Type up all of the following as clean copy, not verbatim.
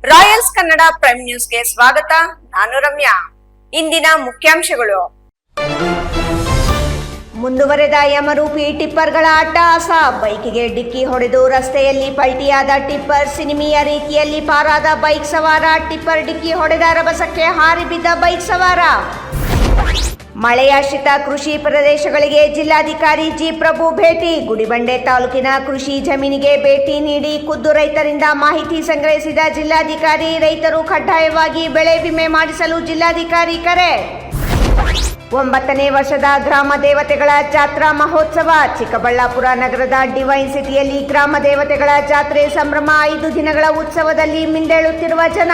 Royals Kannada prime ನ್ಯೂಸ್ಗೆ ಸ್ವಾಗತ. ನಾನು ರಮ್ಯಾ. ಇಂದಿನ ಮುಖ್ಯಾಂಶಗಳು. ಮುಂದುವರೆದ ಯಮರೂಪಿ ಟಿಪ್ಪರ್ಗಳ ಅಟ್ಟಹಾಸ. ಬೈಕಿಗೆ ಡಿಕ್ಕಿ ಹೊಡೆದು ರಸ್ತೆಯಲ್ಲಿ ಪಲ್ಟಿಯಾದ ಟಿಪ್ಪರ್. ಸಿನಿಮೀಯ ರೀತಿಯಲ್ಲಿ ಪಾರಾದ ಬೈಕ್ ಸವಾರ. ಟಿಪ್ಪರ್ ಡಿಕ್ಕಿ ಹೊಡೆದ ರಭಸಕ್ಕೆ ಹಾರಿ ಬಿದ್ದ ಬೈಕ್ ಸವಾರ. ಮಳೆಯಾಶ್ರಿತ ಕೃಷಿ ಪ್ರದೇಶಗಳಿಗೆ ಜಿಲ್ಲಾಧಿಕಾರಿ ಜಿ ಪ್ರಭು ಭೇಟಿ. ಗುಡಿಬಂಡೆ ತಾಲೂಕಿನ ಕೃಷಿ ಜಮೀನಿಗೆ ಭೇಟಿ ನೀಡಿ ಖುದ್ದು ರೈತರಿಂದ ಮಾಹಿತಿ ಸಂಗ್ರಹಿಸಿದ ಜಿಲ್ಲಾಧಿಕಾರಿ. ರೈತರು ಕಡ್ಡಾಯವಾಗಿ ಬೆಳೆ ವಿಮೆ ಮಾಡಿಸಲು ಜಿಲ್ಲಾಧಿಕಾರಿ ಕರೆ. 9ನೇ ವರ್ಷದ ಗ್ರಾಮ ದೇವತೆಗಳ ಜಾತ್ರಾ ಮಹೋತ್ಸವ. ಚಿಕ್ಕಬಳ್ಳಾಪುರ ನಗರದ ಡಿವೈನ್ ಸಿಟಿಯಲ್ಲಿ ಗ್ರಾಮ ದೇವತೆಗಳ ಜಾತ್ರೆ ಸಂಭ್ರಮ. 5 ದಿನಗಳ ಉತ್ಸವದಲ್ಲಿ ಮಿಂದೇಳುತ್ತಿರುವ ಜನ.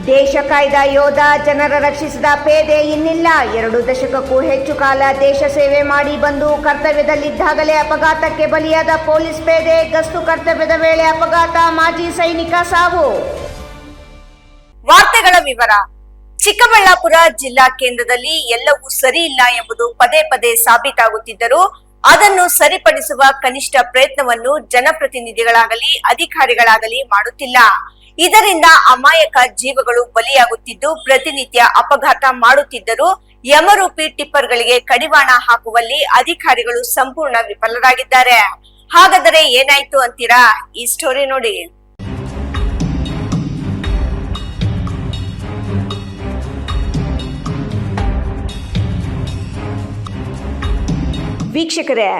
ದೇಶ ಕಾಯ್ದ ಯೋಧ, ಜನರ ರಕ್ಷಿಸಿದ ಪೇದೆ ಇನ್ನಿಲ್ಲ. 2 ದಶಕಕ್ಕೂ ಹೆಚ್ಚು ಕಾಲ ದೇಶ ಸೇವೆ ಮಾಡಿ ಬಂದು ಕರ್ತವ್ಯದಲ್ಲಿದ್ದಾಗಲೇ ಅಪಘಾತಕ್ಕೆ ಬಲಿಯಾದ ಪೊಲೀಸ್ ಪೇದೆ. ಗಸ್ತು ಕರ್ತವ್ಯದ ವೇಳೆ ಅಪಘಾತ, ಮಾಜಿ ಸೈನಿಕ ಸಾವು. ವಾರ್ತೆಗಳ ವಿವರ. ಚಿಕ್ಕಬಳ್ಳಾಪುರ ಜಿಲ್ಲಾ ಕೇಂದ್ರದಲ್ಲಿ ಎಲ್ಲವೂ ಸರಿ ಇಲ್ಲ ಎಂಬುದು ಪದೇ ಪದೇ ಸಾಬೀತಾಗುತ್ತಿದ್ದರೂ ಅದನ್ನು ಸರಿಪಡಿಸುವ ಕನಿಷ್ಠ ಪ್ರಯತ್ನವನ್ನು ಜನಪ್ರತಿನಿಧಿಗಳಾಗಲಿ ಅಧಿಕಾರಿಗಳಾಗಲಿ ಮಾಡುತ್ತಿಲ್ಲ. ಇದರಿಂದ ಅಮಾಯಕ ಜೀವಗಳು ಬಲಿಯಾಗುತ್ತಿದ್ದು ಪ್ರತಿನಿತ್ಯ ಅಪಘಾತ ಮಾಡುತ್ತಿದ್ದರೂ ಯಮರೂಪಿ ಟಿಪ್ಪರ್ಗಳಿಗೆ ಕಡಿವಾಣ ಹಾಕುವಲ್ಲಿ ಅಧಿಕಾರಿಗಳು ಸಂಪೂರ್ಣ ವಿಫಲರಾಗಿದ್ದಾರೆ. ಹಾಗಾದರೆ ಏನಾಯ್ತು ಅಂತೀರಾ? ಈ ಸ್ಟೋರಿ ನೋಡಿ. ವೀಕ್ಷಕರೇ,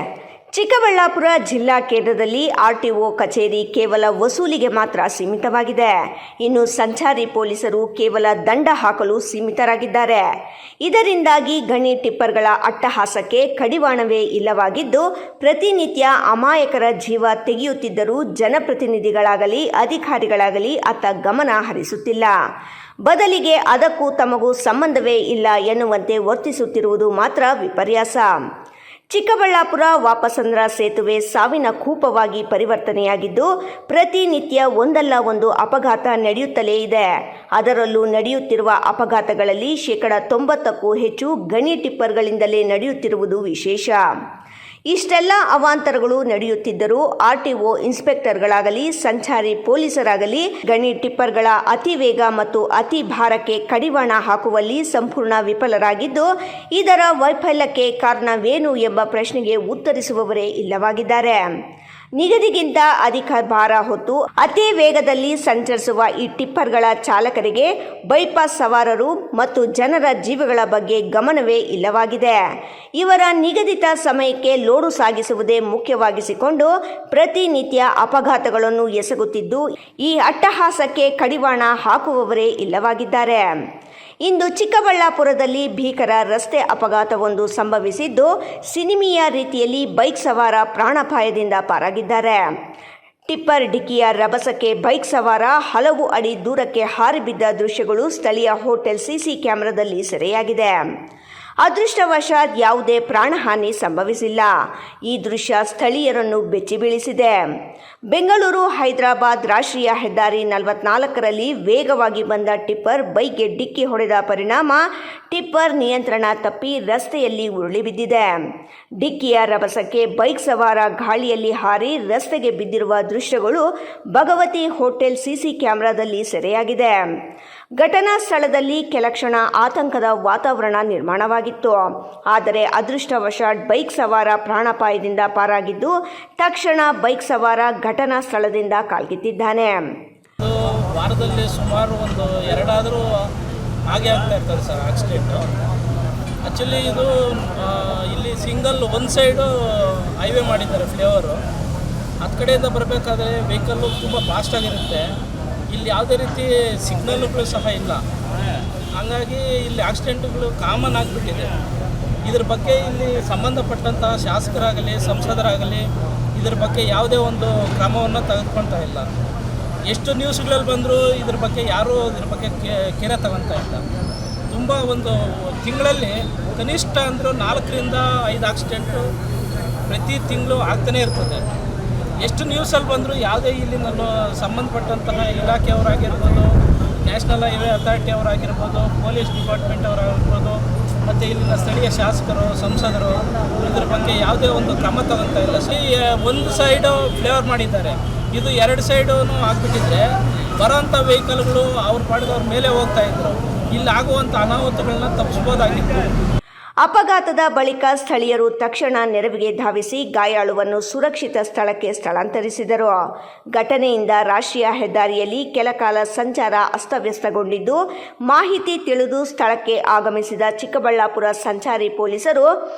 ಚಿಕ್ಕಬಳ್ಳಾಪುರ ಜಿಲ್ಲಾ ಕೇಂದ್ರದಲ್ಲಿ ಆರ್ಟಿಒ ಕಚೇರಿ ಕೇವಲ ವಸೂಲಿಗೆ ಮಾತ್ರ ಸೀಮಿತವಾಗಿದೆ. ಇನ್ನು ಸಂಚಾರಿ ಪೊಲೀಸರು ಕೇವಲ ದಂಡ ಹಾಕಲು ಸೀಮಿತರಾಗಿದ್ದಾರೆ. ಇದರಿಂದಾಗಿ ಗಣಿ ಟಿಪ್ಪರ್ಗಳ ಅಟ್ಟಹಾಸಕ್ಕೆ ಕಡಿವಾಣವೇ ಇಲ್ಲವಾಗಿದ್ದು ಪ್ರತಿನಿತ್ಯ ಅಮಾಯಕರ ಜೀವ ತೆಗೆಯುತ್ತಿದ್ದರೂ ಜನಪ್ರತಿನಿಧಿಗಳಾಗಲಿ ಅಧಿಕಾರಿಗಳಾಗಲಿ ಅತ್ತ ಗಮನ ಹರಿಸುತ್ತಿಲ್ಲ. ಬದಲಿಗೆ ಅದಕ್ಕೂ ತಮಗೂ ಸಂಬಂಧವೇ ಇಲ್ಲ ಎನ್ನುವಂತೆ ವರ್ತಿಸುತ್ತಿರುವುದು ಮಾತ್ರ ವಿಪರ್ಯಾಸ. ಚಿಕ್ಕಬಳ್ಳಾಪುರ ವಾಪಸಂದ್ರ ಸೇತುವೆ ಸಾವಿನ ಕೂಪವಾಗಿ ಪರಿವರ್ತನೆಯಾಗಿದ್ದು ಪ್ರತಿನಿತ್ಯ ಒಂದಲ್ಲ ಒಂದು ಅಪಘಾತ ನಡೆಯುತ್ತಲೇ ಇದೆ. ಅದರಲ್ಲೂ ನಡೆಯುತ್ತಿರುವ ಅಪಘಾತಗಳಲ್ಲಿ 90%ಕ್ಕೂ ಹೆಚ್ಚು ಗಣಿ ಟಿಪ್ಪರ್ಗಳಿಂದಲೇ ನಡೆಯುತ್ತಿರುವುದು ವಿಶೇಷ. ಇಷ್ಟೆಲ್ಲ ಅವಾಂತರಗಳು ನಡೆಯುತ್ತಿದ್ದರೂ ಆರ್ಟಿಒ ಇನ್ಸ್ಪೆಕ್ಟರ್ಗಳಾಗಲಿ ಸಂಚಾರಿ ಪೊಲೀಸರಾಗಲಿ ಗಣಿ ಟಿಪ್ಪರ್ಗಳ ಅತಿ ವೇಗ ಮತ್ತು ಅತಿ ಭಾರಕ್ಕೆ ಕಡಿವಾಣ ಹಾಕುವಲ್ಲಿ ಸಂಪೂರ್ಣ ವಿಫಲರಾಗಿದ್ದು ಇದರ ವೈಫಲ್ಯಕ್ಕೆ ಕಾರಣವೇನು ಎಂಬ ಪ್ರಶ್ನೆಗೆ ಉತ್ತರಿಸುವವರೇ ಇಲ್ಲವಾಗಿದ್ದಾರೆ. ನಿಗದಿಗಿಂತ ಅಧಿಕ ಭಾರ ಹೊತ್ತು ಅತಿ ವೇಗದಲ್ಲಿ ಸಂಚರಿಸುವ ಈ ಟಿಪ್ಪರ್ಗಳ ಚಾಲಕರಿಗೆ, ಬೈಪಾಸ್ ಸವಾರರು ಮತ್ತು ಜನರ ಜೀವಗಳ ಬಗ್ಗೆ ಗಮನವೇ ಇಲ್ಲವಾಗಿದೆ. ಇವರ ನಿಗದಿತ ಸಮಯಕ್ಕೆ ಲೋಡು ಸಾಗಿಸುವುದೇ ಮುಖ್ಯವಾಗಿಸಿಕೊಂಡು ಪ್ರತಿನಿತ್ಯ ಅಪಘಾತಗಳನ್ನು ಎಸಗುತ್ತಿದ್ದು ಈ ಅಟ್ಟಹಾಸಕ್ಕೆ ಕಡಿವಾಣ ಹಾಕುವವರೇ ಇಲ್ಲವಾಗಿದ್ದಾರೆ. ಇಂದು ಚಿಕ್ಕಬಳ್ಳಾಪುರದಲ್ಲಿ ಭೀಕರ ರಸ್ತೆ ಅಪಘಾತವೊಂದು ಸಂಭವಿಸಿದ್ದು ಸಿನಿಮೀಯ ರೀತಿಯಲ್ಲಿ ಬೈಕ್ ಸವಾರ ಪ್ರಾಣಾಪಾಯದಿಂದ ಪಾರಾಗಿದ್ದಾರೆ. ಟಿಪ್ಪರ್ ಡಿಕ್ಕಿಯ ರಭಸಕ್ಕೆ ಬೈಕ್ ಸವಾರ ಹಲವು ಅಡಿ ದೂರಕ್ಕೆ ಹಾರಿಬಿದ್ದ ದೃಶ್ಯಗಳು ಸ್ಥಳೀಯ ಹೋಟೆಲ್ ಸಿಸಿ ಕ್ಯಾಮೆರಾದಲ್ಲಿ ಸೆರೆಯಾಗಿದೆ. ಅದೃಷ್ಟವಶಾತ್ ಯಾವುದೇ ಪ್ರಾಣಹಾನಿ ಸಂಭವಿಸಿಲ್ಲ. ಈ ದೃಶ್ಯ ಸ್ಥಳೀಯರನ್ನು ಬೆಚ್ಚಿ ಬೀಳಿಸಿದೆ. ಬೆಂಗಳೂರು ಹೈದರಾಬಾದ್ ರಾಷ್ಟ್ರೀಯ ಹೆದ್ದಾರಿ 44ರಲ್ಲಿ ವೇಗವಾಗಿ ಬಂದ ಟಿಪ್ಪರ್ ಬೈಕ್ಗೆ ಡಿಕ್ಕಿ ಹೊಡೆದ ಪರಿಣಾಮ ಟಿಪ್ಪರ್ ನಿಯಂತ್ರಣ ತಪ್ಪಿ ರಸ್ತೆಯಲ್ಲಿ ಉರುಳಿ ಬಿದ್ದಿದೆ. ಡಿಕ್ಕಿಯ ರಭಸಕ್ಕೆ ಬೈಕ್ ಸವಾರ ಗಾಳಿಯಲ್ಲಿ ಹಾರಿ ರಸ್ತೆಗೆ ಬಿದ್ದಿರುವ ದೃಶ್ಯಗಳು ಭಗವತಿ ಹೋಟೆಲ್ ಸಿಸಿ ಕ್ಯಾಮೆರಾದಲ್ಲಿ ಸೆರೆಯಾಗಿದೆ. ಘಟನಾ ಸ್ಥಳದಲ್ಲಿ ಕೆಲ ಕ್ಷಣ ಆತಂಕದ ವಾತಾವರಣ ನಿರ್ಮಾಣವಾಗಿತ್ತು. ಆದರೆ ಅದೃಷ್ಟವಶಾತ್ ಬೈಕ್ ಸವಾರ ಪ್ರಾಣಾಪಾಯದಿಂದ ಪಾರಾಗಿದ್ದು ತಕ್ಷಣ ಬೈಕ್ ಸವಾರ ಘಟನಾ ಸ್ಥಳದಿಂದ ಕಾಲ್ಕಿತ್ತಿದ್ದಾನೆ. ವಾರದಲ್ಲಿ ಸುಮಾರು ಒಂದು 2 ಹಾಗೆ ಆಗ್ತಾ ಇರ್ತಾರೆ ಸರ್ ಆಕ್ಸಿಡೆಂಟು. ಆ್ಯಕ್ಚುಲಿ ಇದು ಇಲ್ಲಿ ಸಿಂಗಲ್ ಒಂದು ಸೈಡು ಹೈವೇ ಮಾಡಿದ್ದಾರೆ ಫ್ಲೇವರು. ಹತ್ತು ಕಡೆಯಿಂದ ಬರಬೇಕಾದ್ರೆ ವೆಹಿಕಲ್ಲು ತುಂಬ ಫಾಸ್ಟಾಗಿರುತ್ತೆ. ಇಲ್ಲಿ ಯಾವುದೇ ರೀತಿ ಸಿಗ್ನಲ್ಗಳು ಸಹ ಇಲ್ಲ. ಹಾಗಾಗಿ ಇಲ್ಲಿ ಆಕ್ಸಿಡೆಂಟ್ಗಳು ಕಾಮನ್ ಆಗಿಬಿಟ್ಟಿದೆ. ಇದ್ರ ಬಗ್ಗೆ ಇಲ್ಲಿ ಸಂಬಂಧಪಟ್ಟಂತಹ ಶಾಸಕರಾಗಲಿ ಸಂಸದರಾಗಲಿ ಇದ್ರ ಬಗ್ಗೆ ಯಾವುದೇ ಒಂದು ಕ್ರಮವನ್ನು ತೆಗೆದುಕೊಳ್ತಾ ಇಲ್ಲ. ಎಷ್ಟು ನ್ಯೂಸ್ಗಳಲ್ಲಿ ಬಂದರೂ ಇದ್ರ ಬಗ್ಗೆ ಯಾರೂ ಇದ್ರ ಬಗ್ಗೆ ಕೇರೆ ತಗೊಳ್ತಾ ಇಲ್ಲ. ತುಂಬ ಒಂದು ತಿಂಗಳಲ್ಲಿ ಕನಿಷ್ಠ ಅಂದರೂ 4ರಿಂದ 5 ಆಕ್ಸಿಡೆಂಟು ಪ್ರತಿ ತಿಂಗಳು ಆಗ್ತಾನೇ ಇರ್ತದೆ. ಎಷ್ಟು ನ್ಯೂಸಲ್ಲಿ ಬಂದರೂ ಯಾವುದೇ ಇಲ್ಲಿ ನಾನು ಸಂಬಂಧಪಟ್ಟಂತಹ ಇಲಾಖೆಯವರಾಗಿರ್ಬೋದು, ನ್ಯಾಷನಲ್ ಹೈವೇ ಅಥಾರಿಟಿ ಅವರಾಗಿರ್ಬೋದು, ಪೊಲೀಸ್ ಡಿಪಾರ್ಟ್ಮೆಂಟ್ ಅವರಾಗಿರ್ಬೋದು ಮತ್ತು ಇಲ್ಲಿನ ಸ್ಥಳೀಯ ಶಾಸಕರು ಸಂಸದರು ಇದ್ರ ಬಗ್ಗೆ ಯಾವುದೇ ಒಂದು ಕ್ರಮ ತಗೊಳ್ತಾ ಇಲ್ಲ. ಒಂದು ಸೈಡು ಫ್ಲೇವರ್ ಮಾಡಿದ್ದಾರೆ, ಇದು 2 ಸೈಡೂ ಆಗಿಬಿಟ್ಟಿದ್ರೆ ಬರೋಂಥ ವೆಹಿಕಲ್ಗಳು ಅವ್ರ ಪಾಡಿದವ್ರ ಮೇಲೆ ಹೋಗ್ತಾ ಇದ್ರು. ಇಲ್ಲಿ ಆಗುವಂಥ ಅನಾಹುತಗಳನ್ನ ತಪ್ಪಿಸ್ಬೋದಾಗಿತ್ತು. ಅಪಘಾತದ ಬಳಿಕ ಸ್ಥಳೀಯರು ತಕ್ಷಣ ನೆರವಿಗೆ ಧಾವಿಸಿ ಗಾಯಾಳುವನ್ನು ಸುರಕ್ಷಿತ ಸ್ಥಳಕ್ಕೆ ಸ್ಥಳಾಂತರಿಸಿದರು. ಘಟನೆಯಿಂದ ರಾಷ್ಟ್ರೀಯ ಹೆದ್ದಾರಿಯಲ್ಲಿ ಕೆಲಕಾಲ ಸಂಚಾರ ಅಸ್ತವ್ಯಸ್ತಗೊಂಡಿದ್ದು, ಮಾಹಿತಿ ತಿಳಿದು ಸ್ಥಳಕ್ಕೆ ಆಗಮಿಸಿದ ಚಿಕ್ಕಬಳ್ಳಾಪುರ ಸಂಚಾರಿ ಪೊಲೀಸರು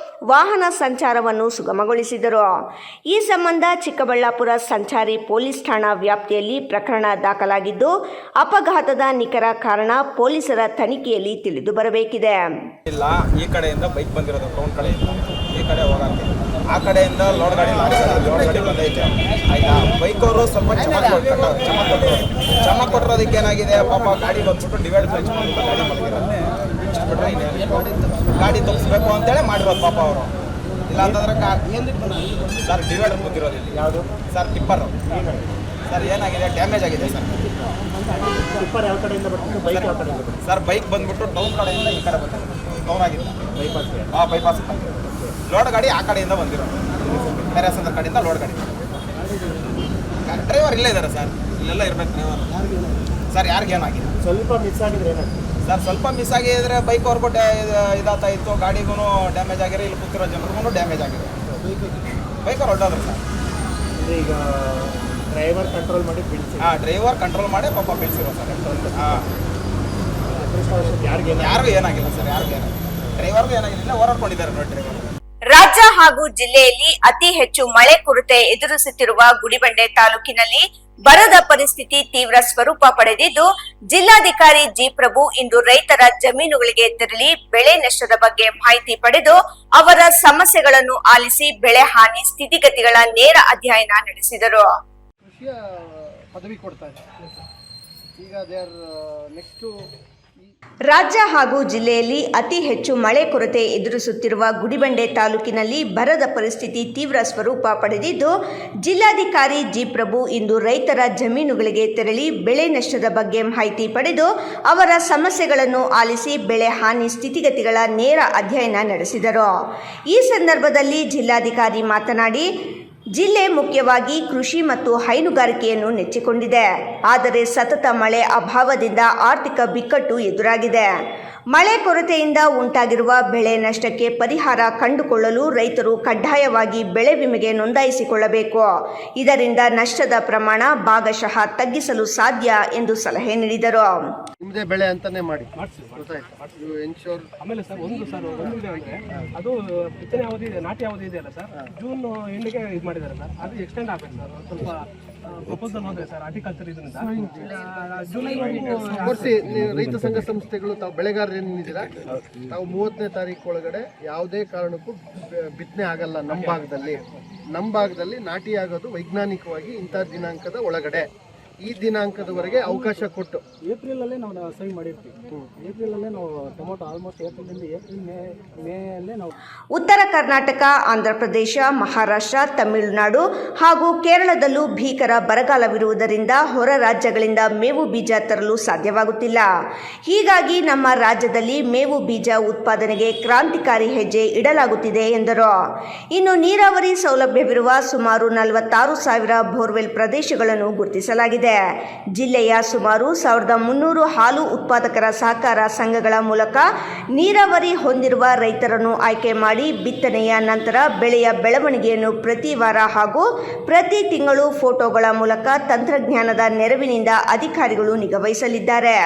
ವಾಹನ ಸಂಚಾರವನ್ನು ಸುಗಮಗೊಳಿಸಿದರು. ಈ ಸಂಬಂಧ ಚಿಕ್ಕಬಳ್ಳಾಪುರ ಸಂಚಾರಿ ಪೊಲೀಸ್ ಠಾಣಾ ವ್ಯಾಪ್ತಿಯಲ್ಲಿ ಪ್ರಕರಣ ದಾಖಲಾಗಿದ್ದು, ಅಪಘಾತದ ನಿಖರ ಕಾರಣ ಪೊಲೀಸರ ತನಿಖೆಯಲ್ಲಿ ತಿಳಿದು ಬರಬೇಕಿದೆ. ಈ ಕಡೆಯಿಂದ ಬೈಕ್ ಬಂದಿರೋದು ಟೌನ್ ಕಡೆಯಿಂದ ಈ ಕಡೆ ಹೋಗಕ್ಕೆ, ಆ ಕಡೆಯಿಂದ ಲೋಡ್ ಗಾಡಿ ಬಂದೈತೆ ಆಯ್ತಾ. ಬೈಕ್ ಅವರು ಸ್ವಲ್ಪ ಚಮಕ್ ಕೊಟ್ಟಿರೋದಕ್ಕೆ ಏನಾಗಿದೆ, ಪಾಪ ಗಾಡಿ ಬಂದ್ಬಿಟ್ಟು ಡಿವೈಡ್ ಗಾಡಿ ಮಲಗಿರೋದು. ಇಷ್ಟು ಬಿಟ್ಟರೆ ಗಾಡಿ ತಪ್ಪಿಸ್ಬೇಕು ಅಂತೇಳಿ ಮಾಡಿರೋದು ಪಾಪ ಅವರು. ಇಲ್ಲ ಅಂತಂದ್ರೆ ಸರ್ ಡಿವೈಡರ್ ಕೂತಿರೋದು ಇಲ್ಲಿ ಯಾವುದು ಸರ್ ಟಿಪ್ಪರ್ ಸರ್ ಏನಾಗಿದೆ, ಡ್ಯಾಮೇಜ್ ಆಗಿದೆ ಸರ್. ಟಿಪ್ಪರ್ ಯಾವ ಕಡೆಯಿಂದ ಬರ್ತದೆ, ಬೈಕ್ ಯಾವ ಕಡೆಯಿಂದ ಬರ್ತದೆ ಸರ್? ಬೈಕ್ ಬಂದ್ಬಿಟ್ಟು ಟೌನ್ ಕಡೆಯಿಂದ ಈ ಕಡೆ ಬಂದಿರೋದು, ಟೌನ್ ಆಗಿಲ್ಲ ಬೈಪಾಸ್ ಲೋಡ್ ಗಾಡಿ ಆ ಕಡೆಯಿಂದ ಬಂದಿರೋದು, ಪ್ಯಾರಾಸಂದ್ರ ಕಡೆಯಿಂದ ಲೋಡ್ ಗಾಡಿ. ಡ್ರೈವರ್ ಇಲ್ಲೇ ಇದ್ದಾರೆ ಸರ್, ಇಲ್ಲೆಲ್ಲ ಇರ್ಬೇಕು ಡ್ರೈವರ್. ಸರ್ ಯಾರಿಗೇನಾಗಿದೆ? ಸ್ವಲ್ಪ ಮಿಸ್ ಆಗಿದ್ರೆ ಏನಾಗ್ತದೆ ಸರ್? ಸ್ವಲ್ಪ ಮಿಸ್ ಆಗಿದ್ರೆ ಬೈಕ್ ಅವ್ರಿಗೂ ಇದಾಗ್ತಾ ಇತ್ತು, ಗಾಡಿಗೂ ಡ್ಯಾಮೇಜ್ ಆಗಿರೋ, ಇಲ್ಲಿ ಕೂತಿರೋ ಜನರಿಗೂ ಡ್ಯಾಮೇಜ್ ಆಗಿದೆ. ಬೈಕ್ ಅವ್ರು ಹೊರಟೋದ್ರು ಸರ್. ಈಗ ಡ್ರೈವರ್ ಕಂಟ್ರೋಲ್ ಮಾಡಿ ಬಿಡಿಸಿ. ಡ್ರೈವರ್ ಕಂಟ್ರೋಲ್ ಮಾಡಿ ಪಾಪ ಬೀಳ್ಸಿರೋ ಸರ್. ಯಾರಿಗೂ ಏನಾಗಿಲ್ಲ ಸರ್, ಯಾರಿಗೂ ಏನಾಗಿಲ್ಲ. ಡ್ರೈವರ್ಗೂ ಏನಾಗಿಲ್ಲ, ಹೋರಾಡ್ಕೊಂಡಿದ್ದಾರೆ ನೋಡಿ ಡ್ರೈವರ್. ರಾಜ್ಯ ಹಾಗೂ ಜಿಲ್ಲೆಯಲ್ಲಿ ಅತಿ ಹೆಚ್ಚು ಮಳೆ ಕೊರತೆ ಎದುರಿಸುತ್ತಿರುವ ಗುಡಿಬಂಡೆ ತಾಲೂಕಿನಲ್ಲಿ ಬರದ ಪರಿಸ್ಥಿತಿ ತೀವ್ರ ಸ್ವರೂಪ ಪಡೆದಿದ್ದು, ಜಿಲ್ಲಾಧಿಕಾರಿ ಜಿ ಪ್ರಭು ಇಂದು ರೈತರ ಜಮೀನುಗಳಿಗೆ ತೆರಳಿ ಬೆಳೆ ನಷ್ಟದ ಬಗ್ಗೆ ಮಾಹಿತಿ ಪಡೆದು ಅವರ ಸಮಸ್ಯೆಗಳನ್ನು ಆಲಿಸಿ ಬೆಳೆ ಹಾನಿ ಸ್ಥಿತಿಗತಿಗಳ ನೇರ ಅಧ್ಯಯನ ನಡೆಸಿದರು. ಪದವಿ ಕೊಡ್ತಾ ಇದ್ದಾರೆ. ಈಗ ನೆಕ್ಸ್ಟ್ ರಾಜ್ಯ ಹಾಗೂ ಜಿಲ್ಲೆಯಲ್ಲಿ ಅತಿ ಹೆಚ್ಚು ಮಳೆ ಕೊರತೆ ಎದುರಿಸುತ್ತಿರುವ ಗುಡಿಬಂಡೆ ತಾಲೂಕಿನಲ್ಲಿ ಬರದ ಪರಿಸ್ಥಿತಿ ತೀವ್ರ ಸ್ವರೂಪ ಪಡೆದಿದ್ದು, ಜಿಲ್ಲಾಧಿಕಾರಿ ಜಿ ಪ್ರಭು ಇಂದು ರೈತರ ಜಮೀನುಗಳಿಗೆ ತೆರಳಿ ಬೆಳೆ ನಷ್ಟದ ಬಗ್ಗೆ ಮಾಹಿತಿ ಪಡೆದು ಅವರ ಸಮಸ್ಯೆಗಳನ್ನು ಆಲಿಸಿ ಬೆಳೆ ಹಾನಿ ಸ್ಥಿತಿಗತಿಗಳ ನೇರ ಅಧ್ಯಯನ ನಡೆಸಿದರು. ಈ ಸಂದರ್ಭದಲ್ಲಿ ಜಿಲ್ಲಾಧಿಕಾರಿ ಮಾತನಾಡಿ, ಜಿಲ್ಲೆ ಮುಖ್ಯವಾಗಿ ಕೃಷಿ ಮತ್ತು ಹೈನುಗಾರಿಕೆಯನ್ನು ನೆಚ್ಚಿಕೊಂಡಿದೆ. ಆದರೆ ಸತತ ಮಳೆ ಅಭಾವದಿಂದ ಆರ್ಥಿಕ ಬಿಕ್ಕಟ್ಟು ಎದುರಾಗಿದೆ. ಮಳೆ ಕೊರತೆಯಿಂದ ಉಂಟಾಗಿರುವ ಬೆಳೆ ನಷ್ಟಕ್ಕೆ ಪರಿಹಾರ ಕಂಡುಕೊಳ್ಳಲು ರೈತರು ಕಡ್ಡಾಯವಾಗಿ ಬೆಳೆ ವಿಮೆಗೆ ನೋಂದಾಯಿಸಿಕೊಳ್ಳಬೇಕು. ಇದರಿಂದ ನಷ್ಟದ ಪ್ರಮಾಣ ಭಾಗಶಃ ತಗ್ಗಿಸಲು ಸಾಧ್ಯ ಎಂದು ಸಲಹೆ ನೀಡಿದರು. ನಿಮ್ಮದೇ ಬೆಳೆ ಅಂತಾನೆ ಮಾಡಿ ಎನ್ಶೋರ್. ಆಮೇಲೆ ಸರ್ ಒಂದು ಇದೆ ಅಂದರೆ ಅದು ಬಿತ್ತನೆ ಅವಧಿ ಇದೆ, ನಾಟಿ ಅವಧಿ ಇದೆಯಲ್ಲ ಸರ್, ಜೂನ್ ಎಂಡಿಗೆ ಇದು ಮಾಡಿದ್ದಾರೆ ಸರ್. ಅದು ಎಕ್ಸ್ಟೆಂಡ್ ಆಗಬೇಕು ಸರ್, ಸ್ವಲ್ಪ ಪ್ರಪೋಸಲ್ ಹೋದ್ರೆ ಸರ್ ಆರ್ಟಿಕಲ್ಚರ್ ಇದರಿಂದ ಜುಲೈ ಕೊಡಿಸಿ. ರೈತ ಸಂಘ ಸಂಸ್ಥೆಗಳು ತಾವು ಬೆಳೆಗಾರರು ಏನಿದ್ದೀರಾ, ತಾವು 30ನೇ ತಾರೀಕು ಒಳಗಡೆ ಯಾವುದೇ ಕಾರಣಕ್ಕೂ ಬಿತ್ತನೆ ಆಗಲ್ಲ. ನಮ್ಮ ಭಾಗದಲ್ಲಿ ನಾಟಿ ಆಗೋದು ವೈಜ್ಞಾನಿಕವಾಗಿ ಇಂಥ ದಿನಾಂಕದ ಒಳಗಡೆ, ಈ ದಿನಾಂಕದವರೆಗೆ ಅವಕಾಶ ಕೊಟ್ಟು ಏಪ್ರಿಲಲ್ಲೇ ನಾವು ಸೈನ್ ಮಾಡಿರ್ತೀವಿ. ಏಪ್ರಿಲಲ್ಲೇ ನಾವು ಟೊಮೊಟೊ ಆಲ್ಮೋಸ್ಟ್ ಏಪ್ರಿಲ್ ಮೇಯಲ್ಲೇ ನಾವು ಉತ್ತರ ಕರ್ನಾಟಕ, ಆಂಧ್ರ ಪ್ರದೇಶ, ಮಹಾರಾಷ್ಟ್ರ, ತಮಿಳುನಾಡು ಹಾಗೂ ಕೇರಳದಲ್ಲೂ ಭೀಕರ ಬರಗಾಲವಿರುವುದರಿಂದ ಹೊರ ರಾಜ್ಯಗಳಿಂದ ಮೇವು ಬೀಜ ತರಲು ಸಾಧ್ಯವಾಗುತ್ತಿಲ್ಲ. ಹೀಗಾಗಿ ನಮ್ಮ ರಾಜ್ಯದಲ್ಲಿ ಮೇವು ಬೀಜ ಉತ್ಪಾದನೆಗೆ ಕ್ರಾಂತಿಕಾರಿ ಹೆಜ್ಜೆ ಇಡಲಾಗುತ್ತಿದೆ ಎಂದರು. ಇನ್ನು ನೀರಾವರಿ ಸೌಲಭ್ಯವಿರುವ ಸುಮಾರು 46,000 ಬೋರ್ವೆಲ್ ಪ್ರದೇಶಗಳನ್ನು ಗುರುತಿಸಲಾಗಿದೆ. ಜಿಲ್ಲೆಯ ಸುಮಾರು 1,300 ಹಾಲು ಉತ್ಪಾದಕರ ಸಹಕಾರ ಸಂಘಗಳ ಮೂಲಕ ನೀರಾವರಿ ಹೊಂದಿರುವ ರೈತರನ್ನು ಆಯ್ಕೆ ಮಾಡಿ ಬಿತ್ತನೆಯ ನಂತರ ಬೆಳೆಯ ಬೆಳವಣಿಗೆಯನ್ನು ಪ್ರತಿ ವಾರ ಹಾಗೂ ಪ್ರತಿ ತಿಂಗಳು ಫೋಟೋಗಳ ಮೂಲಕ ತಂತ್ರಜ್ಞಾನದ ನೆರವಿನಿಂದ ಅಧಿಕಾರಿಗಳು ನಿಗಾವಹಿಸಲಿದ್ದಾರೆ.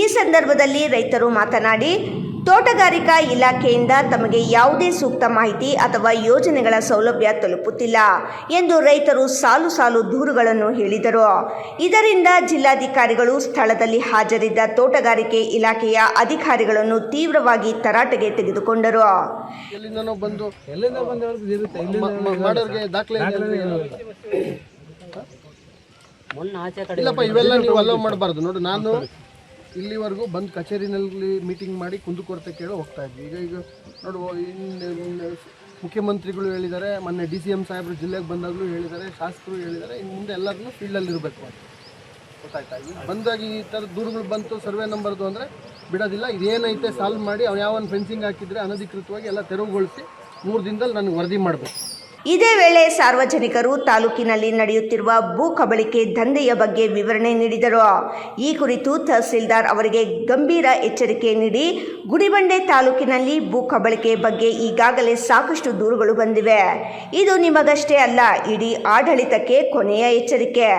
ಈ ಸಂದರ್ಭದಲ್ಲಿ ರೈತರು ಮಾತನಾಡಿ, ತೋಟಗಾರಿಕಾ ಇಲಾಖೆಯಿಂದ ತಮಗೆ ಯಾವುದೇ ಸೂಕ್ತ ಮಾಹಿತಿ ಅಥವಾ ಯೋಜನೆಗಳ ಸೌಲಭ್ಯ ತಲುಪುತ್ತಿಲ್ಲ ಎಂದು ರೈತರು ಸಾಲು ದೂರುಗಳನ್ನು ಹೇಳಿದರು. ಇದರಿಂದ ಜಿಲ್ಲಾಧಿಕಾರಿಗಳು ಸ್ಥಳದಲ್ಲಿ ಹಾಜರಿದ್ದ ತೋಟಗಾರಿಕೆ ಇಲಾಖೆಯ ಅಧಿಕಾರಿಗಳನ್ನು ತೀವ್ರವಾಗಿ ತರಾಟೆಗೆ ತೆಗೆದುಕೊಂಡರು. ಇವೆಲ್ಲ ನೀವು ಅಲೋ ಮಾಡಬಾರ್ದು. ನೋಡಿ, ನಾನು ಇಲ್ಲಿವರೆಗೂ ಬಂದು ಕಚೇರಿನಲ್ಲಿ ಮೀಟಿಂಗ್ ಮಾಡಿ ಕುಂದುಕೊರತೆ ಕೇಳಿ ಹೋಗ್ತಾ ಇದ್ವಿ. ಈಗ ನೋಡುವ ಮುಖ್ಯಮಂತ್ರಿಗಳು ಹೇಳಿದ್ದಾರೆ, ಮೊನ್ನೆ DCM ಸಾಹೇಬರು ಜಿಲ್ಲೆಗೆ ಬಂದಾಗಲೂ ಹೇಳಿದ್ದಾರೆ, ಶಾಸಕರು ಹೇಳಿದ್ದಾರೆ, ಇನ್ನು ಮುಂದೆ ಎಲ್ಲರನ್ನೂ ಫೀಲ್ಡಲ್ಲಿ ಇರಬೇಕು ಅಂತ ಗೊತ್ತಾಯ್ತಾ. ಈಗ ಬಂದಾಗಿ ಈ ಥರ ದೂರುಗಳು ಬಂತು ಸರ್ವೆ ನಂಬರ್ದು ಅಂದರೆ ಬಿಡೋದಿಲ್ಲ. ಇದೇನೈತೆ ಸಾಲ್ವ್ ಮಾಡಿ ಅವ್ನು ಯಾವನ್ ಫೆನ್ಸಿಂಗ್ ಹಾಕಿದರೆ ಅನಧಿಕೃತವಾಗಿ ಎಲ್ಲ ತೆರವುಗೊಳಿಸಿ 3 ದಿನದಲ್ಲಿ ನನಗೆ ವರದಿ ಮಾಡಬೇಕು. ಇದೇ ವೇಳೆ ಸಾರ್ವಜನಿಕರು ತಾಲೂಕಿನಲ್ಲಿ ನಡೆಯುತ್ತಿರುವ ಭೂ ಕಬಳಿಕೆ ದಂಧೆಯ ಬಗ್ಗೆ ವಿವರಣೆ ನೀಡಿದರು. ಈ ಕುರಿತು ತಹಸೀಲ್ದಾರ್ ಅವರಿಗೆ ಗಂಭೀರ ಎಚ್ಚರಿಕೆ ನೀಡಿ ಗುಡಿಬಂಡೆ ತಾಲೂಕಿನಲ್ಲಿ ಭೂ ಕಬಳಿಕೆ ಬಗ್ಗೆ ಈಗಾಗಲೇ ಸಾಕಷ್ಟು ದೂರುಗಳು ಬಂದಿವೆ. ಇದು ನಿಮಗಷ್ಟೇ ಅಲ್ಲ, ಇಡೀ ಆಡಳಿತಕ್ಕೆ ಕೊನೆಯ ಎಚ್ಚರಿಕೆ.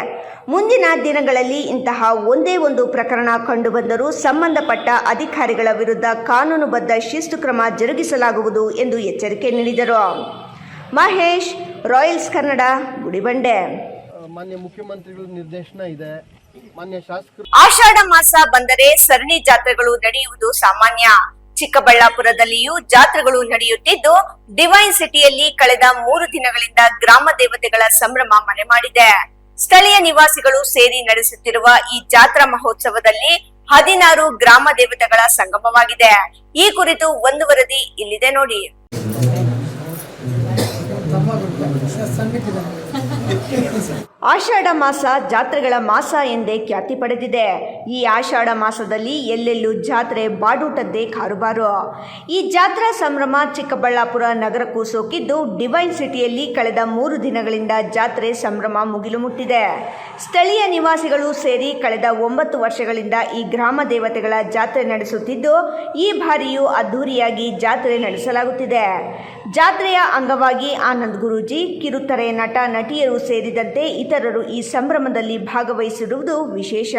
ಮುಂದಿನ ದಿನಗಳಲ್ಲಿ ಇಂತಹ ಒಂದೇ ಒಂದು ಪ್ರಕರಣ ಕಂಡುಬಂದರೂ ಸಂಬಂಧಪಟ್ಟ ಅಧಿಕಾರಿಗಳ ವಿರುದ್ಧ ಕಾನೂನುಬದ್ಧ ಶಿಸ್ತು ಕ್ರಮ ಜರುಗಿಸಲಾಗುವುದು ಎಂದು ಎಚ್ಚರಿಕೆ ನೀಡಿದರು. ಮಹೇಶ್, ರಾಯಲ್ಸ್ ಕನ್ನಡ, ಗುಡಿಬಂಡೆ. ಮಾನ್ಯ ಮುಖ್ಯಮಂತ್ರಿಗಳ ನಿರ್ದೇಶನ ಇದೆ, ಮಾನ್ಯ ಶಾಸಕರು. ಆಷಾಢ ಮಾಸ ಬಂದರೆ ಸರಣಿ ಜಾತ್ರೆಗಳು ನಡೆಯುವುದು ಸಾಮಾನ್ಯ. ಚಿಕ್ಕಬಳ್ಳಾಪುರದಲ್ಲಿಯೂ ಜಾತ್ರೆಗಳು ನಡೆಯುತ್ತಿದ್ದು, ಡಿವೈನ್ ಸಿಟಿಯಲ್ಲಿ ಕಳೆದ 3 ದಿನಗಳಿಂದ ಗ್ರಾಮ ದೇವತೆಗಳ ಸಂಭ್ರಮ ಮನೆ ಮಾಡಿದೆ. ಸ್ಥಳೀಯ ನಿವಾಸಿಗಳು ಸೇರಿ ನಡೆಸುತ್ತಿರುವ ಈ ಜಾತ್ರಾ ಮಹೋತ್ಸವದಲ್ಲಿ 16 ಗ್ರಾಮ ದೇವತೆಗಳ ಸಂಗಮವಾಗಿದೆ. ಈ ಕುರಿತು ಒಂದು ವರದಿ ಇಲ್ಲಿದೆ ನೋಡಿ. ಆಷಾಢ ಮಾಸ ಜಾತ್ರೆಗಳ ಮಾಸ ಎಂದೇ ಖ್ಯಾತಿ ಪಡೆದಿದೆ. ಈ ಆಷಾಢ ಮಾಸದಲ್ಲಿ ಎಲ್ಲೆಲ್ಲೂ ಜಾತ್ರೆ ಬಾಡೂಟದ್ದೇ ಕಾರುಬಾರು. ಈ ಜಾತ್ರಾ ಸಂಭ್ರಮ ಚಿಕ್ಕಬಳ್ಳಾಪುರ ನಗರಕ್ಕೂ ಸೋಕಿದ್ದು, ಡಿವೈನ್ ಸಿಟಿಯಲ್ಲಿ ಕಳೆದ 3 ದಿನಗಳಿಂದ ಜಾತ್ರೆ ಸಂಭ್ರಮ ಮುಗಿಲು ಮುಟ್ಟಿದೆ. ಸ್ಥಳೀಯ ನಿವಾಸಿಗಳು ಸೇರಿ ಕಳೆದ 9 ವರ್ಷಗಳಿಂದ ಈ ಗ್ರಾಮ ದೇವತೆಗಳ ಜಾತ್ರೆ ನಡೆಸುತ್ತಿದ್ದು, ಈ ಬಾರಿಯೂ ಅದ್ಧೂರಿಯಾಗಿ ಜಾತ್ರೆ ನಡೆಸಲಾಗುತ್ತಿದೆ. ಜಾತ್ರೆಯ ಅಂಗವಾಗಿ ಆನಂದ್ ಗುರೂಜಿ, ಕಿರುತೆರೆ ನಟ ನಟಿಯರು ಸೇರಿದಂತೆ ಇತರರು ಈ ಸಂಭ್ರಮದಲ್ಲಿ ಭಾಗವಹಿಸಿರುವುದು ವಿಶೇಷ.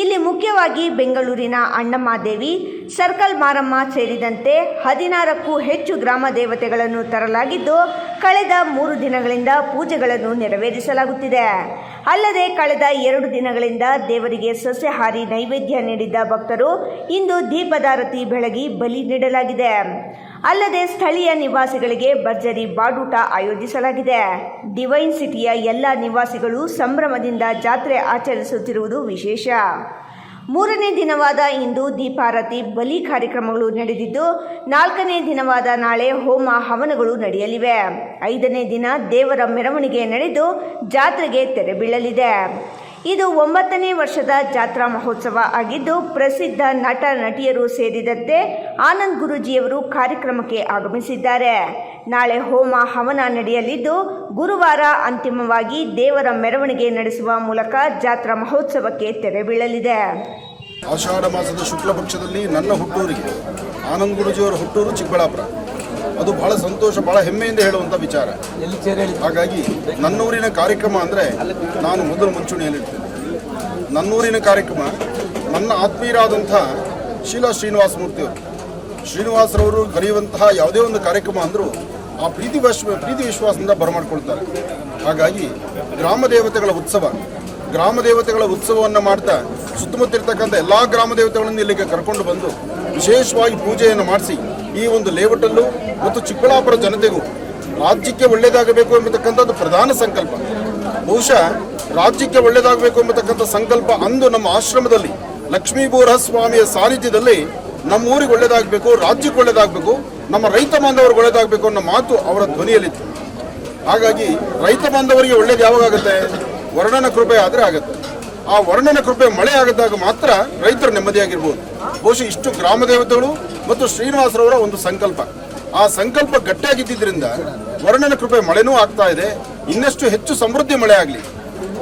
ಇಲ್ಲಿ ಮುಖ್ಯವಾಗಿ ಬೆಂಗಳೂರಿನ ಅಣ್ಣಮ್ಮದೇವಿ, ಸರ್ಕಲ್ ಮಾರಮ್ಮ ಸೇರಿದಂತೆ 16ಕ್ಕೂ ಹೆಚ್ಚು ಗ್ರಾಮ ದೇವತೆಗಳನ್ನು ತರಲಾಗಿದ್ದು, ಕಳೆದ 3 ದಿನಗಳಿಂದ ಪೂಜೆಗಳನ್ನು ನೆರವೇರಿಸಲಾಗುತ್ತಿದೆ. ಅಲ್ಲದೆ ಕಳೆದ 2 ದಿನಗಳಿಂದ ದೇವರಿಗೆ ಸಸ್ಯಾಹಾರಿ ನೈವೇದ್ಯ ನೀಡಿದ್ದ ಭಕ್ತರು ಇಂದು ದೀಪದಾರತಿ ಬೆಳಗಿ ಬಲಿ ನೀಡಲಾಗಿದೆ. ಅಲ್ಲದೆ ಸ್ಥಳೀಯ ನಿವಾಸಿಗಳಿಗೆ ಭರ್ಜರಿ ಬಾಡೂಟ ಆಯೋಜಿಸಲಾಗಿದೆ. ಡಿವೈನ್ ಸಿಟಿಯ ಎಲ್ಲ ನಿವಾಸಿಗಳು ಸಂಭ್ರಮದಿಂದ ಜಾತ್ರೆ ಆಚರಿಸುತ್ತಿರುವುದು ವಿಶೇಷ. 3ನೇ ದಿನವಾದ ಇಂದು ದೀಪಾರತಿ, ಬಲಿ ಕಾರ್ಯಕ್ರಮಗಳು ನಡೆದಿದ್ದು, 4ನೇ ದಿನವಾದ ನಾಳೆ ಹೋಮ ಹವನಗಳು ನಡೆಯಲಿವೆ. 5ನೇ ದಿನ ದೇವರ ಮೆರವಣಿಗೆ ನಡೆದು ಜಾತ್ರೆಗೆ ತೆರೆ ಬೀಳಲಿದೆ. ಇದು 9ನೇ ವರ್ಷದ ಜಾತ್ರಾ ಮಹೋತ್ಸವ ಆಗಿದ್ದು, ಪ್ರಸಿದ್ಧ ನಟ ನಟಿಯರು ಸೇರಿದಂತೆ ಆನಂದ್ ಗುರೂಜಿಯವರು ಕಾರ್ಯಕ್ರಮಕ್ಕೆ ಆಗಮಿಸಿದ್ದಾರೆ. ನಾಳೆ ಹೋಮ ಹವನ ನಡೆಯಲಿದ್ದು, ಗುರುವಾರ ಅಂತಿಮವಾಗಿ ದೇವರ ಮೆರವಣಿಗೆ ನಡೆಸುವ ಮೂಲಕ ಜಾತ್ರಾ ಮಹೋತ್ಸವಕ್ಕೆ ತೆರೆ ಬೀಳಲಿದೆ. ಆಷಾಢ ಮಾಸದ ಶುಕ್ಲ ಪಕ್ಷದಲ್ಲಿ ನನ್ನ ಹುಟ್ಟೂರಿಗೆ ಆನಂದ್ ಗುರೂಜಿಯವರ ಹುಟ್ಟೂರು ಚಿಕ್ಕಬಳ್ಳಾಪುರ. ಅದು ಬಹಳ ಸಂತೋಷ, ಬಹಳ ಹೆಮ್ಮೆಯಿಂದ ಹೇಳುವಂಥ ವಿಚಾರ. ಹಾಗಾಗಿ ನನ್ನೂರಿನ ಕಾರ್ಯಕ್ರಮ ಅಂದರೆ ನಾನು ಮೊದಲು ಮುಂಚೂಣಿಯಲ್ಲಿರ್ತೇನೆ. ನನ್ನೂರಿನ ಕಾರ್ಯಕ್ರಮ ನನ್ನ ಆತ್ಮೀಯರಾದಂಥ ಶೀಲಾ ಶ್ರೀನಿವಾಸಮೂರ್ತಿಯವರು, ಶ್ರೀನಿವಾಸರವರು ಕರೆಯುವಂತಹ ಯಾವುದೇ ಒಂದು ಕಾರ್ಯಕ್ರಮ ಅಂದರೂ ಆ ಪ್ರೀತಿ ವಿಶ್ವಾಸದಿಂದ ಬರಮಾಡ್ಕೊಳ್ತಾರೆ. ಹಾಗಾಗಿ ಗ್ರಾಮ ದೇವತೆಗಳ ಉತ್ಸವವನ್ನು ಮಾಡ್ತಾ ಸುತ್ತಮುತ್ತಿರ್ತಕ್ಕಂಥ ಎಲ್ಲ ಗ್ರಾಮ ದೇವತೆಗಳನ್ನು ಇಲ್ಲಿಗೆ ಕರ್ಕೊಂಡು ಬಂದು ವಿಶೇಷವಾಗಿ ಪೂಜೆಯನ್ನು ಮಾಡಿಸಿ ಈ ಒಂದು ಲೇಔಟಲ್ಲೂ ಮತ್ತು ಚಿಕ್ಕಬಳ್ಳಾಪುರ ಜನತೆಗೂ ರಾಜ್ಯಕ್ಕೆ ಒಳ್ಳೆಯದಾಗಬೇಕು ಎಂಬತಕ್ಕಂಥದ್ದು ಪ್ರಧಾನ ಸಂಕಲ್ಪ. ಬಹುಶಃ ರಾಜ್ಯಕ್ಕೆ ಒಳ್ಳೆಯದಾಗಬೇಕು ಎಂಬತಕ್ಕಂಥ ಸಂಕಲ್ಪ ಅಂದು ನಮ್ಮ ಆಶ್ರಮದಲ್ಲಿ ಲಕ್ಷ್ಮೀಬೋರ ಸ್ವಾಮಿಯ ಸಾನ್ನಿಧ್ಯದಲ್ಲಿ ನಮ್ಮ ಊರಿಗೆ ಒಳ್ಳೆಯದಾಗಬೇಕು, ರಾಜ್ಯಕ್ಕೆ ಒಳ್ಳೆಯದಾಗಬೇಕು, ನಮ್ಮ ರೈತ ಬಾಂಧವರಿಗೆ ಒಳ್ಳೆಯದಾಗಬೇಕು ಅನ್ನೋ ಮಾತು ಅವರ ಧ್ವನಿಯಲ್ಲಿತ್ತು. ಹಾಗಾಗಿ ರೈತ ಬಾಂಧವರಿಗೆ ಒಳ್ಳೇದು ಯಾವಾಗುತ್ತೆ? ವರ್ಣನ ಕೃಪೆ ಆದರೆ ಆಗುತ್ತೆ. ಆ ವರ್ಣನ ಕೃಪೆ ಮಳೆ ಆಗದಾಗ ಮಾತ್ರ ರೈತರು ನೆಮ್ಮದಿಯಾಗಿರ್ಬೋದು. ಬಹುಶಃ ಇಷ್ಟು ಗ್ರಾಮ ದೇವತೆಗಳು ಮತ್ತು ಶ್ರೀನಿವಾಸರವರ ಒಂದು ಸಂಕಲ್ಪ, ಆ ಸಂಕಲ್ಪ ಗಟ್ಟಿಯಾಗಿದ್ದರಿಂದ ವರ್ಣನ ಕೃಪೆ ಮಳೆನೂ ಆಗ್ತಾ ಇದೆ. ಇನ್ನಷ್ಟು ಹೆಚ್ಚು ಸಮೃದ್ಧಿ ಮಳೆ ಆಗಲಿ,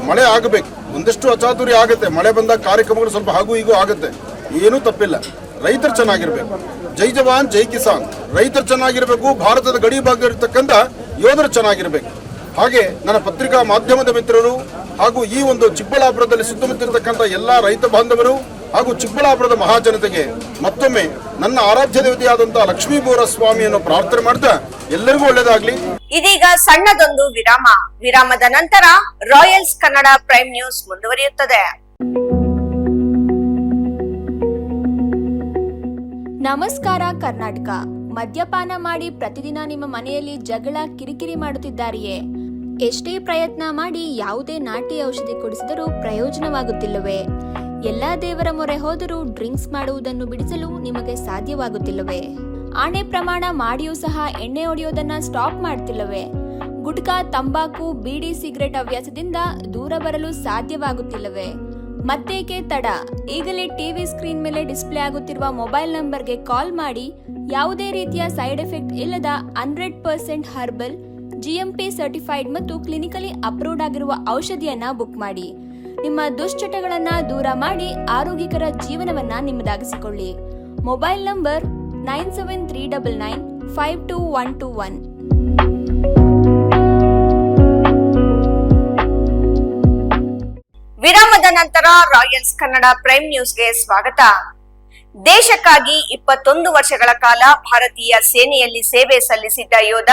ಮಳೆ ಆಗಬೇಕು. ಒಂದಷ್ಟು ಅಚಾತುರ್ಯ ಆಗುತ್ತೆ, ಮಳೆ ಬಂದಾಗ ಕಾರ್ಯಕ್ರಮಗಳು ಸ್ವಲ್ಪ ಹಾಗೂ ಹೀಗೂ ಆಗುತ್ತೆ, ಏನೂ ತಪ್ಪಿಲ್ಲ. ರೈತರು ಚೆನ್ನಾಗಿರ್ಬೇಕು. ಜೈ ಜವಾನ್ ಜೈ ಕಿಸಾನ್, ರೈತರು ಚೆನ್ನಾಗಿರ್ಬೇಕು. ಭಾರತದ ಗಡಿ ಭಾಗದಲ್ಲಿರ್ತಕ್ಕಂಥ ಯೋಧರು ಚೆನ್ನಾಗಿರ್ಬೇಕು. ಹಾಗೆ ನನ್ನ ಪತ್ರಿಕಾ ಮಾಧ್ಯಮದ ಮಿತ್ರರು ಹಾಗೂ ಈ ಒಂದು ಚಿಕ್ಕಬಳ್ಳಾಪುರದಲ್ಲಿ ಸುತ್ತಮುತ್ತಿರತಕ್ಕಂಥ ಎಲ್ಲ ರೈತ ಬಾಂಧವರು ಹಾಗೂ ಚಿಕ್ಕಬಳ್ಳಾಪುರದ ಮಹಾಜನತೆಗೆ ಮತ್ತೊಮ್ಮೆ ನನ್ನ ಆರಾಧ್ಯ ದೇವತೆಯಾದಂತಹ ಲಕ್ಷ್ಮೀಬೋರ ಸ್ವಾಮಿಯನ್ನು ಪ್ರಾರ್ಥನೆ ಮಾಡ್ತಾ ಎಲ್ಲರಿಗೂ ಒಳ್ಳೆಯದಾಗ್ಲಿ. ಇದೀಗ ಸಣ್ಣದೊಂದು ವಿರಾಮದ ನಂತರ ರಾಯಲ್ಸ್ ಕನ್ನಡ ಪ್ರೈಮ್ ನ್ಯೂಸ್ ಮುಂದುವರಿಯುತ್ತದೆ. ನಮಸ್ಕಾರ ಕರ್ನಾಟಕ. ಮದ್ಯಪಾನ ಮಾಡಿ ಪ್ರತಿದಿನ ನಿಮ್ಮ ಮನೆಯಲ್ಲಿ ಜಗಳ ಕಿರಿಕಿರಿ ಮಾಡುತ್ತಿದ್ದಾರೆಯೇ? ಎಷ್ಟೇ ಪ್ರಯತ್ನ ಮಾಡಿ ಯಾವುದೇ ನಾಟಿ ಔಷಧಿ ಕೊಡಿಸಿದರೂ ಪ್ರಯೋಜನವಾಗುತ್ತಿಲ್ಲವೇ? ಎಲ್ಲಾ ದೇವರ ಮೊರೆ ಹೋದರೂ ಡ್ರಿಂಕ್ಸ್ ಮಾಡುವುದನ್ನು ಬಿಡಿಸಲು ನಿಮಗೆ ಸಾಧ್ಯವಾಗುತ್ತಿಲ್ಲವೇ? ಆಣೆ ಪ್ರಮಾಣ ಮಾಡಿಯೂ ಸಹ ಎಣ್ಣೆ ಹೊಡೆಯೋದನ್ನ ಸ್ಟಾಪ್ ಮಾಡ್ತಿಲ್ಲವೇ? ಗುಟ್ಕಾ, ತಂಬಾಕು, ಬೀಡಿ, ಸಿಗರೆಟ್ ಹವ್ಯಾಸದಿಂದ ದೂರ ಬರಲು ಸಾಧ್ಯವಾಗುತ್ತಿಲ್ಲವೇ? ಮತ್ತೇಕೆ ತಡ? ಈಗಲೇ ಟಿವಿ ಸ್ಕ್ರೀನ್ ಮೇಲೆ ಡಿಸ್ಪ್ಲೇ ಆಗುತ್ತಿರುವ ಮೊಬೈಲ್ ನಂಬರ್ಗೆ ಕಾಲ್ ಮಾಡಿ ಯಾವುದೇ ರೀತಿಯ ಸೈಡ್ ಎಫೆಕ್ಟ್ ಇಲ್ಲದ 100% ಹರ್ಬಲ್ GMP ಸರ್ಟಿಫೈಡ್ ಮತ್ತು ಕ್ಲಿನಿಕಲಿ ಅಪ್ರೂವ್ಡ್ ಆಗಿರುವ ಔಷಧಿಯನ್ನ ಬುಕ್ ಮಾಡಿ. ನಿಮ್ಮ ದುಶ್ಚಟಗಳನ್ನ ದೂರ ಮಾಡಿ ಆರೋಗ್ಯಕರ ಜೀವನವನ್ನ ನಿಮ್ಮದಾಗಿಸಿಕೊಳ್ಳಿ. Mobile number 9739952121. ವಿರಾಮದ ನಂತರ ರಾಯಲ್ಸ್ ಕನ್ನಡ ಪ್ರೈಮ್ ನ್ಯೂಸ್ಗೆ ಸ್ವಾಗತ. ದೇಶಕ್ಕಾಗಿ 21 ವರ್ಷಗಳ ಕಾಲ ಭಾರತೀಯ ಸೇನೆಯಲ್ಲಿ ಸೇವೆ ಸಲ್ಲಿಸಿದ್ದ ಯೋಧ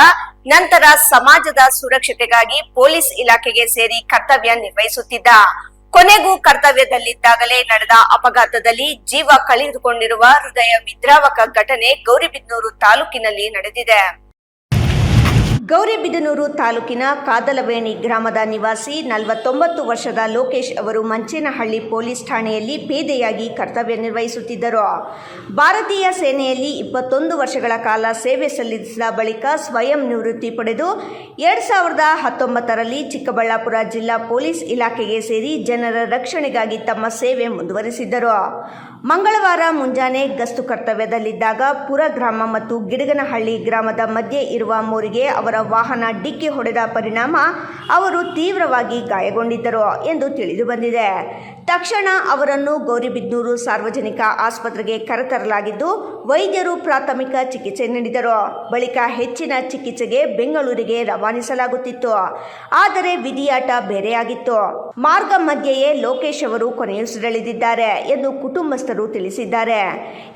ನಂತರ ಸಮಾಜದ ಸುರಕ್ಷತೆಗಾಗಿ ಪೊಲೀಸ್ ಇಲಾಖೆಗೆ ಸೇರಿ ಕರ್ತವ್ಯ ನಿರ್ವಹಿಸುತ್ತಿದ್ದ. ಕೊನೆಗೂ ಕರ್ತವ್ಯದಲ್ಲಿದ್ದಾಗಲೇ ನಡೆದ ಅಪಘಾತದಲ್ಲಿ ಜೀವ ಕಳೆದುಕೊಂಡಿರುವ ಹೃದಯ ವಿದ್ರಾವಕ ಘಟನೆ ಗೌರಿಬಿದನೂರು ತಾಲೂಕಿನಲ್ಲಿ ನಡೆದಿದೆ. ಗೌರಿಬಿದನೂರು ತಾಲೂಕಿನ ಕಾದಲವೇಣಿ ಗ್ರಾಮದ ನಿವಾಸಿ 49 ವರ್ಷದ ಲೋಕೇಶ್ ಅವರು ಮಂಚೇನಹಳ್ಳಿ ಪೊಲೀಸ್ ಠಾಣೆಯಲ್ಲಿ ಪೇದೆಯಾಗಿ ಕರ್ತವ್ಯ ನಿರ್ವಹಿಸುತ್ತಿದ್ದರು. ಭಾರತೀಯ ಸೇನೆಯಲ್ಲಿ 21 ವರ್ಷಗಳ ಕಾಲ ಸೇವೆ ಸಲ್ಲಿಸಿದ ಬಳಿಕ ಸ್ವಯಂ ನಿವೃತ್ತಿ ಪಡೆದು 2019ರಲ್ಲಿ ಚಿಕ್ಕಬಳ್ಳಾಪುರ ಜಿಲ್ಲಾ ಪೊಲೀಸ್ ಇಲಾಖೆಗೆ ಸೇರಿ ಜನರ ರಕ್ಷಣೆಗಾಗಿ ತಮ್ಮ ಸೇವೆ ಮುಂದುವರೆಸಿದ್ದರು. ಮಂಗಳವಾರ ಮುಂಜಾನೆ ಗಸ್ತು ಕರ್ತವ್ಯದಲ್ಲಿದ್ದಾಗ ಪುರ ಗ್ರಾಮ ಮತ್ತು ಗಿಡಗನಹಳ್ಳಿ ಗ್ರಾಮದ ಮಧ್ಯೆ ಇರುವ ಮೋರಿಗೆ ಅವರ ವಾಹನ ಡಿಕ್ಕಿ ಹೊಡೆದ ಪರಿಣಾಮ ಅವರು ತೀವ್ರವಾಗಿ ಗಾಯಗೊಂಡಿದ್ದರು ಎಂದು ತಿಳಿದು ಬಂದಿದೆ. ತಕ್ಷಣ ಅವರನ್ನು ಗೌರಿಬಿದನೂರು ಸಾರ್ವಜನಿಕ ಆಸ್ಪತ್ರೆಗೆ ಕರೆತರಲಾಗಿದ್ದು ವೈದ್ಯರು ಪ್ರಾಥಮಿಕ ಚಿಕಿತ್ಸೆ ನೀಡಿದರು. ಬಳಿಕ ಹೆಚ್ಚಿನ ಚಿಕಿತ್ಸೆಗೆ ಬೆಂಗಳೂರಿಗೆ ರವಾನಿಸಲಾಗುತ್ತಿತ್ತು. ಆದರೆ ವಿಧಿಯಾಟ ಬೇರೆಯಾಗಿತ್ತು. ಮಾರ್ಗ ಮಧ್ಯೆಯೇ ಲೋಕೇಶ್ ಅವರು ಕೊನೆಯುಸಿರೆಳೆದಿದ್ದಾರೆ ಎಂದು ಕುಟುಂಬಸ್ಥರು ತಿಳಿಸಿದ್ದಾರೆ.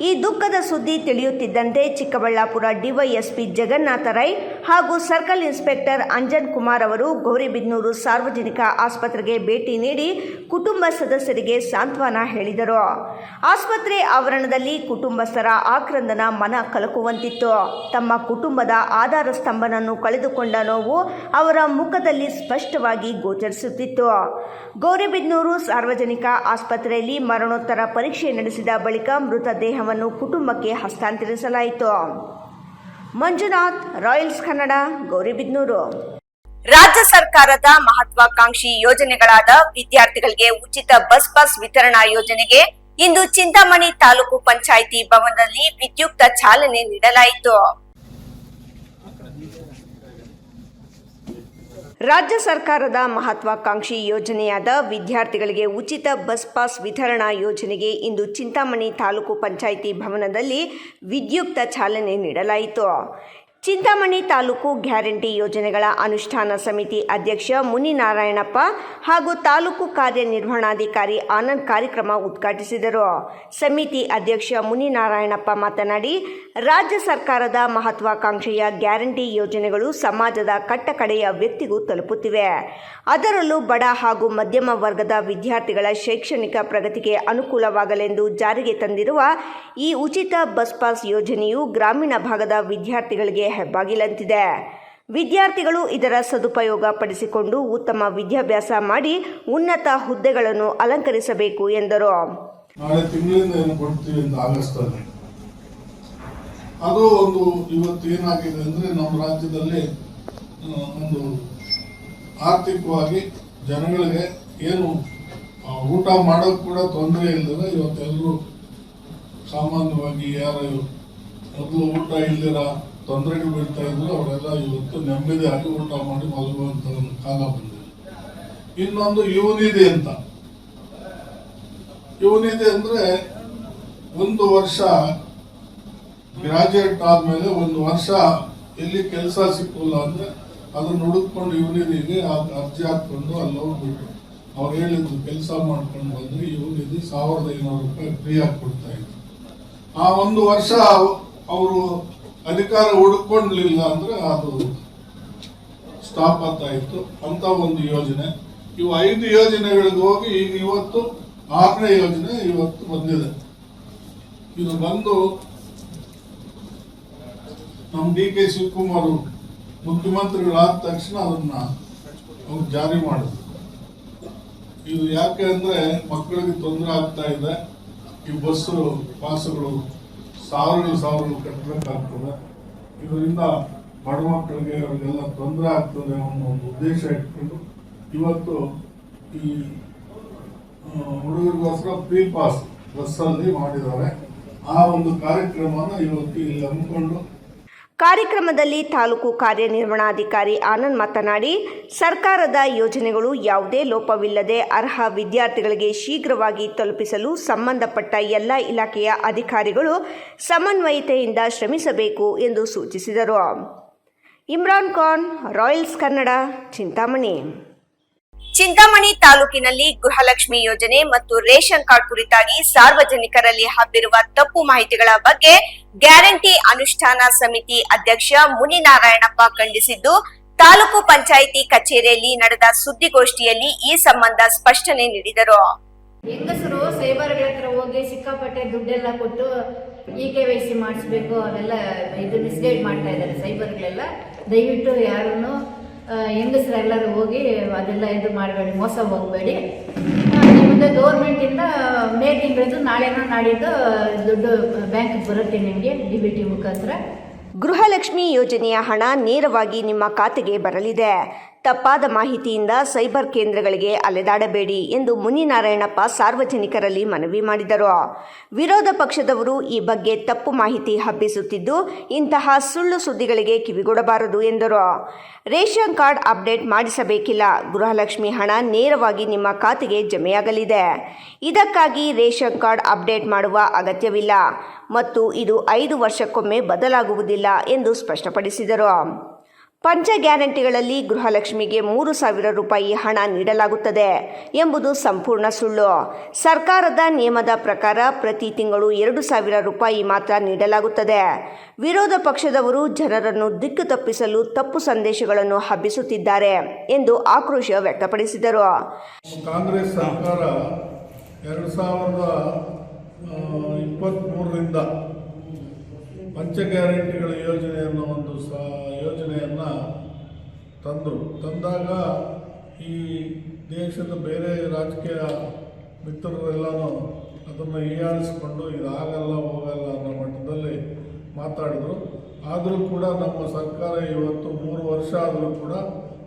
ಈ ದುಃಖದ ಸುದ್ದಿ ತಿಳಿಯುತ್ತಿದ್ದಂತೆ ಚಿಕ್ಕಬಳ್ಳಾಪುರ ಡಿವೈಎಸ್ಪಿ ಜಗನ್ನಾಥ ರೈ ಹಾಗೂ ಸರ್ಕಲ್ ಇನ್ಸ್ಪೆಕ್ಟರ್ ಅಂಜನ್ ಕುಮಾರ್ ಅವರು ಗೌರಿಬಿದನೂರು ಸಾರ್ವಜನಿಕ ಆಸ್ಪತ್ರೆಗೆ ಭೇಟಿ ನೀಡಿ ಕುಟುಂಬ ಸದಸ್ಯರಿಗೆ ಸಾಂತ್ವನ ಹೇಳಿದರು. ಆಸ್ಪತ್ರೆ ಆವರಣದಲ್ಲಿ ಕುಟುಂಬಸ್ಥರ ಆಕ್ರಂದನ ಮನ ಕಲಕುವಂತಿತ್ತು. ತಮ್ಮ ಕುಟುಂಬದ ಆಧಾರ ಸ್ತಂಭನನ್ನು ಕಳೆದುಕೊಂಡ ನೋವು ಅವರ ಮುಖದಲ್ಲಿ ಸ್ಪಷ್ಟವಾಗಿ ಗೋಚರಿಸುತ್ತಿತ್ತು. ಗೌರಿಬಿದನೂರು ಸಾರ್ವಜನಿಕ ಆಸ್ಪತ್ರೆಯಲ್ಲಿ ಮರಣೋತ್ತರ ಪರೀಕ್ಷೆ ನಡೆಸಿದ ಬಳಿಕ ಮೃತದೇಹವನ್ನು ಕುಟುಂಬಕ್ಕೆ ಹಸ್ತಾಂತರಿಸಲಾಯಿತು. ಮಂಜುನಾಥ್, ರಾಯಲ್ಸ್ ಕನ್ನಡ, ಗೌರಿಬಿದನೂರು. ರಾಜ್ಯ ಸರ್ಕಾರದ ಮಹತ್ವಾಕಾಂಕ್ಷಿ ಯೋಜನೆಗಳಾದ ವಿದ್ಯಾರ್ಥಿಗಳಿಗೆ ಉಚಿತ ಬಸ್ ಪಾಸ್ ವಿತರಣಾ ಯೋಜನೆಗೆ ಇಂದು ಚಿಂತಾಮಣಿ ತಾಲೂಕು ಪಂಚಾಯಿತಿ ಭವನದಲ್ಲಿ ವಿದ್ಯುಕ್ತ ಚಾಲನೆ ನೀಡಲಾಯಿತು. ರಾಜ್ಯ ಸರ್ಕಾರದ ಮಹತ್ವಾಕಾಂಕ್ಷಿ ಯೋಜನೆಯಾದ ವಿದ್ಯಾರ್ಥಿಗಳಿಗೆ ಉಚಿತ ಬಸ್ ಪಾಸ್ ವಿತರಣಾ ಯೋಜನೆಗೆ ಇಂದು ಚಿಂತಾಮಣಿ ತಾಲೂಕು ಪಂಚಾಯಿತಿ ಭವನದಲ್ಲಿ ವಿದ್ಯುಕ್ತ ಚಾಲನೆ ನೀಡಲಾಯಿತು. ಚಿಂತಾಮಣಿ ತಾಲೂಕು ಗ್ಯಾರಂಟಿ ಯೋಜನೆಗಳ ಅನುಷ್ಠಾನ ಸಮಿತಿ ಅಧ್ಯಕ್ಷ ಮುನಿನಾರಾಯಣಪ್ಪ ಹಾಗೂ ತಾಲೂಕು ಕಾರ್ಯನಿರ್ವಹಣಾಧಿಕಾರಿ ಆನಂದ್ ಕಾರ್ಯಕ್ರಮ ಉದ್ಘಾಟಿಸಿದರು. ಸಮಿತಿ ಅಧ್ಯಕ್ಷ ಮುನಿನಾರಾಯಣಪ್ಪ ಮಾತನಾಡಿ, ರಾಜ್ಯ ಸರ್ಕಾರದ ಮಹತ್ವಾಕಾಂಕ್ಷೆಯ ಗ್ಯಾರಂಟಿ ಯೋಜನೆಗಳು ಸಮಾಜದ ಕಟ್ಟಕಡೆಯ ವ್ಯಕ್ತಿಗೂ ತಲುಪುತ್ತಿವೆ. ಅದರಲ್ಲೂ ಬಡ ಹಾಗೂ ಮಧ್ಯಮ ವರ್ಗದ ವಿದ್ಯಾರ್ಥಿಗಳ ಶೈಕ್ಷಣಿಕ ಪ್ರಗತಿಗೆ ಅನುಕೂಲವಾಗಲೆಂದು ಜಾರಿಗೆ ತಂದಿರುವ ಈ ಉಚಿತ ಬಸ್ ಪಾಸ್ ಯೋಜನೆಯು ಗ್ರಾಮೀಣ ಭಾಗದ ವಿದ್ಯಾರ್ಥಿಗಳಿಗೆ ಹೆಬ್ಬಾಗಿಲಂತಿದೆ. ವಿದ್ಯಾರ್ಥಿಗಳು ಇದರ ಸದುಪಯೋಗ ಪಡಿಸಿಕೊಂಡು ಉತ್ತಮ ವಿದ್ಯಾಭ್ಯಾಸ ಮಾಡಿ ಉನ್ನತ ಹುದ್ದೆಗಳನ್ನು ಅಲಂಕರಿಸಬೇಕು ಎಂದರು. ನಾಳೆ ತಿಂಗಳಿಂದ ಏನು ಕೊಡ್ತೀವಿ ಅಂತ ಆಗಸ್ಟಲ್ಲಿ ಅದು ಒಂದು ಇವತ್ತು ಏನಾಗಿದೆ ಅಂದ್ರೆ ನಮ್ಮ ರಾಜ್ಯದಲ್ಲಿ ಒಂದು ಆರ್ಥಿಕವಾಗಿ ಜನಗಳಿಗೆ ಏನು ಊಟ ಮಾಡೋಕೆ ಕೂಡ ತೊಂದರೆ ಇಲ್ಲದ ಇವತ್ತೆಲ್ಲರೂ ಸಾಮಾನ್ಯವಾಗಿ ಯಾರು ಮೊದಲು ಊಟ ಇಲ್ಲದಿರ ತೊಂದರೆಗೆ ಬೀಳ್ತಾ ಇದ್ರು ಅವರೆಲ್ಲ ಇವತ್ತು ನೆಮ್ಮದಿಯಾಗಿ ಊಟ ಮಾಡಿ ಮಲಗುವಂತ ಒಂದು ಕಾಲ ಬಂದಿದೆ. ಇನ್ನೊಂದು ಯುವನಿಧಿ ಅಂತ, ಯುವನಿಧಿ ಅಂದ್ರೆ 1 ವರ್ಷ ಗ್ರಾಜುಯೇಟ್ ಆದ್ಮೇಲೆ 1 ವರ್ಷ ಎಲ್ಲಿ ಕೆಲಸ ಸಿಕ್ಕಿಲ್ಲ ಅಂದ್ರೆ ಅದನ್ನ ಹುಡುಕೊಂಡು ಯುವನಿಧಿಗೆ ಅರ್ಜಿ ಹಾಕೊಂಡು ಅಲ್ಲಿ ಹೋಗ್ಬಿಟ್ಟು ಅವ್ರು ಹೇಳಿದ್ರು ಕೆಲಸ ಮಾಡ್ಕೊಂಡು ಬಂದ್ರೆ ಯುವನಿಧಿ 1500 ರೂಪಾಯಿ ಫ್ರೀ ಆಗಿ ಕೊಡ್ತಾ ಇದ್ರು. ಆ 1 ವರ್ಷ ಅವರು ಅಧಿಕಾರ ಹುಡುಕೊಂಡಿಲ್ಲ ಅಂದ್ರೆ ಅದು ಸ್ಟಾಪ್ ಆಗ್ತಾ ಇತ್ತು. ಅಂತ ಒಂದು ಯೋಜನೆ. ಇವು 5 ಯೋಜನೆಗಳಿಗೆ ಹೋಗಿ ಈಗ ಇವತ್ತು 6ನೇ ಯೋಜನೆ ಇವತ್ತು ಬಂದಿದೆ. ಇದು ಬಂದು ನಮ್ಮ DK ಶಿವಕುಮಾರ್ ಮುಖ್ಯಮಂತ್ರಿಗಳಾದ ತಕ್ಷಣ ಅದನ್ನ ಅವ್ರು ಜಾರಿ ಮಾಡಿದ್ರು. ಇದು ಯಾಕೆ ಅಂದ್ರೆ ಮಕ್ಕಳಿಗೆ ತೊಂದರೆ ಆಗ್ತಾ ಇದೆ. ಈ ಬಸ್ಸು ಪಾಸುಗಳು ಸಾವಿರಗಳು ಕಟ್ಟಬೇಕಾಗ್ತದೆ. ಇದರಿಂದ ಬಡ ಮಕ್ಕಳಿಗೆ ಅವರಿಗೆಲ್ಲ ತೊಂದರೆ ಆಗ್ತದೆ ಅನ್ನೋ ಒಂದು ಉದ್ದೇಶ ಇಟ್ಕೊಂಡು ಇವತ್ತು ಈ ಹುಡುಗರಿಗೋಸ್ಕರ ಫ್ರೀ ಪಾಸ್ ಬಸ್ಸಲ್ಲಿ ಮಾಡಿದ್ದಾರೆ. ಆ ಒಂದು ಕಾರ್ಯಕ್ರಮನ ಇವತ್ತು ಇಲ್ಲಿ ಹಮ್ಮಿಕೊಂಡು ಕಾರ್ಯಕ್ರಮದಲ್ಲಿ ತಾಲೂಕು ಕಾರ್ಯನಿರ್ವಹಣಾಧಿಕಾರಿ ಆನಂದ್ ಮಾತನಾಡಿ, ಸರ್ಕಾರದ ಯೋಜನೆಗಳು ಯಾವುದೇ ಲೋಪವಿಲ್ಲದೆ ಅರ್ಹ ವಿದ್ಯಾರ್ಥಿಗಳಿಗೆ ಶೀಘ್ರವಾಗಿ ತಲುಪಿಸಲು ಸಂಬಂಧಪಟ್ಟ ಎಲ್ಲ ಇಲಾಖೆಯ ಅಧಿಕಾರಿಗಳು ಸಮನ್ವಯತೆಯಿಂದ ಶ್ರಮಿಸಬೇಕು ಎಂದು ಸೂಚಿಸಿದರು. ಇಮ್ರಾನ್ ಖಾನ್, ರಾಯಲ್ಸ್ ಕನ್ನಡ, ಚಿಂತಾಮಣಿ. ಚಿಂತಾಮಣಿ ತಾಲೂಕಿನಲ್ಲಿ ಗೃಹಲಕ್ಷ್ಮಿ ಯೋಜನೆ ಮತ್ತು ರೇಷನ್ ಕಾರ್ಡ್ ಕುರಿತಾಗಿ ಸಾರ್ವಜನಿಕರಲ್ಲಿ ಹಬ್ಬಿರುವ ತಪ್ಪು ಮಾಹಿತಿಗಳ ಬಗ್ಗೆ ಗ್ಯಾರಂಟಿ ಅನುಷ್ಠಾನ ಸಮಿತಿ ಅಧ್ಯಕ್ಷ ಮುನಿನಾರಾಯಣಪ್ಪ ಖಂಡಿಸಿದ್ದು, ತಾಲೂಕು ಪಂಚಾಯಿತಿ ಕಚೇರಿಯಲ್ಲಿ ನಡೆದ ಸುದ್ದಿಗೋಷ್ಠಿಯಲ್ಲಿ ಈ ಸಂಬಂಧ ಸ್ಪಷ್ಟನೆ ನೀಡಿದರು. ಹೆಂಗಸರು ಸೈಬರ್ಗಳ ಹತ್ರ ಹೋಗಿ ಸಿಕ್ಕಾಪಟ್ಟೆ ದುಡ್ಡೆಲ್ಲ ಕೊಟ್ಟು KYC ಮಾಡಿಸ್ಬೇಕು, ಅವೆಲ್ಲ ಇದು ಮಿಸ್ಗೈಡ್ ಮಾಡ್ತಾ ಇದ್ದಾರೆ ಸೈಬರ್ಗಳೆಲ್ಲ. ದಯವಿಟ್ಟು ಯಾರನ್ನು ಹೆಂಗಸರೆಲ್ಲರೂ ಹೋಗಿ ಅದೆಲ್ಲ ಇದು ಮಾಡಬೇಡಿ, ಮೋಸ ಹೋಗಬೇಡಿ. ನಿಮ್ಮದು ಗೌರ್ಮೆಂಟಿಂದ ಮೇ ತಿಂಗಳದ್ದು ನಾಳೆನೋ ನಾಡಿದ್ದು ದುಡ್ಡು ಬ್ಯಾಂಕಿಗೆ ಬರುತ್ತೆ ನಿಮಗೆ DBT ಮುಖಾಂತರ. ಗೃಹಲಕ್ಷ್ಮಿ ಯೋಜನೆಯ ಹಣ ನೇರವಾಗಿ ನಿಮ್ಮ ಖಾತೆಗೆ ಬರಲಿದೆ. ತಪ್ಪಾದ ಮಾಹಿತಿಯಿಂದ ಸೈಬರ್ ಕೇಂದ್ರಗಳಿಗೆ ಅಲೆದಾಡಬೇಡಿ ಎಂದು ಮುನಿನಾರಾಯಣಪ್ಪ ಸಾರ್ವಜನಿಕರಲ್ಲಿ ಮನವಿ ಮಾಡಿದರು. ವಿರೋಧ ಪಕ್ಷದವರು ಈ ಬಗ್ಗೆ ತಪ್ಪು ಮಾಹಿತಿ ಹಬ್ಬಿಸುತ್ತಿದ್ದು, ಇಂತಹ ಸುಳ್ಳು ಸುದ್ದಿಗಳಿಗೆ ಕಿವಿಗೊಡಬಾರದು ಎಂದರು. ರೇಷನ್ ಕಾರ್ಡ್ ಅಪ್ಡೇಟ್ ಮಾಡಿಸಬೇಕಿಲ್ಲ, ಗೃಹಲಕ್ಷ್ಮಿ ಹಣ ನೇರವಾಗಿ ನಿಮ್ಮ ಖಾತೆಗೆ ಜಮೆಯಾಗಲಿದೆ. ಇದಕ್ಕಾಗಿ ರೇಷನ್ ಕಾರ್ಡ್ ಅಪ್ಡೇಟ್ ಮಾಡುವ ಅಗತ್ಯವಿಲ್ಲ ಮತ್ತು ಇದು 5 ವರ್ಷಕ್ಕೊಮ್ಮೆ ಬದಲಾಗುವುದಿಲ್ಲ ಎಂದು ಸ್ಪಷ್ಟಪಡಿಸಿದರು. ಪಂಚ ಗ್ಯಾರಂಟಿಗಳಲ್ಲಿ ಗೃಹಲಕ್ಷ್ಮಿಗೆ 3,000 ರೂಪಾಯಿ ಹಣ ನೀಡಲಾಗುತ್ತದೆ ಎಂಬುದು ಸಂಪೂರ್ಣ ಸುಳ್ಳು. ಸರ್ಕಾರದ ನಿಯಮದ ಪ್ರಕಾರ ಪ್ರತಿ ತಿಂಗಳು 2,000 ರೂಪಾಯಿ ಮಾತ್ರ ನೀಡಲಾಗುತ್ತದೆ. ವಿರೋಧ ಪಕ್ಷದವರು ಜನರನ್ನು ದಿಕ್ಕು ತಪ್ಪಿಸಲು ತಪ್ಪು ಸಂದೇಶಗಳನ್ನು ಹಬ್ಬಿಸುತ್ತಿದ್ದಾರೆ ಎಂದು ಆಕ್ರೋಶ ವ್ಯಕ್ತಪಡಿಸಿದರು. ಕಾಂಗ್ರೆಸ್ ಸರ್ಕಾರ 2023ರಿಂದ ಪಂಚ ಗ್ಯಾರಂಟಿಗಳ ಯೋಜನೆಯನ್ನು ಯೋಜನೆಯನ್ನು ತಂದಾಗ ಈ ದೇಶದ ಬೇರೆ ರಾಜಕೀಯ ಮಿತ್ರರೆಲ್ಲನೂ ಅದನ್ನು ಹೀಯಾಳಿಸ್ಕೊಂಡು ಇದಾಗಲ್ಲ ಹೋಗಲ್ಲ ಅನ್ನೋ ಮಟ್ಟದಲ್ಲಿ ಮಾತಾಡಿದ್ರು. ಆದರೂ ಕೂಡ ನಮ್ಮ ಸರ್ಕಾರ ಇವತ್ತು 3 ವರ್ಷ ಆದರೂ ಕೂಡ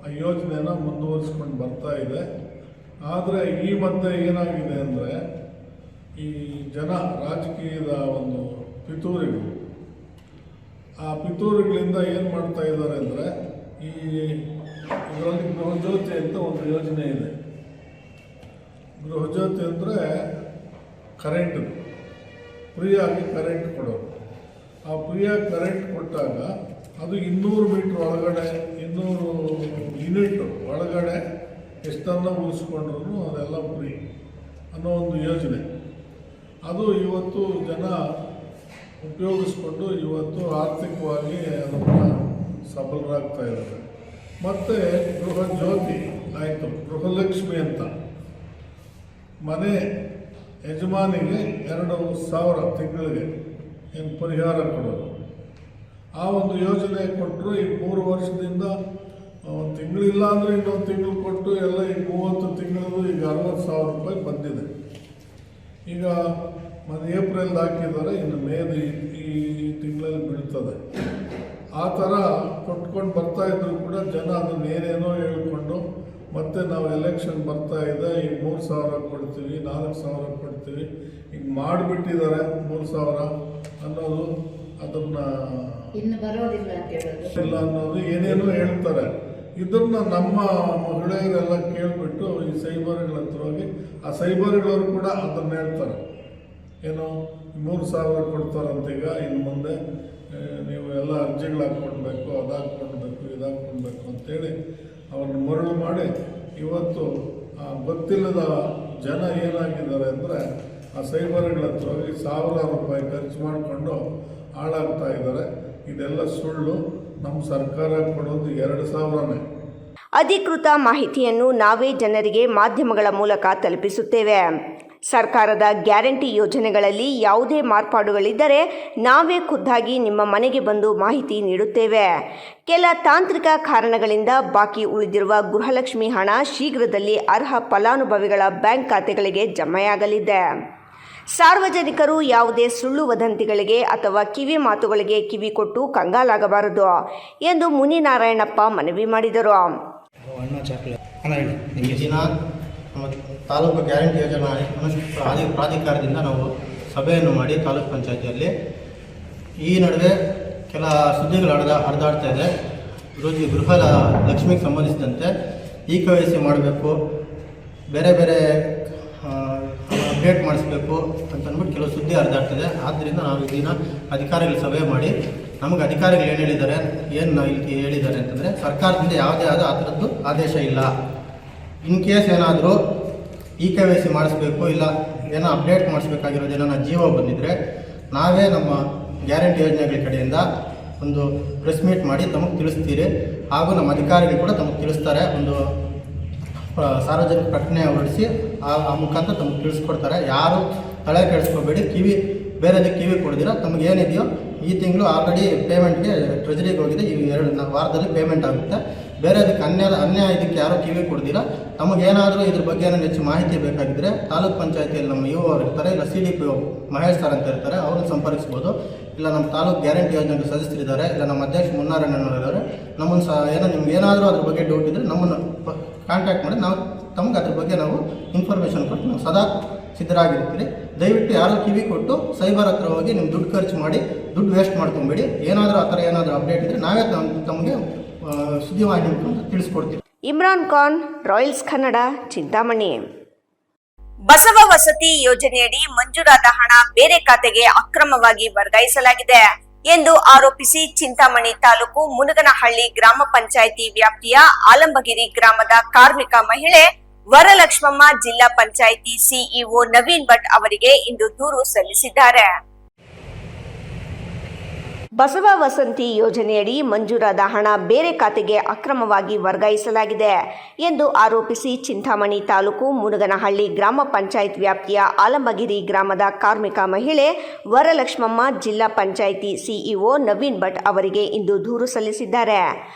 ಆ ಯೋಜನೆಯನ್ನು ಮುಂದುವರಿಸ್ಕೊಂಡು ಬರ್ತಾ ಇದೆ. ಆದರೆ ಈ ಮಧ್ಯೆ ಏನಾಗಿದೆ ಅಂದರೆ, ಈ ರಾಜಕೀಯದ ಒಂದು ಪಿತೂರಿಗಳು, ಆ ಪಿತೂರಿಗಳಿಂದ ಏನು ಮಾಡ್ತಾ ಇದ್ದಾರೆ ಅಂದರೆ, ಇದರಲ್ಲಿ ಗೃಹಜ್ಯೋತಿ ಅಂತ ಒಂದು ಯೋಜನೆ ಇದೆ. ಗೃಹಜ್ಯೋತಿ ಅಂದರೆ ಕರೆಂಟ್, ಫ್ರೀಯಾಗಿ ಕರೆಂಟ್ ಕೊಡೋದು. ಆ ಫ್ರೀಯಾಗಿ ಕರೆಂಟ್ ಕೊಟ್ಟಾಗ ಅದು 200 ಮೀಟ್ರ್ ಒಳಗಡೆ 200 ಯೂನಿಟ್ ಒಳಗಡೆ ಎಷ್ಟನ್ನು ಉಳಿಸ್ಕೊಂಡ್ರೂ ಅದೆಲ್ಲ ಫ್ರೀ ಅನ್ನೋ ಒಂದು ಯೋಜನೆ. ಅದು ಇವತ್ತು ಜನ ಉಪಯೋಗಿಸ್ಕೊಂಡು ಇವತ್ತು ಆರ್ಥಿಕವಾಗಿ ಅದನ್ನು ಸಬಲರಾಗ್ತಾ ಇದ್ದಾರೆ. ಮತ್ತು ಗೃಹಜ್ಯೋತಿ ಆಯಿತು, ಗೃಹಲಕ್ಷ್ಮಿ ಅಂತ ಮನೆ ಯಜಮಾನಿಗೆ 2,000 ತಿಂಗಳಿಗೆ ಏನು ಪರಿಹಾರ ಕೊಡೋದು. ಆ ಒಂದು ಯೋಜನೆ ಕೊಟ್ಟರು. ಈ 3 ವರ್ಷದಿಂದ ಒಂದು ತಿಂಗಳಿಲ್ಲ ಅಂದರೆ ಇನ್ನೊಂದು ತಿಂಗಳು ಕೊಟ್ಟು ಎಲ್ಲ ಈಗ 30 ತಿಂಗಳದು ಈಗ 60,000 ರೂಪಾಯಿ ಬಂದಿದೆ. ಈಗ ಏಪ್ರಿಲ್ ಹಾಕಿದ್ದಾರೆ, ಇನ್ನು ಮೇದು ಈ ತಿಂಗಳಲ್ಲಿ ಬೀಳ್ತದೆ. ಆ ಥರ ಕೊಟ್ಕೊಂಡು ಬರ್ತಾ ಇದ್ರು ಕೂಡ ಜನ ಅದನ್ನ ಏನೇನೋ ಹೇಳ್ಕೊಂಡು ಮತ್ತೆ ನಾವು ಎಲೆಕ್ಷನ್ ಬರ್ತಾ ಇದೆ, ಈಗ 3,000 ಕೊಡ್ತೀವಿ, 4,000 ಕೊಡ್ತೀವಿ, ಈಗ ಮಾಡಿಬಿಟ್ಟಿದ್ದಾರೆ 3,000 ಅನ್ನೋದು, ಅದನ್ನು ಇನ್ನು ಬರೋದಿಲ್ಲ ಅಂತ ಹೇಳೋದು ಇಲ್ಲ ಅನ್ನೋದು ಏನೇನೋ ಹೇಳ್ತಾರೆ. ಇದನ್ನು ನಮ್ಮ ಮಹಿಳೆಯರೆಲ್ಲ ಕೇಳಿಬಿಟ್ಟು ಈ ಸೈಬರ್ಗಳ ಹತ್ರ ಹೋಗಿ ಆ ಸೈಬರ್ಗಳವರು ಕೂಡ ಅದನ್ನು ಹೇಳ್ತಾರೆ, ಏನು 3,000 ಕೊಡ್ತಾರಂತೀಗ, ಇನ್ನು ಮುಂದೆ ನೀವು ಎಲ್ಲ ಅರ್ಜಿಗಳು ಹಾಕ್ಕೊಡ್ಬೇಕು, ಅದು ಹಾಕ್ಕೊಡ್ಬೇಕು, ಇದು ಹಾಕ್ಕೊಡ್ಬೇಕು ಅಂತೇಳಿ ಅವ್ರನ್ನ ಮರಳು ಮಾಡಿ ಇವತ್ತು ಗೊತ್ತಿಲ್ಲದ ಜನ ಏನಾಗಿದ್ದಾರೆ ಅಂದರೆ ಆ ಸೈಬರ್ಗಳ ಹತ್ರ ಹೋಗಿ 1,000 ರೂಪಾಯಿ ಖರ್ಚು ಮಾಡಿಕೊಂಡು ಹಾಳಾಗ್ತಾ ಇದ್ದಾರೆ. ಇದೆಲ್ಲ ಸುಳ್ಳು. ನಮ್ಮ ಸರ್ಕಾರ ಕೊಡೋದು 2,000ನೇ. ಅಧಿಕೃತ ಮಾಹಿತಿಯನ್ನು ನಾವೇ ಜನರಿಗೆ ಮಾಧ್ಯಮಗಳ ಮೂಲಕ ತಲುಪಿಸುತ್ತೇವೆ. ಸರ್ಕಾರದ ಗ್ಯಾರಂಟಿ ಯೋಜನೆಗಳಲ್ಲಿ ಯಾವುದೇ ಮಾರ್ಪಾಡುಗಳಿದ್ದರೆ ನಾವೇ ಖುದ್ದಾಗಿ ನಿಮ್ಮ ಮನೆಗೆ ಬಂದು ಮಾಹಿತಿ ನೀಡುತ್ತೇವೆ. ಕೆಲ ತಾಂತ್ರಿಕ ಕಾರಣಗಳಿಂದ ಬಾಕಿ ಉಳಿದಿರುವ ಗೃಹಲಕ್ಷ್ಮಿ ಹಣ ಶೀಘ್ರದಲ್ಲಿ ಅರ್ಹ ಫಲಾನುಭವಿಗಳ ಬ್ಯಾಂಕ್ ಖಾತೆಗಳಿಗೆ ಜಮೆಯಾಗಲಿದೆ. ಸಾರ್ವಜನಿಕರು ಯಾವುದೇ ಸುಳ್ಳು ವದಂತಿಗಳಿಗೆ ಅಥವಾ ಕಿವಿ ಮಾತುಗಳಿಗೆ ಕಿವಿ ಕೊಟ್ಟು ಕಂಗಾಲಾಗಬಾರದು ಎಂದು ಮುನಿನಾರಾಯಣಪ್ಪ ಮನವಿ ಮಾಡಿದರು. ತಾಲೂಕು ಗ್ಯಾರಂಟಿ ಯೋಜನಾ ಪ್ರಾಧಿಕಾರದಿಂದ ನಾವು ಸಭೆಯನ್ನು ಮಾಡಿ ತಾಲೂಕು ಪಂಚಾಯತಿಯಲ್ಲಿ ಈ ನಡುವೆ ಕೆಲ ಸುದ್ದಿಗಳು ಹರಿದಾಡ್ತಾ ಇದೆ. ಗೃಹ ಲಕ್ಷ್ಮಿಗೆ ಸಂಬಂಧಿಸಿದಂತೆ KYC ಮಾಡಬೇಕು, ಬೇರೆ ಬೇರೆ ಅಪ್ಡೇಟ್ ಮಾಡಿಸ್ಬೇಕು ಅಂತಂದ್ಬಿಟ್ಟು ಕೆಲವು ಸುದ್ದಿ ಹರಿದಾಡ್ತಿದೆ. ಆದ್ದರಿಂದ ನಾವು ಇದನ್ನ ಅಧಿಕಾರಿಗಳ ಸಭೆ ಮಾಡಿ ನಮಗೆ ಅಧಿಕಾರಿಗಳು ಏನು ಹೇಳಿದ್ದಾರೆ, ಇಲ್ಲಿ ಹೇಳಿದ್ದಾರೆ ಅಂತಂದರೆ ಸರ್ಕಾರದಿಂದ ಯಾವುದೇ ಆದ ಆ ಥರದ್ದು ಆದೇಶ ಇಲ್ಲ. ಇನ್ ಕೇಸ್ ಏನಾದರೂ KYC ಮಾಡಿಸ್ಬೇಕು, ಇಲ್ಲ ಏನೋ ಅಪ್ಡೇಟ್ ಮಾಡಿಸ್ಬೇಕಾಗಿರೋದೇನೋ ಜೀವ ಬಂದಿದ್ದರೆ ನಾವೇ ನಮ್ಮ ಗ್ಯಾರಂಟಿ ಯೋಜನೆಗಳ ಕಡೆಯಿಂದ ಒಂದು ಪ್ರೆಸ್ ಮೀಟ್ ಮಾಡಿ ತಮಗೆ ತಿಳಿಸ್ತೀರಿ. ಹಾಗೂ ನಮ್ಮ ಅಧಿಕಾರಿಗಳು ಕೂಡ ತಮಗೆ ತಿಳಿಸ್ತಾರೆ. ಒಂದು ಸಾರ್ವಜನಿಕ ಪ್ರಕಟಣೆ ಹೊರಡಿಸಿ ಆ ಮುಖಾಂತರ ತಮಗೆ ತಿಳಿಸ್ಕೊಡ್ತಾರೆ. ಯಾರು ತಲೆ ಕೆಡಿಸ್ಕೋಬೇಡಿ, ಬೇರೆದಕ್ಕೆ ಕಿವಿ ಕೊಡ್ದಿರ ತಮಗೆ ಏನಿದೆಯೋ ಈ ತಿಂಗಳು ಆಲ್ರೆಡಿ ಪೇಮೆಂಟ್ಗೆ ಟ್ರೆಜರಿಗೆ ಹೋಗಿದೆ, ಈ 2 ವಾರದಲ್ಲಿ ಪೇಮೆಂಟ್ ಆಗುತ್ತೆ. ಬೇರೆ ಅದಕ್ಕೆ ಅನ್ಯಾಯ ಇದಕ್ಕೆ ಯಾರೂ ಕಿವಿ ಕೊಡ್ದಿರ ನಮಗೇನಾದರೂ ಇದ್ರ ಬಗ್ಗೆ ಏನೋ ಹೆಚ್ಚು ಮಾಹಿತಿ ಬೇಕಾಗಿದ್ದರೆ ತಾಲೂಕ್ ಪಂಚಾಯತಿಯಲ್ಲಿ ನಮ್ಮ ಅವರು ಇರ್ತಾರೆ, ಇಲ್ಲ CDPO ಮಹೇಶ್ ಸರ್ ಅಂತ ಇರ್ತಾರೆ, ಅವ್ರನ್ನ ಸಂಪರ್ಕಿಸ್ಬೋದು. ಇಲ್ಲ ನಮ್ಮ ತಾಲೂಕು ಗ್ಯಾರಂಟಿ ಯೋಜನೆಗೆ ಸದಸ್ಯರಿದ್ದಾರೆ, ಇಲ್ಲ ನಮ್ಮ ಅಧ್ಯಕ್ಷ ಮುನ್ನಾರಣ್ಣನವರು ಇದ್ದಾರೆ. ನಮ್ಮನ್ನು ಏನೋ ನಿಮ್ಗೆ ಏನಾದರೂ ಅದ್ರ ಬಗ್ಗೆ ಡೌಟ್ ಇದ್ದರೆ ನಮ್ಮನ್ನು ಕಾಂಟ್ಯಾಕ್ಟ್ ಮಾಡಿ ನಾವು ತಮಗೆ ಅದ್ರ ಬಗ್ಗೆ ನಾವು ಇನ್ಫಾರ್ಮೇಷನ್ ಕೊಟ್ಟು ನಾವು ಸದಾ ಸಿದ್ಧರಾಗಿರ್ತೀವಿ. ದಯವಿಟ್ಟು ಯಾರು ಕಿವಿ ಕೊಟ್ಟು ಸೈಬರ್ ಹತ್ರ ಹೋಗಿ ನಿಮ್ಮ ದುಡ್ಡು ಖರ್ಚು ಮಾಡಿ ದುಡ್ಡು ವೇಸ್ಟ್ ಮಾಡ್ಕೊಬೇಡಿ. ಏನಾದರೂ ಆ ಥರ ಏನಾದರೂ ಅಪ್ಡೇಟ್ ಇದ್ದರೆ ನಾವೇ ತಮಗೆ ಸುದ್ದಿವಾಹಿನಿ ಮುಖಾಂತರ ತಿಳಿಸ್ಕೊಡ್ತೀವಿ. ಇಮ್ರಾನ್ ಖಾನ್, ರಾಯಲ್ಸ್ ಕನ್ನಡ, ಚಿಂತಾಮಣಿ. ಬಸವ ವಸತಿ ಯೋಜನೆಯಡಿ ಮಂಜೂರಾದ ಹಣ ಬೇರೆ ಖಾತೆಗೆ ಅಕ್ರಮವಾಗಿ ವರ್ಗಾಯಿಸಲಾಗಿದೆ ಎಂದು ಆರೋಪಿಸಿ ಚಿಂತಾಮಣಿ ತಾಲೂಕು ಮುನಗನಹಳ್ಳಿ ಗ್ರಾಮ ಪಂಚಾಯಿತಿ ವ್ಯಾಪ್ತಿಯ ಆಲಂಬಗಿರಿ ಗ್ರಾಮದ ಕಾರ್ಮಿಕ ಮಹಿಳೆ ವರಲಕ್ಷ್ಮಮ್ಮ ಜಿಲ್ಲಾ ಪಂಚಾಯಿತಿ ಸಿಇಒ ನವೀನ್ ಭಟ್ ಅವರಿಗೆ ಇಂದು ದೂರು ಸಲ್ಲಿಸಿದ್ದಾರೆ. ಬಸವ ವಸತಿ ಯೋಜನೆಯಡಿ ಮಂಜೂರಾದ ಹಣ ಬೇರೆ ಖಾತೆಗೆ ಅಕ್ರಮವಾಗಿ ವರ್ಗಾಯಿಸಲಾಗಿದೆ ಎಂದು ಆರೋಪಿಸಿ ಚಿಂತಾಮಣಿ ತಾಲೂಕು ಮುನಗನಹಳ್ಳಿ ಗ್ರಾಮ ಪಂಚಾಯತ್ ವ್ಯಾಪ್ತಿಯ ಆಲಂಬಗಿರಿ ಗ್ರಾಮದ ಕಾರ್ಮಿಕ ಮಹಿಳೆ ವರಲಕ್ಷ್ಮಮ್ಮ ಜಿಲ್ಲಾ ಪಂಚಾಯಿತಿ ಸಿಇಒ ನವೀನ್ ಭಟ್ ಅವರಿಗೆ ಇಂದು ದೂರು ಸಲ್ಲಿಸಿದ್ದಾರೆ.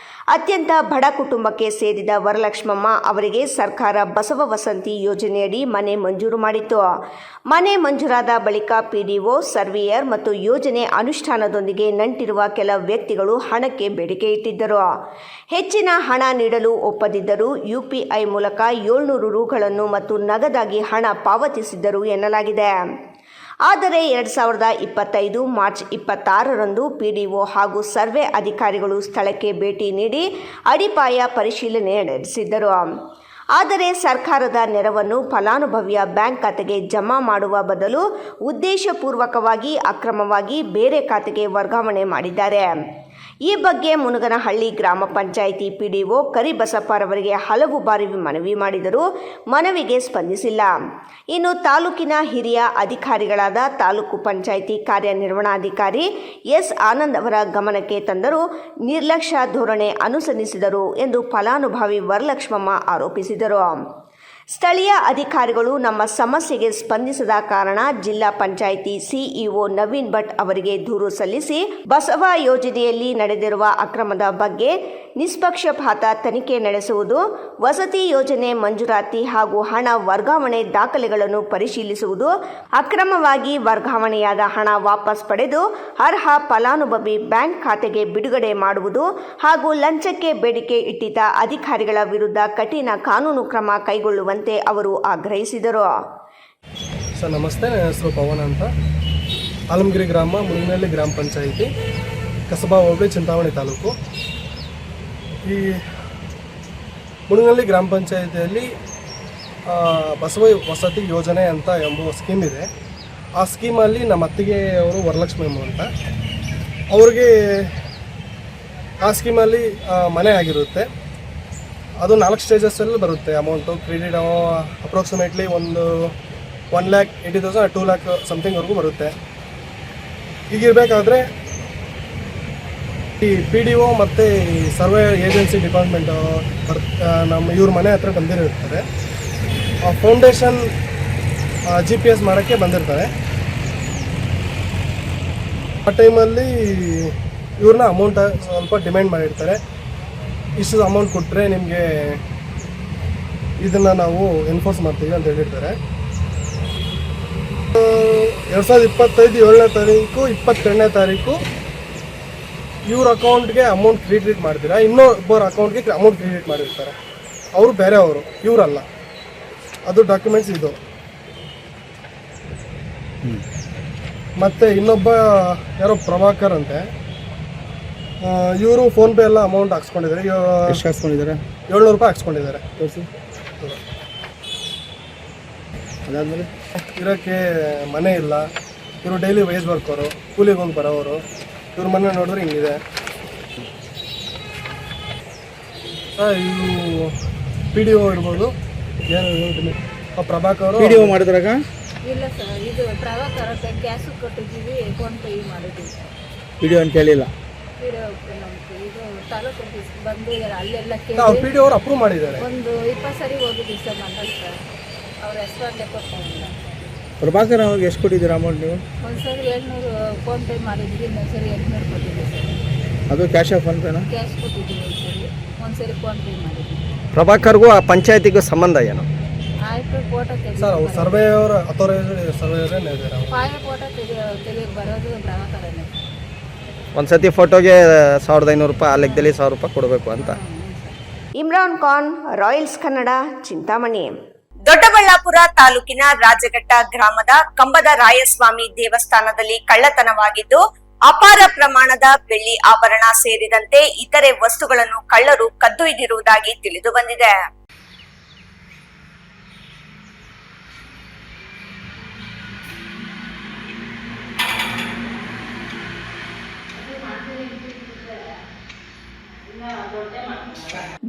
ಅತ್ಯಂತ ಬಡ ಕುಟುಂಬಕ್ಕೆ ಸೇರಿದ ವರಲಕ್ಷ್ಮಮ್ಮ ಅವರಿಗೆ ಸರ್ಕಾರ ಬಸವ ವಸತಿ ಯೋಜನೆಯಡಿ ಮನೆ ಮಂಜೂರು ಮಾಡಿತ್ತು. ಮನೆ ಮಂಜೂರಾದ ಬಳಿಕ PDO, ಸರ್ವೇಯರ್ ಮತ್ತು ಯೋಜನೆ ಅನುಷ್ಠಾನದೊಂದಿಗೆ ನಂಟಿರುವ ಕೆಲ ವ್ಯಕ್ತಿಗಳು ಹಣಕ್ಕೆ ಬೇಡಿಕೆ ಇಟ್ಟಿದ್ದರು. ಹೆಚ್ಚಿನ ಹಣ ನೀಡಲು ಒಪ್ಪದಿದ್ದರೂ UPI ಮೂಲಕ 700 ರುಗಳನ್ನು ಮತ್ತು ನಗದಾಗಿ ಹಣ ಪಾವತಿಸಿದ್ದರು ಎನ್ನಲಾಗಿದೆ. ಆದರೆ 2025 ಮಾರ್ಚ್ 26ರಂದು PDO ಹಾಗೂ ಸರ್ವೆ ಅಧಿಕಾರಿಗಳು ಸ್ಥಳಕ್ಕೆ ಭೇಟಿ ನೀಡಿ ಅಡಿಪಾಯ ಪರಿಶೀಲನೆ ನಡೆಸಿದ್ದರು. ಆದರೆ ಸರ್ಕಾರದ ನೆರವನ್ನು ಫಲಾನುಭವಿಯ ಬ್ಯಾಂಕ್ ಖಾತೆಗೆ ಜಮಾ ಮಾಡುವ ಬದಲು ಉದ್ದೇಶಪೂರ್ವಕವಾಗಿ ಅಕ್ರಮವಾಗಿ ಬೇರೆ ಖಾತೆಗೆ ವರ್ಗಾವಣೆ ಮಾಡಿದ್ದಾರೆ. ಈ ಬಗ್ಗೆ ಮುನಗನಹಳ್ಳಿ ಗ್ರಾಮ ಪಂಚಾಯಿತಿ PDO ಕರಿಬಸಪ್ಪರವರಿಗೆ ಹಲವು ಬಾರಿ ಮನವಿ ಮಾಡಿದರೂ ಮನವಿಗೆ ಸ್ಪಂದಿಸಿಲ್ಲ. ಇನ್ನು ತಾಲೂಕಿನ ಹಿರಿಯ ಅಧಿಕಾರಿಗಳಾದ ತಾಲೂಕು ಪಂಚಾಯಿತಿ ಕಾರ್ಯನಿರ್ವಹಣಾಧಿಕಾರಿ S. ಆನಂದ್ ಅವರ ಗಮನಕ್ಕೆ ತಂದರೂ ನಿರ್ಲಕ್ಷ್ಯ ಧೋರಣೆ ಅನುಸರಿಸಿದರು ಎಂದು ಫಲಾನುಭವಿ ವರಲಕ್ಷ್ಮಮ್ಮ ಆರೋಪಿಸಿದರು. ಸ್ಥಳೀಯ ಅಧಿಕಾರಿಗಳು ನಮ್ಮ ಸಮಸ್ಯೆಗೆ ಸ್ಪಂದಿಸದ ಕಾರಣ ಜಿಲ್ಲಾ ಪಂಚಾಯಿತಿ ಸಿಇಒ ನವೀನ್ ಭಟ್ ಅವರಿಗೆ ದೂರು ಸಲ್ಲಿಸಿ ಬಸವ ಯೋಜನೆಯಲ್ಲಿ ನಡೆದಿರುವ ಅಕ್ರಮದ ಬಗ್ಗೆ ನಿಷ್ಪಕ್ಷಪಾತ ತನಿಖೆ ನಡೆಸುವುದು, ವಸತಿ ಯೋಜನೆ ಮಂಜೂರಾತಿ ಹಾಗೂ ಹಣ ವರ್ಗಾವಣೆ ದಾಖಲೆಗಳನ್ನು ಪರಿಶೀಲಿಸುವುದು, ಅಕ್ರಮವಾಗಿ ವರ್ಗಾವಣೆಯಾದ ಹಣ ವಾಪಸ್ ಪಡೆದು ಅರ್ಹ ಫಲಾನುಭವಿ ಬ್ಯಾಂಕ್ ಖಾತೆಗೆ ಬಿಡುಗಡೆ ಮಾಡುವುದು ಹಾಗೂ ಲಂಚಕ್ಕೆ ಬೇಡಿಕೆ ಇಟ್ಟಿದ್ದ ಅಧಿಕಾರಿಗಳ ವಿರುದ್ಧ ಕಠಿಣ ಕಾನೂನು ಕ್ರಮ ಕೈಗೊಳ್ಳುವಂತೆ ಅವರು ಆಗ್ರಹಿಸಿದರು. ಸರ್ ನಮಸ್ತೆ, ನನ್ನ ಹೆಸರು ಪವನ್ ಅಂತ. ಆಲಂಗಿರಿ ಗ್ರಾಮ, ಮುನಗನಹಳ್ಳಿ ಗ್ರಾಮ ಪಂಚಾಯಿತಿ, ಕಸಬಾ ಹೋಬಳಿ, ಚಿಂತಾಮಣಿ ತಾಲೂಕು. ಈ ಮುನಗನಹಳ್ಳಿ ಗ್ರಾಮ ಪಂಚಾಯಿತಿಯಲ್ಲಿ ಬಸವ ವಸತಿ ಯೋಜನೆ ಅಂತ ಎಂಬ ಸ್ಕೀಮ್ ಇದೆ. ಆ ಸ್ಕೀಮಲ್ಲಿ ನಮ್ಮ ಅತ್ತಿಗೆ ಅವರು ವರಲಕ್ಷ್ಮಮ್ಮ ಅಂತ, ಅವ್ರಿಗೆ ಆ ಸ್ಕೀಮಲ್ಲಿ ಮನೆ ಆಗಿರುತ್ತೆ. ಅದು 4 ಸ್ಟೇಜಸ್ಸಲ್ಲಿ ಬರುತ್ತೆ ಅಮೌಂಟು. ಕ್ರೆಡಿಟ್ ಅಪ್ರಾಕ್ಸಿಮೇಟ್ಲಿ ಒಂದು 1,80,000 2 lakh ಸಮಥಿಂಗ್ವರೆಗೂ ಬರುತ್ತೆ. ಈಗಿರಬೇಕಾದ್ರೆ ಈ PDO ಮತ್ತು ಸರ್ವೆ ಏಜೆನ್ಸಿ ಡಿಪಾರ್ಟ್ಮೆಂಟ್ ನಮ್ಮ ಇವ್ರ ಮನೆ ಹತ್ರ ಬಂದಿರ್ತಾರೆ. ಫೌಂಡೇಶನ್ GPS ಮಾಡೋಕ್ಕೆ ಬಂದಿರ್ತಾರೆ. ಆ ಟೈಮಲ್ಲಿ ಇವ್ರನ್ನ ಅಮೌಂಟ್ ಸ್ವಲ್ಪ ಡಿಮ್ಯಾಂಡ್ ಮಾಡಿರ್ತಾರೆ. ಇಷ್ಟು ಅಮೌಂಟ್ ಕೊಟ್ಟರೆ ನಿಮಗೆ ಇದನ್ನು ನಾವು ಎನ್ಫೋರ್ಸ್ ಮಾಡ್ತೀವಿ ಅಂತ ಹೇಳಿರ್ತಾರೆ. 2025 7ನೇ ತಾರೀಕು 22ನೇ ತಾರೀಕು ಇವ್ರ ಅಕೌಂಟ್ಗೆ ಅಮೌಂಟ್ ಕ್ರೆಡಿಟ್ ಮಾಡ್ತೀರಾ, ಇನ್ನೊಬ್ಬರ ಅಕೌಂಟ್ಗೆ ಅಮೌಂಟ್ ಕ್ರೆಡಿಟ್ ಮಾಡಿರ್ತಾರೆ. ಅವರು ಬೇರೆ ಅವರು, ಇವರಲ್ಲ. ಅದು ಡಾಕ್ಯುಮೆಂಟ್ಸ್ ಇದು. ಮತ್ತು ಇನ್ನೊಬ್ಬ ಯಾರೋ ಪ್ರಭಾಕರ್ ಅಂತೆ, ಇವರು ಫೋನ್ಪೇ ಎಲ್ಲ ಅಮೌಂಟ್ ಹಾಕ್ಸ್ಕೊಂಡಿದ್ದಾರೆ. ಎಷ್ಟು ಹಾಕ್ಸ್ಕೊಂಡಿದ್ದಾರೆ? 700 ರೂಪಾಯಿ ಹಾಕ್ಸ್ಕೊಂಡಿದ್ದಾರೆ. ತೋರಿಸಿ. ಅದಾದಮೇಲೆ ಇರೋಕ್ಕೆ ಮನೆ ಇಲ್ಲ. ಇವರು ಡೈಲಿ ವೇಜ್ ವರ್ಕರು, ಕೂಲಿಗೆ ಹೋಗಿ ಬರೋವರು. ಇವ್ರ ಮನೆ ನೋಡಿದ್ರೆ ಹಿಂಗಿದೆ. ಇವು ಪಿ ಡಿ ಒ ಇರ್ಬೋದು, ಏನು ಪ್ರಭಾಕರ್ ಪಿ ಡಿ ಒ ಮಾಡಿದ್ರಾಗ ಇಲ್ಲ ಸರ್, ಇದು ಪ್ರಭಾಕರ ಗ್ಯಾಸು ಕೊಟ್ಟಿದ್ದೀವಿ, ಫೋನ್ ಪೇ ಮಾಡಿದ್ದೀವಿ. ಪಿ ಡಿ ಒ ಅಂತ ಹೇಳಿಲ್ಲ. ಇದು ತಾಲೂಕು ಬಂದು ಅಲ್ಲೆಲ್ಲ ಅವ್ರು ಪಿ ಡಿ ಅವ್ರು ಅಪ್ರೂವ್ ಮಾಡಿದ್ದಾರೆ. ಒಂದು 20 ಸರಿ ಹೋಗಿದ್ದೀವಿ ಸರ್ ಮಂಡಲ್ ಸರ್, ಅವ್ರ ಹೆಸರಲ್ಲೇ ಕೊಡ್ತಾಯಿಲ್ಲ. ಪ್ರಭಾಕರ್ ಅವ್ರಿಗೆ ಎಷ್ಟು ಕೊಟ್ಟಿದ್ದೀರಾ ಅಮೌಂಟ್ ನೀವು? ಒಂದು ಸರಿ 700 ಫೋನ್ ಪೇ ಮಾಡಿದ್ವಿ, ಇನ್ನೊಂದು ಸರಿ 800 ಕೊಟ್ಟಿದ್ದೀವಿ ಸರ್. ಅದು ಕ್ಯಾಶ್ ಆಫ್ ಫೋನ್ ಪೇನಾ? ಕ್ಯಾಶ್ ಕೊಟ್ಟಿದ್ದೀವಿ ಒಂದು ಸರಿ ಫೋನ್ ಪೇ ಮಾಡಿದ್ವಿ. ಪ್ರಭಾಕರ್ಗೂ ಆ ಪಂಚಾಯತಿಗೂ ಸಂಬಂಧ ಏನು? ಆಯ್ತು, ಫೋಟೋ ತೆಗಿ ಸರ್ ಅವ್ರು ಸರ್ವೇಯವರ ಸರ್ವೇಯವರೇ ಇದ್ದಾರೆ. ಪಾಯ ಫೋಟೋ ತೆಗಿಯೋಕೆ ಬರೋದು ಪ್ರಭಾಕರನೇ. ಒಂದು ಸತಿ ಫೋಟೋಗೆ 1500 ರೂಪಾಯಿ, ಆ ಲೆಕ್ಕದಲ್ಲಿ 1000 ರೂಪಾಯಿ ಕೊಡಬೇಕು ಅಂತ. ಇಮ್ರಾನ್ ಖಾನ್, ರಾಯಲ್ಸ್ ಕನ್ನಡ, ಚಿಂತಾಮಣಿ. ದೊಡ್ಡಬಳ್ಳಾಪುರ ತಾಲೂಕಿನ ರಾಜಘಟ್ಟ ಗ್ರಾಮದ ಕಂಬದ ರಾಯಸ್ವಾಮಿ ದೇವಸ್ಥಾನದಲ್ಲಿ ಕಳ್ಳತನವಾಗಿದ್ದು ಅಪಾರ ಪ್ರಮಾಣದ ಬೆಳ್ಳಿ ಆಭರಣ ಸೇರಿದಂತೆ ಇತರೆ ವಸ್ತುಗಳನ್ನು ಕಳ್ಳರು ಕದ್ದೊಯ್ದಿರುವುದಾಗಿ ತಿಳಿದು ಬಂದಿದೆ.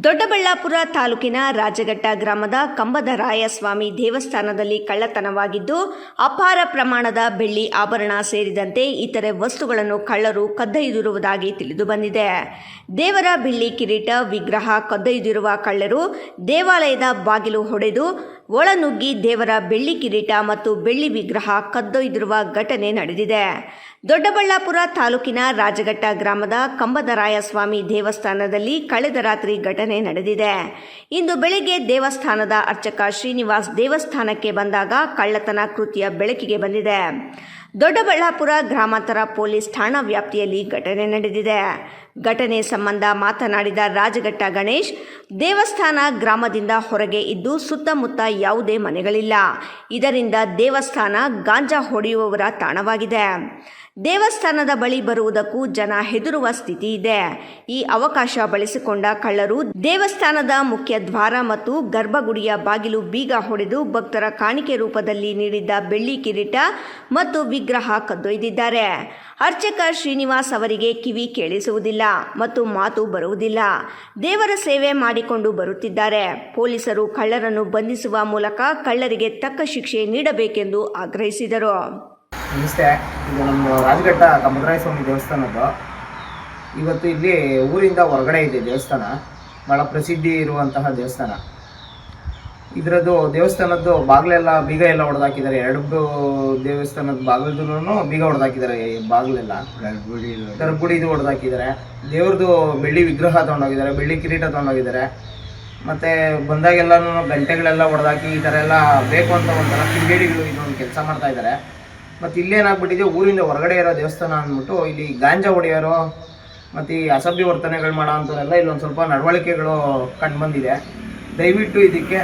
ದೊಡ್ಡಬಳ್ಳಾಪುರ ತಾಲೂಕಿನ ರಾಜಘಟ್ಟ ಗ್ರಾಮದ ಕಂಬದ ರಾಯಸ್ವಾಮಿ ದೇವಸ್ಥಾನದಲ್ಲಿ ಕಳ್ಳತನವಾಗಿದ್ದು ಅಪಾರ ಪ್ರಮಾಣದ ಬೆಳ್ಳಿ ಆಭರಣ ಸೇರಿದಂತೆ ಇತರೆ ವಸ್ತುಗಳನ್ನು ಕಳ್ಳರು ಕದ್ದೊಯ್ದಿರುವುದಾಗಿ ತಿಳಿದು ಬಂದಿದೆ. ದೇವರ ಬೆಳ್ಳಿ ಕಿರೀಟ ವಿಗ್ರಹ ಕದ್ದೊಯ್ದಿರುವ ಕಳ್ಳರು ದೇವಾಲಯದ ಬಾಗಿಲು ಹೊಡೆದು ಒಳನುಗ್ಗಿ ದೇವರ ಬೆಳ್ಳಿ ಕಿರೀಟ ಮತ್ತು ಬೆಳ್ಳಿ ವಿಗ್ರಹ ಕದ್ದೊಯ್ದಿರುವ ಘಟನೆ ನಡೆದಿದೆ. ದೊಡ್ಡಬಳ್ಳಾಪುರ ತಾಲೂಕಿನ ರಾಜಘಟ್ಟ ಗ್ರಾಮದ ಕಂಬದರಾಯಸ್ವಾಮಿ ದೇವಸ್ಥಾನದಲ್ಲಿ ಕಳೆದ ರಾತ್ರಿ ಘಟನೆ ನಡೆದಿದೆ. ಇಂದು ಬೆಳಗ್ಗೆ ದೇವಸ್ಥಾನದ ಅರ್ಚಕ ಶ್ರೀನಿವಾಸ್ ದೇವಸ್ಥಾನಕ್ಕೆ ಬಂದಾಗ ಕಳ್ಳತನ ಕೃತ್ಯ ಬೆಳಕಿಗೆ ಬಂದಿದೆ. ದೊಡ್ಡಬಳ್ಳಾಪುರ ಗ್ರಾಮಾಂತರ ಪೊಲೀಸ್ ಠಾಣಾ ವ್ಯಾಪ್ತಿಯಲ್ಲಿ ಘಟನೆ ನಡೆದಿದೆ. ಘಟನೆ ಸಂಬಂಧ ಮಾತನಾಡಿದ ರಾಜಘಟ್ಟ ಗಣೇಶ್, ದೇವಸ್ಥಾನ ಗ್ರಾಮದಿಂದ ಹೊರಗೆ ಇದ್ದು ಸುತ್ತಮುತ್ತ ಯಾವುದೇ ಮನೆಗಳಿಲ್ಲ. ಇದರಿಂದ ದೇವಸ್ಥಾನ ಗಾಂಜಾ ಹೊಡೆಯುವವರ ತಾಣವಾಗಿದೆ. ದೇವಸ್ಥಾನದ ಬಳಿ ಬರುವುದಕ್ಕೂ ಜನ ಹೆದರುವ ಸ್ಥಿತಿ ಇದೆ. ಈ ಅವಕಾಶ ಬಳಸಿಕೊಂಡ ಕಳ್ಳರು ದೇವಸ್ಥಾನದ ಮುಖ್ಯ ದ್ವಾರ ಮತ್ತು ಗರ್ಭಗುಡಿಯ ಬಾಗಿಲು ಬೀಗ ಹೊಡೆದು ಭಕ್ತರ ಕಾಣಿಕೆ ರೂಪದಲ್ಲಿ ನೀಡಿದ್ದ ಬೆಳ್ಳಿ ಕಿರೀಟ ಮತ್ತು ವಿಗ್ರಹ ಕದ್ದೊಯ್ದಿದ್ದಾರೆ. ಅರ್ಚಕ ಶ್ರೀನಿವಾಸ್ ಅವರಿಗೆ ಕಿವಿ ಕೇಳಿಸುವುದಿಲ್ಲ ಮತ್ತು ಮಾತು ಬರುವುದಿಲ್ಲ. ದೇವರ ಸೇವೆ ಮಾಡಿಕೊಂಡು ಬರುತ್ತಿದ್ದಾರೆ. ಪೊಲೀಸರು ಕಳ್ಳರನ್ನು ಬಂಧಿಸುವ ಮೂಲಕ ಕಳ್ಳರಿಗೆ ತಕ್ಕ ಶಿಕ್ಷೆ ನೀಡಬೇಕೆಂದು ಆಗ್ರಹಿಸಿದರು. ನಮಸ್ತೆ, ಇದು ನಮ್ಮ ರಾಜಘಟ್ಟ ಕಂಬದರಾಯ ಸ್ವಾಮಿ ದೇವಸ್ಥಾನದ್ದು. ಇವತ್ತು ಇಲ್ಲಿ ಊರಿಂದ ಹೊರಗಡೆ ಇದೆ ದೇವಸ್ಥಾನ, ಭಾಳ ಪ್ರಸಿದ್ಧಿ ಇರುವಂತಹ ದೇವಸ್ಥಾನ. ಇದರದ್ದು ದೇವಸ್ಥಾನದ್ದು ಬಾಗಿಲೆಲ್ಲ ಬೀಗ ಎಲ್ಲ ಹೊಡೆದಾಕಿದ್ದಾರೆ. 2 ದೇವಸ್ಥಾನದ ಬಾಗಿಲದೂ ಬೀಗ ಹೊಡೆದಾಕಿದ್ದಾರೆ. ಬಾಗಿಲೆಲ್ಲ ಗರ್ಭಗುಡಿದು ಹೊಡೆದಾಕಿದ್ದಾರೆ. ದೇವ್ರದ್ದು ಬೆಳ್ಳಿ ವಿಗ್ರಹ ತೊಗೊಂಡೋಗಿದ್ದಾರೆ, ಬೆಳ್ಳಿ ಕಿರೀಟ ತೊಗೊಂಡೋಗಿದ್ದಾರೆ. ಮತ್ತು ಬಂದಾಗೆಲ್ಲನೂ ಗಂಟೆಗಳೆಲ್ಲ ಹೊಡೆದಾಕಿ ಈ ಥರ ಎಲ್ಲ ಬೇಕು ಅಂತ ಒಂಥರ ಕಿಂಗೇಡಿಗಳು ಇದೊಂದು ಕೆಲಸ ಮಾಡ್ತಾ ಇದ್ದಾರೆ. ಮತ್ತು ಇಲ್ಲೇನಾಗ್ಬಿಟ್ಟಿದೆ, ಊರಿಂದ ಹೊರಗಡೆ ಇರೋ ದೇವಸ್ಥಾನ ಅಂದ್ಬಿಟ್ಟು ಇಲ್ಲಿ ಗಾಂಜಾ ಹೊಡೆಯೋರು ಮತ್ತು ಈ ಅಸಭ್ಯ ವರ್ತನೆಗಳು ಮಾಡೋ ಅಂಥವರೆಲ್ಲ ಇಲ್ಲೊಂದು ಸ್ವಲ್ಪ ನಡವಳಿಕೆಗಳು ಕಂಡು ಬಂದಿದೆ. ದಯವಿಟ್ಟು ಇದಕ್ಕೆ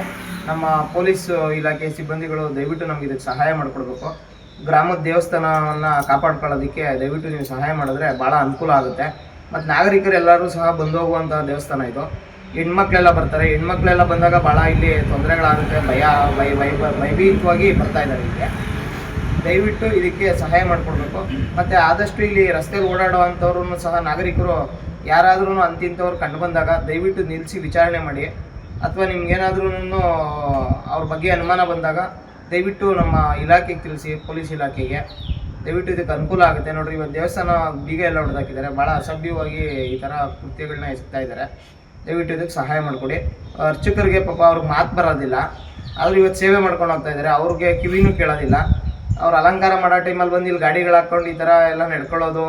ನಮ್ಮ ಪೊಲೀಸ್ ಇಲಾಖೆ ಸಿಬ್ಬಂದಿಗಳು ದಯವಿಟ್ಟು ನಮ್ಗೆ ಇದಕ್ಕೆ ಸಹಾಯ ಮಾಡಿಕೊಡ್ಬೇಕು. ಗ್ರಾಮದ ದೇವಸ್ಥಾನವನ್ನು ಕಾಪಾಡ್ಕೊಳ್ಳೋದಕ್ಕೆ ದಯವಿಟ್ಟು ನೀವು ಸಹಾಯ ಮಾಡಿದ್ರೆ ಭಾಳ ಅನುಕೂಲ ಆಗುತ್ತೆ. ಮತ್ತು ನಾಗರಿಕರೆಲ್ಲರೂ ಸಹ ಬಂದು ಹೋಗುವಂಥ ದೇವಸ್ಥಾನ ಇದು. ಹೆಣ್ಮಕ್ಳೆಲ್ಲ ಬರ್ತಾರೆ. ಹೆಣ್ಮಕ್ಳೆಲ್ಲ ಬಂದಾಗ ಭಾಳ ಇಲ್ಲಿ ತೊಂದರೆಗಳಾಗುತ್ತೆ. ಭಯಭೀತವಾಗಿ ಬರ್ತಾ ಇದ್ದಾರೆ ಇಲ್ಲಿಗೆ. ದಯವಿಟ್ಟು ಇದಕ್ಕೆ ಸಹಾಯ ಮಾಡಿಕೊಡ್ಬೇಕು. ಮತ್ತು ಆದಷ್ಟು ಇಲ್ಲಿ ರಸ್ತೆಯಲ್ಲಿ ಓಡಾಡುವಂಥವ್ರೂ ಸಹ ನಾಗರಿಕರು ಯಾರಾದ್ರೂ ಅಂತಿಂಥವ್ರು ಕಂಡು ಬಂದಾಗ ದಯವಿಟ್ಟು ನಿಲ್ಲಿಸಿ ವಿಚಾರಣೆ ಮಾಡಿ. ಅಥವಾ ನಿಮ್ಗೇನಾದ್ರೂ ಅವ್ರ ಬಗ್ಗೆ ಅನುಮಾನ ಬಂದಾಗ ದಯವಿಟ್ಟು ನಮ್ಮ ಇಲಾಖೆಗೆ ತಿಳಿಸಿ, ಪೊಲೀಸ್ ಇಲಾಖೆಗೆ. ದಯವಿಟ್ಟು ಇದಕ್ಕೆ ಅನುಕೂಲ ಆಗುತ್ತೆ. ನೋಡಿರಿ, ಇವತ್ತು ದೇವಸ್ಥಾನ ಬೀಗ ಎಲ್ಲ ಹೊಡೆದಾಕಿದ್ದಾರೆ. ಭಾಳ ಅಸಭ್ಯವಾಗಿ ಈ ಥರ ಕೃತ್ಯಗಳನ್ನ ಎಸಗ್ತಾ ಇದ್ದಾರೆ. ದಯವಿಟ್ಟು ಇದಕ್ಕೆ ಸಹಾಯ ಮಾಡಿಕೊಡಿ. ಅರ್ಚಕರಿಗೆ ಪಾಪ ಅವ್ರಿಗೆ ಮಾತು ಬರೋದಿಲ್ಲ, ಆದರೂ ಇವತ್ತು ಸೇವೆ ಮಾಡ್ಕೊಂಡು ಹೋಗ್ತಾ ಇದ್ದಾರೆ. ಅವ್ರಿಗೆ ಕಿವಿನೂ ಕೇಳೋದಿಲ್ಲ. ಅವ್ರು ಅಲಂಕಾರ ಮಾಡೋ ಟೈಮಲ್ಲಿ ಬಂದು ಇಲ್ಲಿ ಗಾಡಿಗಳು ಹಾಕ್ಕೊಂಡು ಈ ಥರ ಎಲ್ಲ ನಡ್ಕೊಳ್ಳೋದು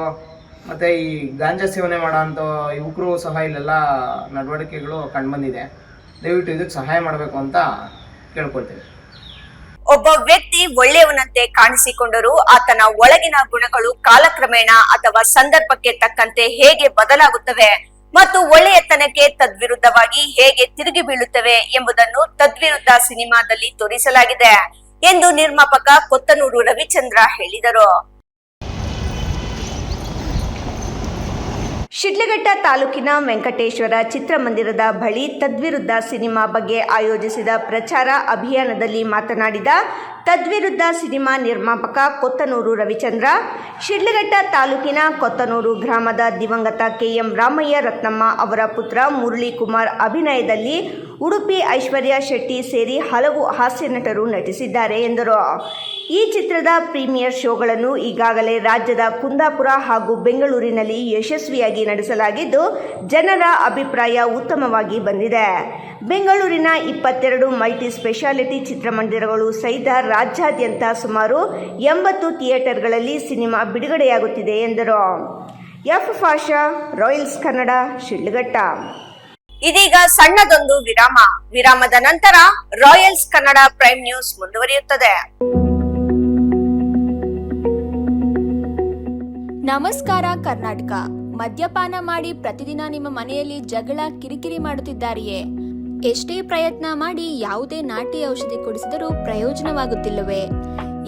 ಮತ್ತು ಈ ಗಾಂಜಾ ಸೇವನೆ ಮಾಡೋ ಅಂಥ ಯುವಕರು ಸಹ ಇಲ್ಲೆಲ್ಲ ನಡವಳಿಕೆಗಳು ಕಂಡುಬಂದಿದೆ. ದಯವಿಟ್ಟು ಇದಕ್ಕೆ ಸಹಾಯ ಮಾಡಬೇಕು ಅಂತ ಕೇಳ್ಕೊಳ್ತೇವೆ. ಒಬ್ಬ ವ್ಯಕ್ತಿ ಒಳ್ಳೆಯವನಂತೆ ಕಾಣಿಸಿಕೊಂಡರೂ ಆತನ ಒಳಗಿನ ಗುಣಗಳು ಕಾಲಕ್ರಮೇಣ ಅಥವಾ ಸಂದರ್ಭಕ್ಕೆ ತಕ್ಕಂತೆ ಹೇಗೆ ಬದಲಾಗುತ್ತವೆ ಮತ್ತು ಒಳ್ಳೆಯತನಕ್ಕೆ ತದ್ವಿರುದ್ಧವಾಗಿ ಹೇಗೆ ತಿರುಗಿ ಬೀಳುತ್ತವೆ ಎಂಬುದನ್ನು ತದ್ವಿರುದ್ಧ ಸಿನಿಮಾದಲ್ಲಿ ತೋರಿಸಲಾಗಿದೆ ಎಂದು ನಿರ್ಮಾಪಕ ಕೊತ್ತನೂರು ರವಿಚಂದ್ರ ಹೇಳಿದರು. ಶಿಡ್ಲಘಟ್ಟ ತಾಲೂಕಿನ ವೆಂಕಟೇಶ್ವರ ಚಿತ್ರಮಂದಿರದ ಬಳಿ ತದ್ವಿರುದ್ಧ ಸಿನಿಮಾ ಬಗ್ಗೆ ಆಯೋಜಿಸಿದ ಪ್ರಚಾರ ಅಭಿಯಾನದಲ್ಲಿ ಮಾತನಾಡಿದ ತದ್ವಿರುದ್ಧ ಸಿನಿಮಾ ನಿರ್ಮಾಪಕ ಕೊತ್ತನೂರು ರವಿಚಂದ್ರ, ಶಿಡ್ಲಘಟ್ಟ ತಾಲೂಕಿನ ಕೊತ್ತನೂರು ಗ್ರಾಮದ ದಿವಂಗತ KM ರಾಮಯ್ಯ ರತ್ನಮ್ಮ ಅವರ ಪುತ್ರ ಮುರಳಿ ಕುಮಾರ್ ಅಭಿನಯದಲ್ಲಿ ಉಡುಪಿ ಐಶ್ವರ್ಯ ಶೆಟ್ಟಿ ಸೇರಿ ಹಲವು ಹಾಸ್ಯ ನಟರು ನಟಿಸಿದ್ದಾರೆ ಎಂದರು. ಈ ಚಿತ್ರದ ಪ್ರೀಮಿಯರ್ ಶೋಗಳನ್ನು ಈಗಾಗಲೇ ರಾಜ್ಯದ ಕುಂದಾಪುರ ಹಾಗೂ ಬೆಂಗಳೂರಿನಲ್ಲಿ ಯಶಸ್ವಿಯಾಗಿ ನಡೆಸಲಾಗಿದ್ದು, ಜನರ ಅಭಿಪ್ರಾಯ ಉತ್ತಮವಾಗಿ ಬಂದಿದೆ. ಬೆಂಗಳೂರಿನ 22 ಮಲ್ಟಿ ಸ್ಪೆಷಾಲಿಟಿ ಚಿತ್ರಮಂದಿರಗಳು ಸಹಿತ ರಾಜ್ಯಾದ್ಯಂತ ಸುಮಾರು 80 ಥಿಯೇಟರ್ಗಳಲ್ಲಿ ಸಿನಿಮಾ ಬಿಡುಗಡೆಯಾಗುತ್ತಿದೆ ಎಂದರು. F Pasha, Royals Kannada, Shidlaghatta. ಇದೀಗ ಸಣ್ಣದೊಂದು ವಿರಾಮ. ವಿರಾಮದ ನಂತರ ರಾಯಲ್ಸ್ ಕನ್ನಡ ಪ್ರೈಮ್ ನ್ಯೂಸ್ ಮುಂದುವರಿಯುತ್ತದೆ. ನಮಸ್ಕಾರ ಕರ್ನಾಟಕ. ಮದ್ಯಪಾನ ಮಾಡಿ ಪ್ರತಿದಿನ ನಿಮ್ಮ ಮನೆಯಲ್ಲಿ ಜಗಳ ಕಿರಿಕಿರಿ ಮಾಡುತ್ತಿದ್ದಾರೆಯೇ? ಎಷ್ಟೇ ಪ್ರಯತ್ನ ಮಾಡಿ ಯಾವುದೇ ನಾಟಿ ಔಷಧಿ ಕುಡಿಸಿದರೂ ಪ್ರಯೋಜನವಾಗುತ್ತಿಲ್ಲವೇ?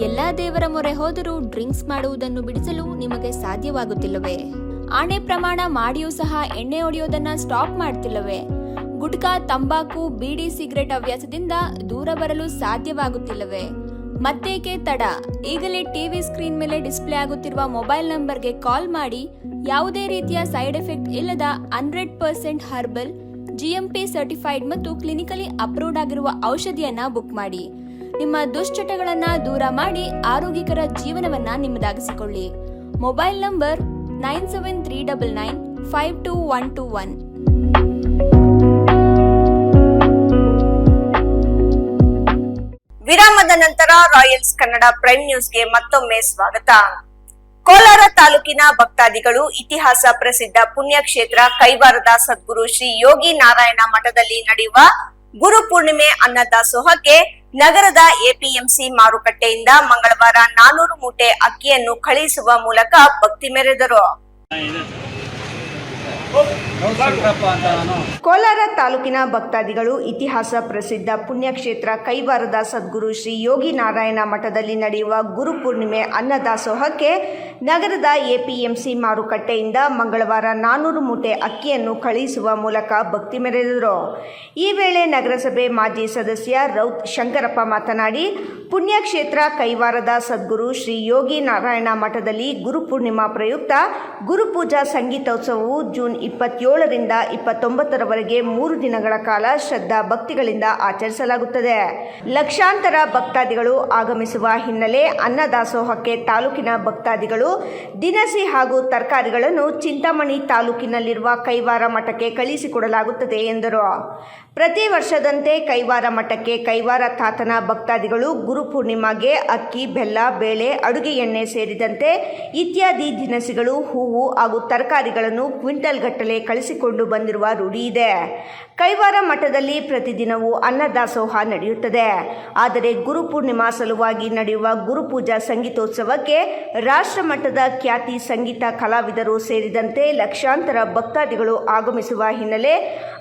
ಎಲ್ಲಾ ದೇವರ ಮೊರೆ ಹೋದರೂ ಡ್ರಿಂಕ್ಸ್ ಮಾಡುವುದನ್ನು ಬಿಡಿಸಲು ನಿಮಗೆ ಸಾಧ್ಯವಾಗುತ್ತಿಲ್ಲವೇ? ಆಣೆ ಪ್ರಮಾಣ ಮಾಡಿಯೂ ಸಹ ಎಣ್ಣೆ ಹೊಡೆಯೋದನ್ನ ಸ್ಟಾಪ್ ಮಾಡ್ತಿಲ್ಲವೇ? ಗುಟ್ಕಾ, ತಂಬಾಕು, ಬೀಡಿ, ಸಿಗರೆಟ್ ಹವ್ಯಾಸದಿಂದ ದೂರ ಬರಲು ಸಾಧ್ಯವಾಗುತ್ತಿಲ್ಲವೇ? ಮತ್ತೇಕೆ ತಡ? ಈಗಲೇ ಟಿವಿ ಸ್ಕ್ರೀನ್ ಮೇಲೆ ಡಿಸ್ಪ್ಲೇ ಆಗುತ್ತಿರುವ ಮೊಬೈಲ್ ನಂಬರ್ಗೆ ಕಾಲ್ ಮಾಡಿ ಯಾವುದೇ ರೀತಿಯ ಸೈಡ್ ಎಫೆಕ್ಟ್ ಇಲ್ಲದ 100% ಹರ್ಬಲ್, GMP ಸರ್ಟಿಫೈಡ್ ಮತ್ತು ಕ್ಲಿನಿಕಲಿ ಅಪ್ರೂವ್ಡ್ ಆಗಿರುವ ಔಷಧಿಯನ್ನ ಬುಕ್ ಮಾಡಿ. ನಿಮ್ಮ ದುಶ್ಚಟಗಳನ್ನ ದೂರ ಮಾಡಿ ಆರೋಗ್ಯಕರ ಜೀವನವನ್ನ ನಿಮ್ಮದಾಗಿಸಿಕೊಳ್ಳಿ. Mobile number 9739952121. ವಿರಾಮದ ನಂತರ ರಾಯಲ್ಸ್ ಕನ್ನಡ ಪ್ರೈಮ್ ನ್ಯೂಸ್ಗೆ ಮತ್ತೊಮ್ಮೆ ಸ್ವಾಗತ. ಕೋಲಾರ ತಾಲೂಕಿನ ಭಕ್ತಾದಿಗಳು ಇತಿಹಾಸ ಪ್ರಸಿದ್ಧ ಪುಣ್ಯಕ್ಷೇತ್ರ ಕೈವಾರದ ಸದ್ಗುರು ಶ್ರೀ ಯೋಗಿ ನಾರಾಯಣ ಮಠದಲ್ಲಿ ನಡೆಯುವ ಗುರು ಪೂರ್ಣಿಮೆ ಅನ್ನದಾಸೋಹಕ್ಕೆ ನಗರದ APMC ಮಾರುಕಟ್ಟೆಯಿಂದ ಮಂಗಳವಾರ 400 ಮೂಟೆ ಅಕ್ಕಿಯನ್ನು ಕಳುಹಿಸುವ ಮೂಲಕ ಭಕ್ತಿ ಮೆರೆದರು. ಕೋಲಾರ ತಾಲೂಕಿನ ಭಕ್ತಾದಿಗಳು ಇತಿಹಾಸ ಪ್ರಸಿದ್ಧ ಪುಣ್ಯಕ್ಷೇತ್ರ ಕೈವಾರದ ಸದ್ಗುರು ಶ್ರೀ ಯೋಗಿ ನಾರಾಯಣ ಮಠದಲ್ಲಿ ನಡೆಯುವ ಗುರು ಪೂರ್ಣಿಮೆ ಅನ್ನದಾಸೋಹಕ್ಕೆ ನಗರದ APMC ಮಾರುಕಟ್ಟೆಯಿಂದ ಮಂಗಳವಾರ 400 ಮೂಟೆ ಅಕ್ಕಿಯನ್ನು ಕಳುಹಿಸುವ ಮೂಲಕ ಭಕ್ತಿ ಮೆರೆದರು. ಈ ವೇಳೆ ನಗರಸಭೆ ಮಾಜಿ ಸದಸ್ಯ ರೌತ್ ಶಂಕರಪ್ಪ ಮಾತನಾಡಿ, ಪುಣ್ಯಕ್ಷೇತ್ರ ಕೈವಾರದ ಸದ್ಗುರು ಶ್ರೀ ಯೋಗಿ ನಾರಾಯಣ ಮಠದಲ್ಲಿ ಗುರುಪೂರ್ಣಿಮಾ ಪ್ರಯುಕ್ತ ಗುರುಪೂಜಾ ಸಂಗೀತೋತ್ಸವವು ಜೂನ್ 27ರಿಂದ 29ರವರೆಗೆ 3 ದಿನಗಳ ಕಾಲ ಶ್ರದ್ಧಾ ಭಕ್ತಿಗಳಿಂದ ಆಚರಿಸಲಾಗುತ್ತದೆ. ಲಕ್ಷಾಂತರ ಭಕ್ತಾದಿಗಳು ಆಗಮಿಸುವ ಹಿನ್ನೆಲೆ ಅನ್ನದಾಸೋಹಕ್ಕೆ ತಾಲೂಕಿನ ಭಕ್ತಾದಿಗಳು ದಿನಸಿ ಹಾಗೂ ತರಕಾರಿಗಳನ್ನು ಚಿಂತಾಮಣಿ ತಾಲೂಕಿನಲ್ಲಿರುವ ಕೈವಾರ ಮಠಕ್ಕೆ ಕಳುಹಿಸಿಕೊಡಲಾಗುತ್ತದೆ ಎಂದರು. ಪ್ರತಿ ವರ್ಷದಂತೆ ಕೈವಾರ ಮಠಕ್ಕೆ ಕೈವಾರ ತಾತನ ಭಕ್ತಾದಿಗಳು ಗುರುಪೂರ್ಣಿಮಾಗೆ ಅಕ್ಕಿ, ಬೆಲ್ಲ, ಬೇಳೆ, ಅಡುಗೆ ಎಣ್ಣೆ ಸೇರಿದಂತೆ ಇತ್ಯಾದಿ ದಿನಸಿಗಳು, ಹೂವು ಹಾಗೂ ತರಕಾರಿಗಳನ್ನು ಕ್ವಿಂಟಲ್ ಗಟ್ಟಲೆ ಕಳಿಸಿಕೊಂಡು ಬಂದಿರುವ ರೂಢಿ ಇದೆ. ಕೈವಾರ ಮಠದಲ್ಲಿ ಪ್ರತಿದಿನವೂ ಅನ್ನದಾಸೋಹ ನಡೆಯುತ್ತದೆ. ಆದರೆ ಗುರುಪೂರ್ಣಿಮಾ ಸಲುವಾಗಿ ನಡೆಯುವ ಗುರುಪೂಜಾ ಸಂಗೀತೋತ್ಸವಕ್ಕೆ ರಾಷ್ಟ್ರ ಮಟ್ಟದ ಖ್ಯಾತಿ ಸಂಗೀತ ಕಲಾವಿದರು ಸೇರಿದಂತೆ ಲಕ್ಷಾಂತರ ಭಕ್ತಾದಿಗಳು ಆಗಮಿಸುವ ಹಿನ್ನೆಲೆ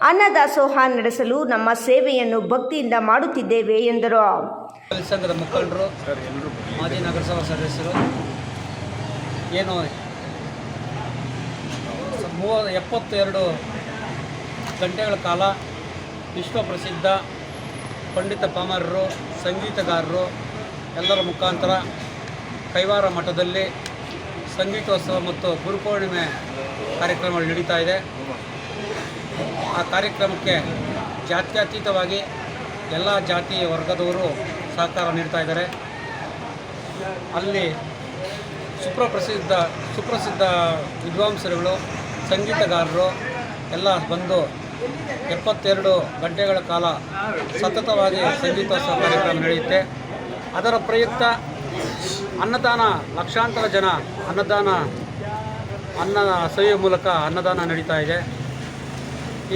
ಅನ್ನದಾಸೋಹ ನಡೆಸಲು ನಮ್ಮ ಸೇವೆಯನ್ನು ಭಕ್ತಿಯಿಂದ ಮಾಡುತ್ತಿದ್ದೇವೆ ಎಂದರು. ಸಂಘದ ಮುಖಂಡರು, ಮಾಜಿ ನಗರಸಭಾ ಸದಸ್ಯರು ಏನು 72 ಗಂಟೆಗಳ ಕಾಲ ವಿಶ್ವಪ್ರಸಿದ್ಧ ಪಂಡಿತ ಪಾಮರರು, ಸಂಗೀತಗಾರರು ಎಲ್ಲರ ಮುಖಾಂತರ ಕೈವಾರ ಮಠದಲ್ಲಿ ಸಂಗೀತೋತ್ಸವ ಮತ್ತು ಗುರುಪೂರ್ಣಿಮೆ ಕಾರ್ಯಕ್ರಮಗಳು ನಡೀತಾ ಇದೆ. ಆ ಕಾರ್ಯಕ್ರಮಕ್ಕೆ ಜಾತ್ಯತೀತವಾಗಿ ಎಲ್ಲ ಜಾತಿ ವರ್ಗದವರು ಸಹಕಾರ ನೀಡ್ತಾ ಇದ್ದಾರೆ. ಅಲ್ಲಿ ಸುಪ್ರಸಿದ್ಧ ವಿದ್ವಾಂಸರುಗಳು, ಸಂಗೀತಗಾರರು ಎಲ್ಲ ಬಂದು 72 ಗಂಟೆಗಳ ಕಾಲ ಸತತವಾಗಿ ಸಂಗೀತೋತ್ಸವ ಕಾರ್ಯಕ್ರಮ ನಡೆಯುತ್ತೆ. ಅದರ ಪ್ರಯುಕ್ತ ಅನ್ನದಾನ, ಲಕ್ಷಾಂತರ ಜನ ಅನ್ನ ಸವಿಯುವ ಮೂಲಕ ಅನ್ನದಾನ ನಡೀತಾ ಇದೆ.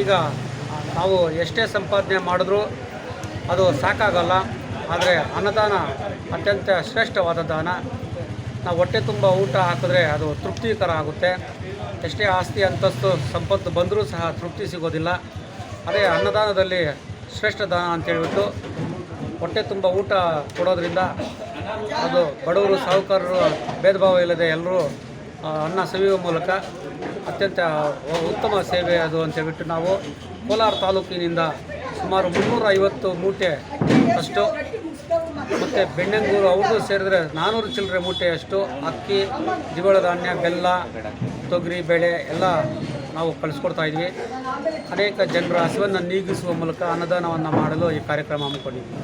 ಈಗ ನಾವು ಎಷ್ಟೇ ಸಂಪಾದನೆ ಮಾಡಿದ್ರೂ ಅದು ಸಾಕಾಗಲ್ಲ. ಆದರೆ ಅನ್ನದಾನ ಅತ್ಯಂತ ಶ್ರೇಷ್ಠವಾದ ದಾನ. ನಾವು ಹೊಟ್ಟೆ ತುಂಬ ಊಟ ಹಾಕಿದ್ರೆ ಅದು ತೃಪ್ತಿಕರ ಆಗುತ್ತೆ. ಎಷ್ಟೇ ಆಸ್ತಿ, ಅಂತಸ್ತು, ಸಂಪತ್ತು ಬಂದರೂ ಸಹ ತೃಪ್ತಿ ಸಿಗೋದಿಲ್ಲ. ಅದೇ ಅನ್ನದಾನದಲ್ಲಿ ಶ್ರೇಷ್ಠ ದಾನ ಅಂತೇಳ್ಬಿಟ್ಟು ಹೊಟ್ಟೆ ತುಂಬ ಊಟ ಕೊಡೋದ್ರಿಂದ ಅದು ಬಡವರು, ಸಾಹುಕಾರರು ಭೇದ ಭಾವ ಇಲ್ಲದೆ ಎಲ್ಲರೂ ಅನ್ನ ಸವಿಯುವ ಮೂಲಕ ಅತ್ಯಂತ ಉತ್ತಮ ಸೇವೆ ಅದು ಅಂತೇಳ್ಬಿಟ್ಟು ನಾವು ಕೋಲಾರ ತಾಲೂಕಿನಿಂದ ಸುಮಾರು 350 ಮೂಟೆ ಅಷ್ಟು ಮತ್ತು ಬೆಣ್ಣೆಂಗೂರು ಅವ್ರಿಗೂ ಸೇರಿದ್ರೆ 400 ಚಿಲ್ಲರೆ ಮೂಟೆಯಷ್ಟು ಅಕ್ಕಿ, ದ್ವಿದಳ ಧಾನ್ಯ, ಬೆಲ್ಲ, ತೊಗರಿ ಬೇಳೆ ಎಲ್ಲ ನಾವು ಕಳಿಸ್ಕೊಡ್ತಾ ಇದ್ವಿ. ಅನೇಕ ಜನರ ಹಸಿವನ್ನು ನೀಗಿಸುವ ಮೂಲಕ ಅನ್ನದಾನವನ್ನು ಮಾಡಲು ಈ ಕಾರ್ಯಕ್ರಮ ಹಮ್ಮಿಕೊಂಡಿದ್ವಿ.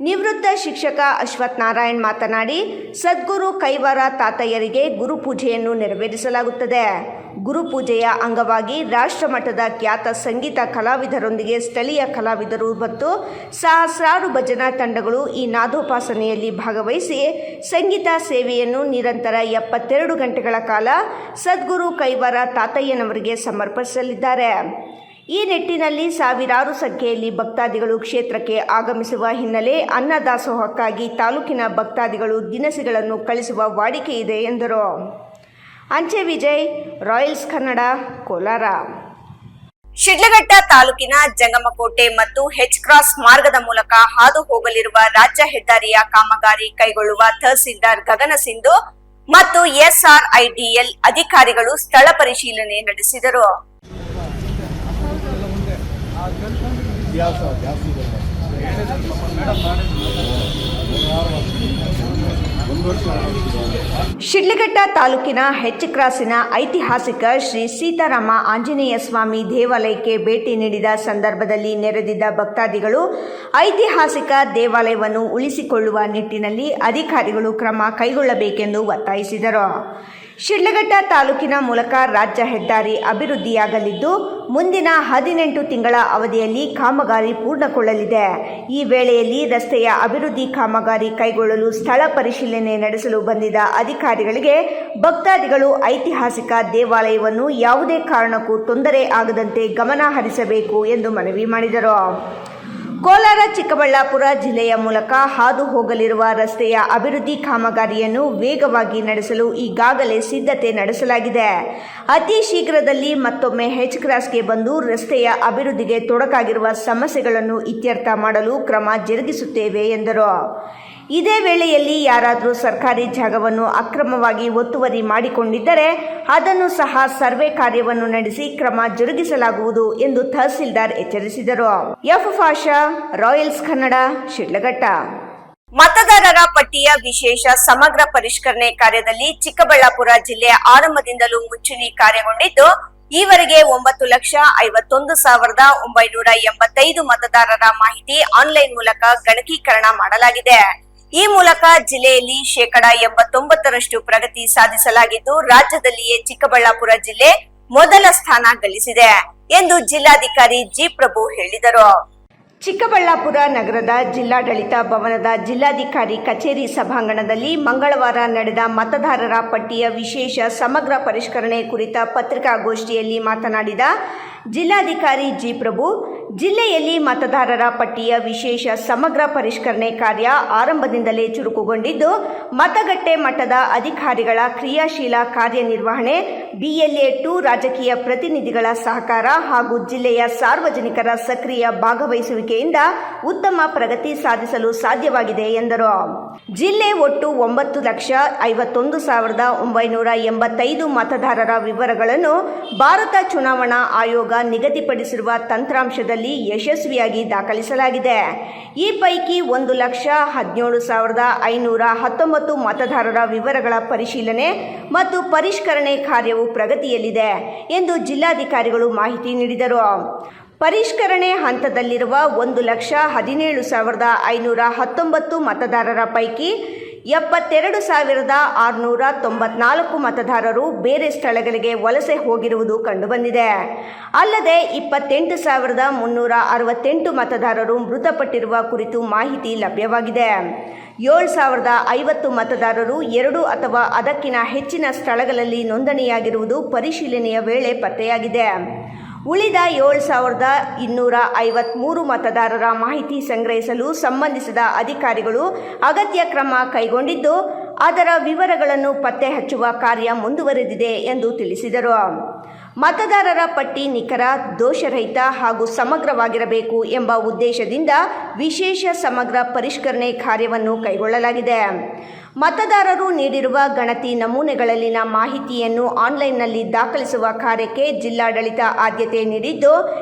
ನಿವೃತ್ತ ಶಿಕ್ಷಕ ಅಶ್ವಥ್ ನಾರಾಯಣ್ ಮಾತನಾಡಿ, ಸದ್ಗುರು ಕೈವಾರ ತಾತಯ್ಯರಿಗೆ ಗುರುಪೂಜೆಯನ್ನು ನೆರವೇರಿಸಲಾಗುತ್ತದೆ. ಗುರುಪೂಜೆಯ ಅಂಗವಾಗಿ ರಾಷ್ಟ್ರಮಟ್ಟದ ಖ್ಯಾತ ಸಂಗೀತ ಕಲಾವಿದರೊಂದಿಗೆ ಸ್ಥಳೀಯ ಕಲಾವಿದರು ಮತ್ತು ಸಹಸ್ರಾರು ಭಜನಾ ತಂಡಗಳು ಈ ನಾದೋಪಾಸನೆಯಲ್ಲಿ ಭಾಗವಹಿಸಿ ಸಂಗೀತ ಸೇವೆಯನ್ನು ನಿರಂತರ 72 ಗಂಟೆಗಳ ಕಾಲ ಸದ್ಗುರು ಕೈವಾರ ತಾತಯ್ಯನವರಿಗೆ ಸಮರ್ಪಿಸಲಿದ್ದಾರೆ. ಈ ನಿಟ್ಟಿನಲ್ಲಿ ಸಾವಿರಾರು ಸಂಖ್ಯೆಯಲ್ಲಿ ಭಕ್ತಾದಿಗಳು ಕ್ಷೇತ್ರಕ್ಕೆ ಆಗಮಿಸುವ ಹಿನ್ನೆಲೆ ಅನ್ನದಾಸೋಹಕ್ಕಾಗಿ ತಾಲೂಕಿನ ಭಕ್ತಾದಿಗಳು ದಿನಸಿಗಳನ್ನು ಕಳಿಸುವ ವಾಡಿಕೆ ಇದೆ ಎಂದರು. ಅಂಚೆ ವಿಜಯ್, ರಾಯಲ್ಸ್ ಕನ್ನಡ, ಕೋಲಾರ. ಶಿಡ್ಲಘಟ್ಟ ತಾಲೂಕಿನ ಜಂಗಮಕೋಟೆ ಮತ್ತು ಹೆಚ್ ಕ್ರಾಸ್ ಮಾರ್ಗದ ಮೂಲಕ ಹಾದು ಹೋಗಲಿರುವ ರಾಜ್ಯ ಹೆದ್ದಾರಿಯ ಕಾಮಗಾರಿ ಕೈಗೊಳ್ಳುವ ತಹಸೀಲ್ದಾರ್ ಗಗನ ಸಿಂಧು ಮತ್ತು SRIDL ಅಧಿಕಾರಿಗಳು ಸ್ಥಳ ಪರಿಶೀಲನೆ ನಡೆಸಿದರು. ಶಿಡ್ಲಘಟ್ಟ ತಾಲೂಕಿನ ಹೆಚ್ ಕ್ರಾಸಿನ ಐತಿಹಾಸಿಕ ಶ್ರೀ ಸೀತಾರಾಮ ಆಂಜನೇಯ ಸ್ವಾಮಿ ದೇವಾಲಯಕ್ಕೆ ಭೇಟಿ ನೀಡಿದ ಸಂದರ್ಭದಲ್ಲಿ ನೆರೆದಿದ್ದ ಭಕ್ತಾದಿಗಳು ಐತಿಹಾಸಿಕ ದೇವಾಲಯವನ್ನು ಉಳಿಸಿಕೊಳ್ಳುವ ನಿಟ್ಟಿನಲ್ಲಿ ಅಧಿಕಾರಿಗಳು ಕ್ರಮ ಕೈಗೊಳ್ಳಬೇಕೆಂದು ಒತ್ತಾಯಿಸಿದರು. ಶಿಡ್ಲಘಟ್ಟ ತಾಲೂಕಿನ ಮೂಲಕ ರಾಜ್ಯ ಹೆದ್ದಾರಿ ಅಭಿವೃದ್ಧಿಯಾಗಲಿದ್ದು ಮುಂದಿನ 18 ತಿಂಗಳ ಅವಧಿಯಲ್ಲಿ ಕಾಮಗಾರಿ ಪೂರ್ಣಗೊಳ್ಳಲಿದೆ. ಈ ವೇಳೆಯಲ್ಲಿ ರಸ್ತೆಯ ಅಭಿವೃದ್ಧಿ ಕಾಮಗಾರಿ ಕೈಗೊಳ್ಳಲು ಸ್ಥಳ ಪರಿಶೀಲನೆ ನಡೆಸಲು ಬಂದಿದ್ದ ಅಧಿಕಾರಿಗಳಿಗೆ ಭಕ್ತಾದಿಗಳು ಐತಿಹಾಸಿಕ ದೇವಾಲಯವನ್ನು ಯಾವುದೇ ಕಾರಣಕ್ಕೂ ತೊಂದರೆ ಆಗದಂತೆ ಗಮನ ಹರಿಸಬೇಕು ಎಂದು ಮನವಿ ಮಾಡಿದರು. ಕೋಲಾರ ಚಿಕ್ಕಬಳ್ಳಾಪುರ ಜಿಲ್ಲೆಯ ಮೂಲಕ ಹಾದು ಹೋಗಲಿರುವ ರಸ್ತೆಯ ಅಭಿವೃದ್ಧಿ ಕಾಮಗಾರಿಯನ್ನು ವೇಗವಾಗಿ ನಡೆಸಲು ಈಗಾಗಲೇ ಸಿದ್ಧತೆ ನಡೆಸಲಾಗಿದೆ. ಅತಿ ಶೀಘ್ರದಲ್ಲಿ ಮತ್ತೊಮ್ಮೆ ಹೆಚ್ ಕ್ರಾಸ್ಗೆ ಬಂದು ರಸ್ತೆಯ ಅಭಿವೃದ್ಧಿಗೆ ತೊಡಕಾಗಿರುವ ಸಮಸ್ಯೆಗಳನ್ನು ಇತ್ಯರ್ಥ ಮಾಡಲು ಕ್ರಮ ಜರುಗಿಸುತ್ತೇವೆ ಎಂದರು. ಇದೇ ವೇಳೆಯಲ್ಲಿ ಯಾರಾದರೂ ಸರ್ಕಾರಿ ಜಾಗವನ್ನು ಅಕ್ರಮವಾಗಿ ಒತ್ತುವರಿ ಮಾಡಿಕೊಂಡಿದ್ದರೆ ಅದನ್ನು ಸಹ ಸರ್ವೆ ಕಾರ್ಯವನ್ನು ನಡೆಸಿ ಕ್ರಮ ಜರುಗಿಸಲಾಗುವುದು ಎಂದು ತಹಸೀಲ್ದಾರ್ ಎಚ್ಚರಿಸಿದರು. ಫಾಷಾ, ರಾಯಲ್ಸ್ ಕನ್ನಡ, ಶಿಡ್ಲಘಟ್ಟ. ಮತದಾರರ ಪಟ್ಟಿಯ ವಿಶೇಷ ಸಮಗ್ರ ಪರಿಷ್ಕರಣೆ ಕಾರ್ಯದಲ್ಲಿ ಚಿಕ್ಕಬಳ್ಳಾಪುರ ಜಿಲ್ಲೆ ಆರಂಭದಿಂದಲೂ ಮುಂಚೂಣಿ ಕಾರ್ಯಗೊಂಡಿದ್ದು ಈವರೆಗೆ 9,51,985 ಮತದಾರರ ಮಾಹಿತಿ ಆನ್ಲೈನ್ ಮೂಲಕ ಗಣಕೀಕರಣ ಮಾಡಲಾಗಿದೆ. ಈ ಮೂಲಕ ಜಿಲ್ಲೆಯಲ್ಲಿ 89% ಪ್ರಗತಿ ಸಾಧಿಸಲಾಗಿದ್ದು ರಾಜ್ಯದಲ್ಲಿಯೇ ಚಿಕ್ಕಬಳ್ಳಾಪುರ ಜಿಲ್ಲೆ ಮೊದಲ ಸ್ಥಾನ ಗಳಿಸಿದೆ ಎಂದು ಜಿಲ್ಲಾಧಿಕಾರಿ ಜಿ. ಪ್ರಭು ಹೇಳಿದರು. ಚಿಕ್ಕಬಳ್ಳಾಪುರ ನಗರದ ಜಿಲ್ಲಾಡಳಿತ ಭವನದ ಜಿಲ್ಲಾಧಿಕಾರಿ ಕಚೇರಿ ಸಭಾಂಗಣದಲ್ಲಿ ಮಂಗಳವಾರ ನಡೆದ ಮತದಾರರ ಪಟ್ಟಿಯ ವಿಶೇಷ ಸಮಗ್ರ ಪರಿಷ್ಕರಣೆ ಕುರಿತ ಪತ್ರಿಕಾಗೋಷ್ಠಿಯಲ್ಲಿ ಮಾತನಾಡಿದ ಜಿಲ್ಲಾಧಿಕಾರಿ ಜಿ. ಪ್ರಭು, ಜಿಲ್ಲೆಯಲ್ಲಿ ಮತದಾರರ ಪಟ್ಟಿಯ ವಿಶೇಷ ಸಮಗ್ರ ಪರಿಷ್ಕರಣೆ ಕಾರ್ಯ ಆರಂಭದಿಂದಲೇ ಚುರುಕುಗೊಂಡಿದ್ದು ಮತಗಟ್ಟೆ ಮಟ್ಟದ ಅಧಿಕಾರಿಗಳ ಕ್ರಿಯಾಶೀಲ ಕಾರ್ಯನಿರ್ವಹಣೆ, BLA 2 ರಾಜಕೀಯ ಪ್ರತಿನಿಧಿಗಳ ಸಹಕಾರ ಹಾಗೂ ಜಿಲ್ಲೆಯ ಸಾರ್ವಜನಿಕರ ಸಕ್ರಿಯ ಭಾಗವಹಿಸುವಿಕೆಯಿಂದ ಉತ್ತಮ ಪ್ರಗತಿ ಸಾಧಿಸಲು ಸಾಧ್ಯವಾಗಿದೆ ಎಂದರು. ಜಿಲ್ಲೆ ಒಟ್ಟು 9,51,985 ಮತದಾರರ ವಿವರಗಳನ್ನು ಭಾರತ ಚುನಾವಣಾ ಆಯೋಗ ನಿಗದಿಪಡಿಸಿರುವ ತಂತ್ರಾಂಶದಲ್ಲಿ ಯಶಸ್ವಿಯಾಗಿ ದಾಖಲಿಸಲಾಗಿದೆ. ಈ ಪೈಕಿ 1,17,519 ಮತದಾರರ ವಿವರಗಳ ಪರಿಶೀಲನೆ ಮತ್ತು ಪರಿಷ್ಕರಣೆ ಕಾರ್ಯವು ಪ್ರಗತಿಯಲ್ಲಿದೆ ಎಂದು ಜಿಲ್ಲಾಧಿಕಾರಿಗಳು ಮಾಹಿತಿ ನೀಡಿದರು. ಪರಿಷ್ಕರಣೆ ಹಂತದಲ್ಲಿರುವ 1,17,519 ಮತದಾರರ ಪೈಕಿ 72,694 ಮತದಾರರು ಬೇರೆ ಸ್ಥಳಗಳಿಗೆ ವಲಸೆ ಹೋಗಿರುವುದು ಕಂಡುಬಂದಿದೆ. ಅಲ್ಲದೆ 28,368 ಮತದಾರರು ಮೃತಪಟ್ಟಿರುವ ಕುರಿತು ಮಾಹಿತಿ ಲಭ್ಯವಾಗಿದೆ. 7,050 ಮತದಾರರು 2 ಅಥವಾ ಅದಕ್ಕಿಂತ ಹೆಚ್ಚಿನ ಸ್ಥಳಗಳಲ್ಲಿ ನೋಂದಣಿಯಾಗಿರುವುದು ಪರಿಶೀಲನೆಯ ವೇಳೆ ಪತ್ತೆಯಾಗಿದೆ. ಉಳಿದ 7,253 ಮತದಾರರ ಮಾಹಿತಿ ಸಂಗ್ರಹಿಸಲು ಸಂಬಂಧಿಸಿದ ಅಧಿಕಾರಿಗಳು ಅಗತ್ಯ ಕ್ರಮ ಕೈಗೊಂಡಿದ್ದು ಅದರ ವಿವರಗಳನ್ನು ಪತ್ತೆ ಹಚ್ಚುವ ಕಾರ್ಯ ಮುಂದುವರೆದಿದೆ ಎಂದು ತಿಳಿಸಿದರು. ಮತದಾರರ ಪಟ್ಟಿ ನಿಖರ, ದೋಷರಹಿತ ಹಾಗೂ ಸಮಗ್ರವಾಗಿರಬೇಕು ಎಂಬ ಉದ್ದೇಶದಿಂದ ವಿಶೇಷ ಸಮಗ್ರ ಪರಿಷ್ಕರಣೆ ಕಾರ್ಯವನ್ನು ಕೈಗೊಳ್ಳಲಾಗಿದೆ. ಮತದಾರರು ನೀಡಿರುವ ಗಣತಿ ನಮೂನೆಗಳಲ್ಲಿನ ಮಾಹಿತಿಯನ್ನು ಆನ್ಲೈನ್ನಲ್ಲಿ ದಾಖಲಿಸುವ ಕಾರ್ಯಕ್ಕೆ ಜಿಲ್ಲಾಡಳಿತ ಆದ್ಯತೆ ನೀಡಿದ್ದು,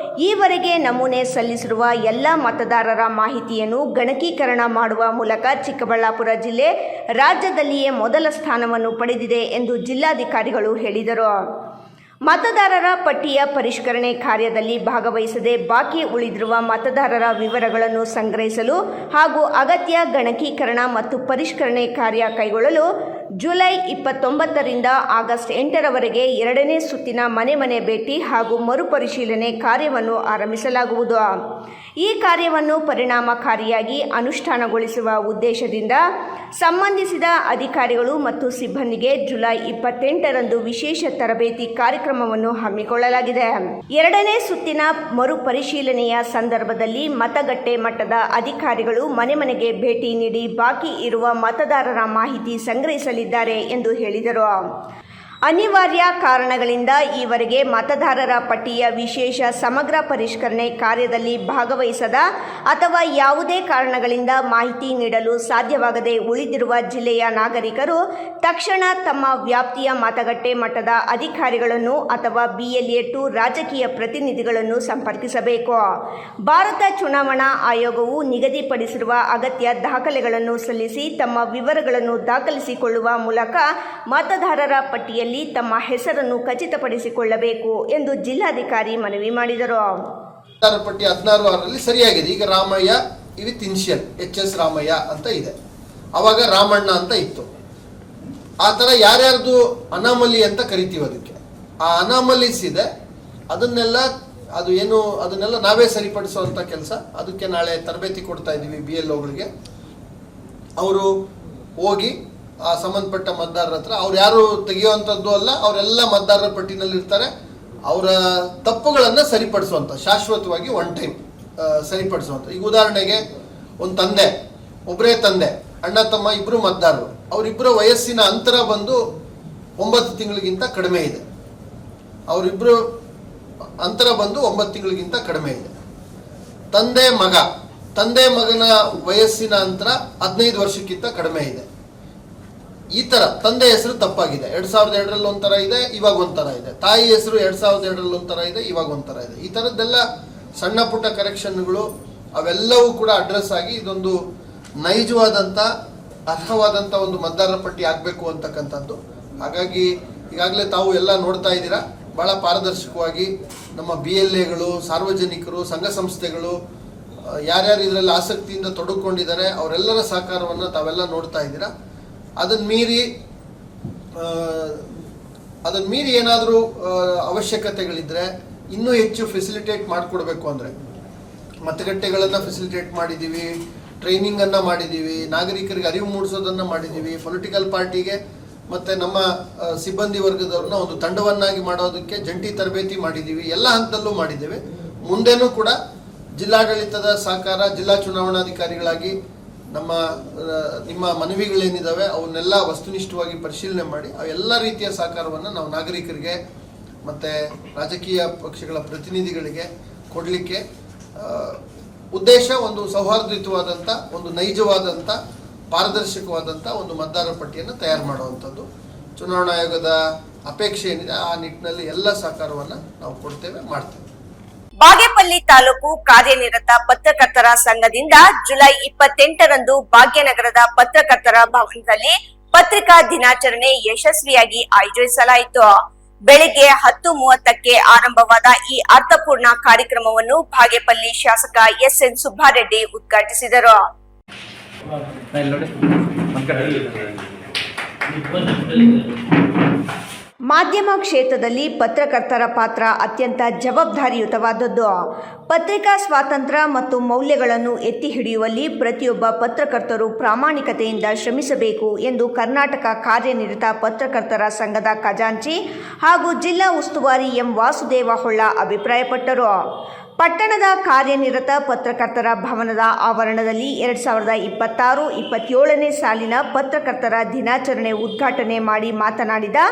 ಈವರೆಗೆ ನಮೂನೆ ಸಲ್ಲಿಸಿರುವ ಎಲ್ಲ ಮತದಾರರ ಮಾಹಿತಿಯನ್ನು ಗಣಕೀಕರಣ ಮಾಡುವ ಮೂಲಕ ಚಿಕ್ಕಬಳ್ಳಾಪುರ ಜಿಲ್ಲೆ ರಾಜ್ಯದಲ್ಲಿಯೇ ಮೊದಲ ಸ್ಥಾನವನ್ನು ಪಡೆದಿದೆ ಎಂದು ಜಿಲ್ಲಾಧಿಕಾರಿಗಳು ಹೇಳಿದರು. ಮತದಾರರ ಪಟ್ಟಿಯ ಪರಿಷ್ಕರಣೆ ಕಾರ್ಯದಲ್ಲಿ ಭಾಗವಹಿಸದೆ ಬಾಕಿ ಉಳಿದಿರುವ ಮತದಾರರ ವಿವರಗಳನ್ನು ಸಂಗ್ರಹಿಸಲು ಹಾಗೂ ಅಗತ್ಯ ಗಣಕೀಕರಣ ಮತ್ತು ಪರಿಷ್ಕರಣೆ ಕಾರ್ಯ ಕೈಗೊಳ್ಳಲು ಜುಲೈ 29ರಿಂದ ಆಗಸ್ಟ್ 8ರವರೆಗೆ 2ನೇ ಸುತ್ತಿನ ಮನೆ ಭೇಟಿ ಹಾಗೂ ಮರುಪರಿಶೀಲನೆ ಕಾರ್ಯವನ್ನು ಆರಂಭಿಸಲಾಗುವುದು. ಈ ಕಾರ್ಯವನ್ನು ಪರಿಣಾಮಕಾರಿಯಾಗಿ ಅನುಷ್ಠಾನಗೊಳಿಸುವ ಉದ್ದೇಶದಿಂದ ಸಂಬಂಧಿಸಿದ ಅಧಿಕಾರಿಗಳು ಮತ್ತು ಸಿಬ್ಬಂದಿಗೆ ಜುಲೈ 28ರಂದು ವಿಶೇಷ ತರಬೇತಿ ಕಾರ್ಯಕ್ರಮವನ್ನು ಹಮ್ಮಿಕೊಳ್ಳಲಾಗಿದೆ. 2ನೇ ಸುತ್ತಿನ ಮರುಪರಿಶೀಲನೆಯ ಸಂದರ್ಭದಲ್ಲಿ ಮತಗಟ್ಟೆ ಮಟ್ಟದ ಅಧಿಕಾರಿಗಳು ಮನೆಗೆ ಭೇಟಿ ನೀಡಿ ಬಾಕಿ ಇರುವ ಮತದಾರರ ಮಾಹಿತಿ ಸಂಗ್ರಹಿಸಲಿದ್ದಾರೆ ಎಂದು ಹೇಳಿದರು. ಅನಿವಾರ್ಯ ಕಾರಣಗಳಿಂದ ಈವರೆಗೆ ಮತದಾರರ ಪಟ್ಟಿಯ ವಿಶೇಷ ಸಮಗ್ರ ಪರಿಷ್ಕರಣೆ ಕಾರ್ಯದಲ್ಲಿ ಭಾಗವಹಿಸದ ಅಥವಾ ಯಾವುದೇ ಕಾರಣಗಳಿಂದ ಮಾಹಿತಿ ನೀಡಲು ಸಾಧ್ಯವಾಗದೆ ಉಳಿದಿರುವ ಜಿಲ್ಲೆಯ ನಾಗರಿಕರು ತಕ್ಷಣ ತಮ್ಮ ವ್ಯಾಪ್ತಿಯ ಮತಗಟ್ಟೆ ಮಟ್ಟದ ಅಧಿಕಾರಿಗಳನ್ನು ಅಥವಾ BLA2 ರಾಜಕೀಯ ಪ್ರತಿನಿಧಿಗಳನ್ನು ಸಂಪರ್ಕಿಸಬೇಕು. ಭಾರತ ಚುನಾವಣಾ ಆಯೋಗವು ನಿಗದಿಪಡಿಸಿರುವ ಅಗತ್ಯ ದಾಖಲೆಗಳನ್ನು ಸಲ್ಲಿಸಿ ತಮ್ಮ ವಿವರಗಳನ್ನು ದಾಖಲಿಸಿಕೊಳ್ಳುವ ಮೂಲಕ ಮತದಾರರ ಪಟ್ಟಿಯಲ್ಲಿ ತಮ್ಮ ಹೆಸರನ್ನು ಖಚಿತಪಡಿಸಿಕೊಳ್ಳಬೇಕು ಎಂದು ಜಿಲ್ಲಾಧಿಕಾರಿ ಮನವಿ ಮಾಡಿದರು. ಮತದಾರರ ಪಟ್ಟಿ 16 ಸರಿಯಾಗಿದೆ. ಈಗ Ramaiah with initial HS Ramaiah ಅಂತ ಇದೆ, ಅವಾಗ ರಾಮಣ್ಣ ಅಂತ ಇತ್ತು. ಆ ಥರ ಯಾರ್ಯಾರ್ದು ಅನಾಮಲಿ ಅಂತ ಕರಿತೀವಿ. ಅದಕ್ಕೆ ಆ ಅನಾಮಲೀಸ್ ಇದೆ, ಅದನ್ನೆಲ್ಲ ನಾವೇ ಸರಿಪಡಿಸುವಂಥ ಕೆಲಸ. ಅದಕ್ಕೆ ನಾಳೆ ತರಬೇತಿ ಕೊಡ್ತಾ ಇದ್ದೀವಿ BLOಗಳಿಗೆ. ಅವರು ಹೋಗಿ ಆ ಸಂಬಂಧಪಟ್ಟ ಮತದಾರರ ಹತ್ರ, ಅವ್ರು ಯಾರು ತೆಗೆಯುವಂಥದ್ದು ಅಲ್ಲ, ಅವರೆಲ್ಲ ಮತದಾರರ ಪಟ್ಟಿನಲ್ಲಿ ಇರ್ತಾರೆ. ಅವರ ತಪ್ಪುಗಳನ್ನು ಸರಿಪಡಿಸುವಂಥ, ಶಾಶ್ವತವಾಗಿ ಒನ್ ಟೈಮ್ ಸರಿಪಡಿಸುವಂಥ. ಈಗ ಉದಾಹರಣೆಗೆ ಒಂದು ತಂದೆ, ಒಬ್ಬರೇ ತಂದೆ, ಅಣ್ಣ ತಮ್ಮ ಇಬ್ಬರು ಮತದಾರರು, ಅವರಿಬ್ಬರ ವಯಸ್ಸಿನ ಅಂತರ ಬಂದು 9 ತಿಂಗಳಿಗಿಂತ ಕಡಿಮೆ ಇದೆ. ಅವರಿಬ್ಬರು ಅಂತರ ಬಂದು 9 ತಿಂಗಳಿಗಿಂತ ಕಡಿಮೆ ಇದೆ. ತಂದೆ ಮಗನ ವಯಸ್ಸಿನ ಅಂತರ 15 ವರ್ಷಕ್ಕಿಂತ ಕಡಿಮೆ ಇದೆ. ಈ ತರ ತಂದೆ ಹೆಸರು ತಪ್ಪಾಗಿದೆ, 2002ರಲ್ಲಿ ಒಂಥರ ಇದೆ, ಇವಾಗ ಒಂಥರ ಇದೆ. ತಾಯಿ ಹೆಸರು 2002ರಲ್ಲಿ ಒಂಥರ ಇದೆ, ಇವಾಗ ಒಂಥರ ಇದೆ. ಈ ಥರದ್ದೆಲ್ಲ ಸಣ್ಣ ಪುಟ್ಟ ಕರೆಕ್ಷನ್ಗಳು ಅವೆಲ್ಲವೂ ಕೂಡ ಅಡ್ರೆಸ್ ಆಗಿ ಇದೊಂದು ನೈಜವಾದಂಥ ಅರ್ಹವಾದಂಥ ಒಂದು ಮತದಾರರ ಪಟ್ಟಿ ಆಗಬೇಕು ಅಂತಕ್ಕಂಥದ್ದು. ಹಾಗಾಗಿ ಈಗಾಗಲೇ ತಾವು ಎಲ್ಲ ನೋಡ್ತಾ ಇದ್ದೀರಾ, ಭಾಳ ಪಾರದರ್ಶಕವಾಗಿ ನಮ್ಮ BLAಗಳು, ಸಾರ್ವಜನಿಕರು, ಸಂಘ ಸಂಸ್ಥೆಗಳು, ಯಾರ್ಯಾರು ಇದರಲ್ಲಿ ಆಸಕ್ತಿಯಿಂದ ತೊಡಗಿಕೊಂಡಿದ್ದಾರೆ ಅವರೆಲ್ಲರ ಸಹಕಾರವನ್ನು ತಾವೆಲ್ಲ ನೋಡ್ತಾ ಇದ್ದೀರಾ. ಅದನ್ನು ಮೀರಿ ಏನಾದರೂ ಅವಶ್ಯಕತೆಗಳಿದ್ದರೆ ಇನ್ನೂ ಹೆಚ್ಚು ಫೆಸಿಲಿಟೇಟ್ ಮಾಡಿಕೊಡ್ಬೇಕು ಅಂದರೆ ಮತಗಟ್ಟೆಗಳನ್ನು ಫೆಸಿಲಿಟೇಟ್ ಮಾಡಿದ್ದೀವಿ, ಟ್ರೈನಿಂಗನ್ನು ಮಾಡಿದ್ದೀವಿ, ನಾಗರಿಕರಿಗೆ ಅರಿವು ಮೂಡಿಸೋದನ್ನು ಮಾಡಿದ್ದೀವಿ. ಪೊಲಿಟಿಕಲ್ ಪಾರ್ಟಿಗೆ ಮತ್ತು ನಮ್ಮ ಸಿಬ್ಬಂದಿ ವರ್ಗದವ್ರನ್ನ ಒಂದು ತಂಡವನ್ನಾಗಿ ಮಾಡೋದಕ್ಕೆ ಜಂಟಿ ತರಬೇತಿ ಮಾಡಿದ್ದೀವಿ. ಎಲ್ಲ ಹಂತದಲ್ಲೂ ಮಾಡಿದ್ದೇವೆ. ಮುಂದೇನೂ ಕೂಡ ಜಿಲ್ಲಾಡಳಿತದ ಸಹಕಾರ, ಜಿಲ್ಲಾ ಚುನಾವಣಾಧಿಕಾರಿಗಳಾಗಿ ನಿಮ್ಮ ಮನವಿಗಳೇನಿದ್ದಾವೆ ಅವನ್ನೆಲ್ಲ ವಸ್ತುನಿಷ್ಠವಾಗಿ ಪರಿಶೀಲನೆ ಮಾಡಿ ಅವೆಲ್ಲ ರೀತಿಯ ಸಹಕಾರವನ್ನು ನಾವು ನಾಗರಿಕರಿಗೆ ಮತ್ತು ರಾಜಕೀಯ ಪಕ್ಷಗಳ ಪ್ರತಿನಿಧಿಗಳಿಗೆ ಕೊಡಲಿಕ್ಕೆ ಉದ್ದೇಶ ಒಂದು ಸೌಹಾರ್ದಯುತವಾದಂಥ, ಒಂದು ನೈಜವಾದಂಥ, ಪಾರದರ್ಶಕವಾದಂಥ ಒಂದು ಮತದಾರರ ಪಟ್ಟಿಯನ್ನು ತಯಾರು ಮಾಡುವಂಥದ್ದು ಚುನಾವಣಾ ಆಯೋಗದ ಅಪೇಕ್ಷೆ ಏನಿದೆ. ಆ ನಿಟ್ಟಿನಲ್ಲಿ ಎಲ್ಲ ಸಹಕಾರವನ್ನು ನಾವು ಮಾಡ್ತೇವೆ. ಬಾಗೇಪಲ್ಲಿ ತಾಲೂಕು ಕಾರ್ಯನಿರತ ಪತ್ರಕರ್ತರ ಸಂಘದಿಂದ ಜುಲೈ 28ರಂದು ಭಾಗ್ಯನಗರದ ಪತ್ರಕರ್ತರ ಭವನದಲ್ಲಿ ಪತ್ರಿಕಾ ದಿನಾಚರಣೆ ಯಶಸ್ವಿಯಾಗಿ ಆಯೋಜಿಸಲಾಯಿತು. ಬೆಳಿಗ್ಗೆ 10:30ಕ್ಕೆ ಆರಂಭವಾದ ಈ ಅರ್ಥಪೂರ್ಣ ಕಾರ್ಯಕ್ರಮವನ್ನು ಬಾಗೇಪಲ್ಲಿ ಶಾಸಕ SN ಸುಬ್ಬಾರೆಡ್ಡಿ ಉದ್ಘಾಟಿಸಿದರು. ಮಾಧ್ಯಮ ಕ್ಷೇತ್ರದಲ್ಲಿ ಪತ್ರಕರ್ತರ ಪಾತ್ರ ಅತ್ಯಂತ ಜವಾಬ್ದಾರಿಯುತವಾದದ್ದು. ಪತ್ರಿಕಾ ಸ್ವಾತಂತ್ರ್ಯ ಮತ್ತು ಮೌಲ್ಯಗಳನ್ನು ಎತ್ತಿ ಹಿಡಿಯುವಲ್ಲಿ ಪ್ರತಿಯೊಬ್ಬ ಪತ್ರಕರ್ತರು ಪ್ರಾಮಾಣಿಕತೆಯಿಂದ ಶ್ರಮಿಸಬೇಕು ಎಂದು ಕರ್ನಾಟಕ ಕಾರ್ಯನಿರತ ಪತ್ರಕರ್ತರ ಸಂಘದ ಖಜಾಂಚಿ ಹಾಗೂ ಜಿಲ್ಲಾ ಉಸ್ತುವಾರಿ ಎಂ ವಾಸುದೇವ ಹೊಳ್ಳ ಅಭಿಪ್ರಾಯಪಟ್ಟರು. ಪಟ್ಟಣದ ಕಾರ್ಯನಿರತ ಪತ್ರಕರ್ತರ ಭವನದ ಆವರಣದಲ್ಲಿ 2026-27ನೇ ಸಾಲಿನ ಪತ್ರಕರ್ತರ ದಿನಾಚರಣೆ ಉದ್ಘಾಟನೆ ಮಾಡಿ ಮಾತನಾಡಿದ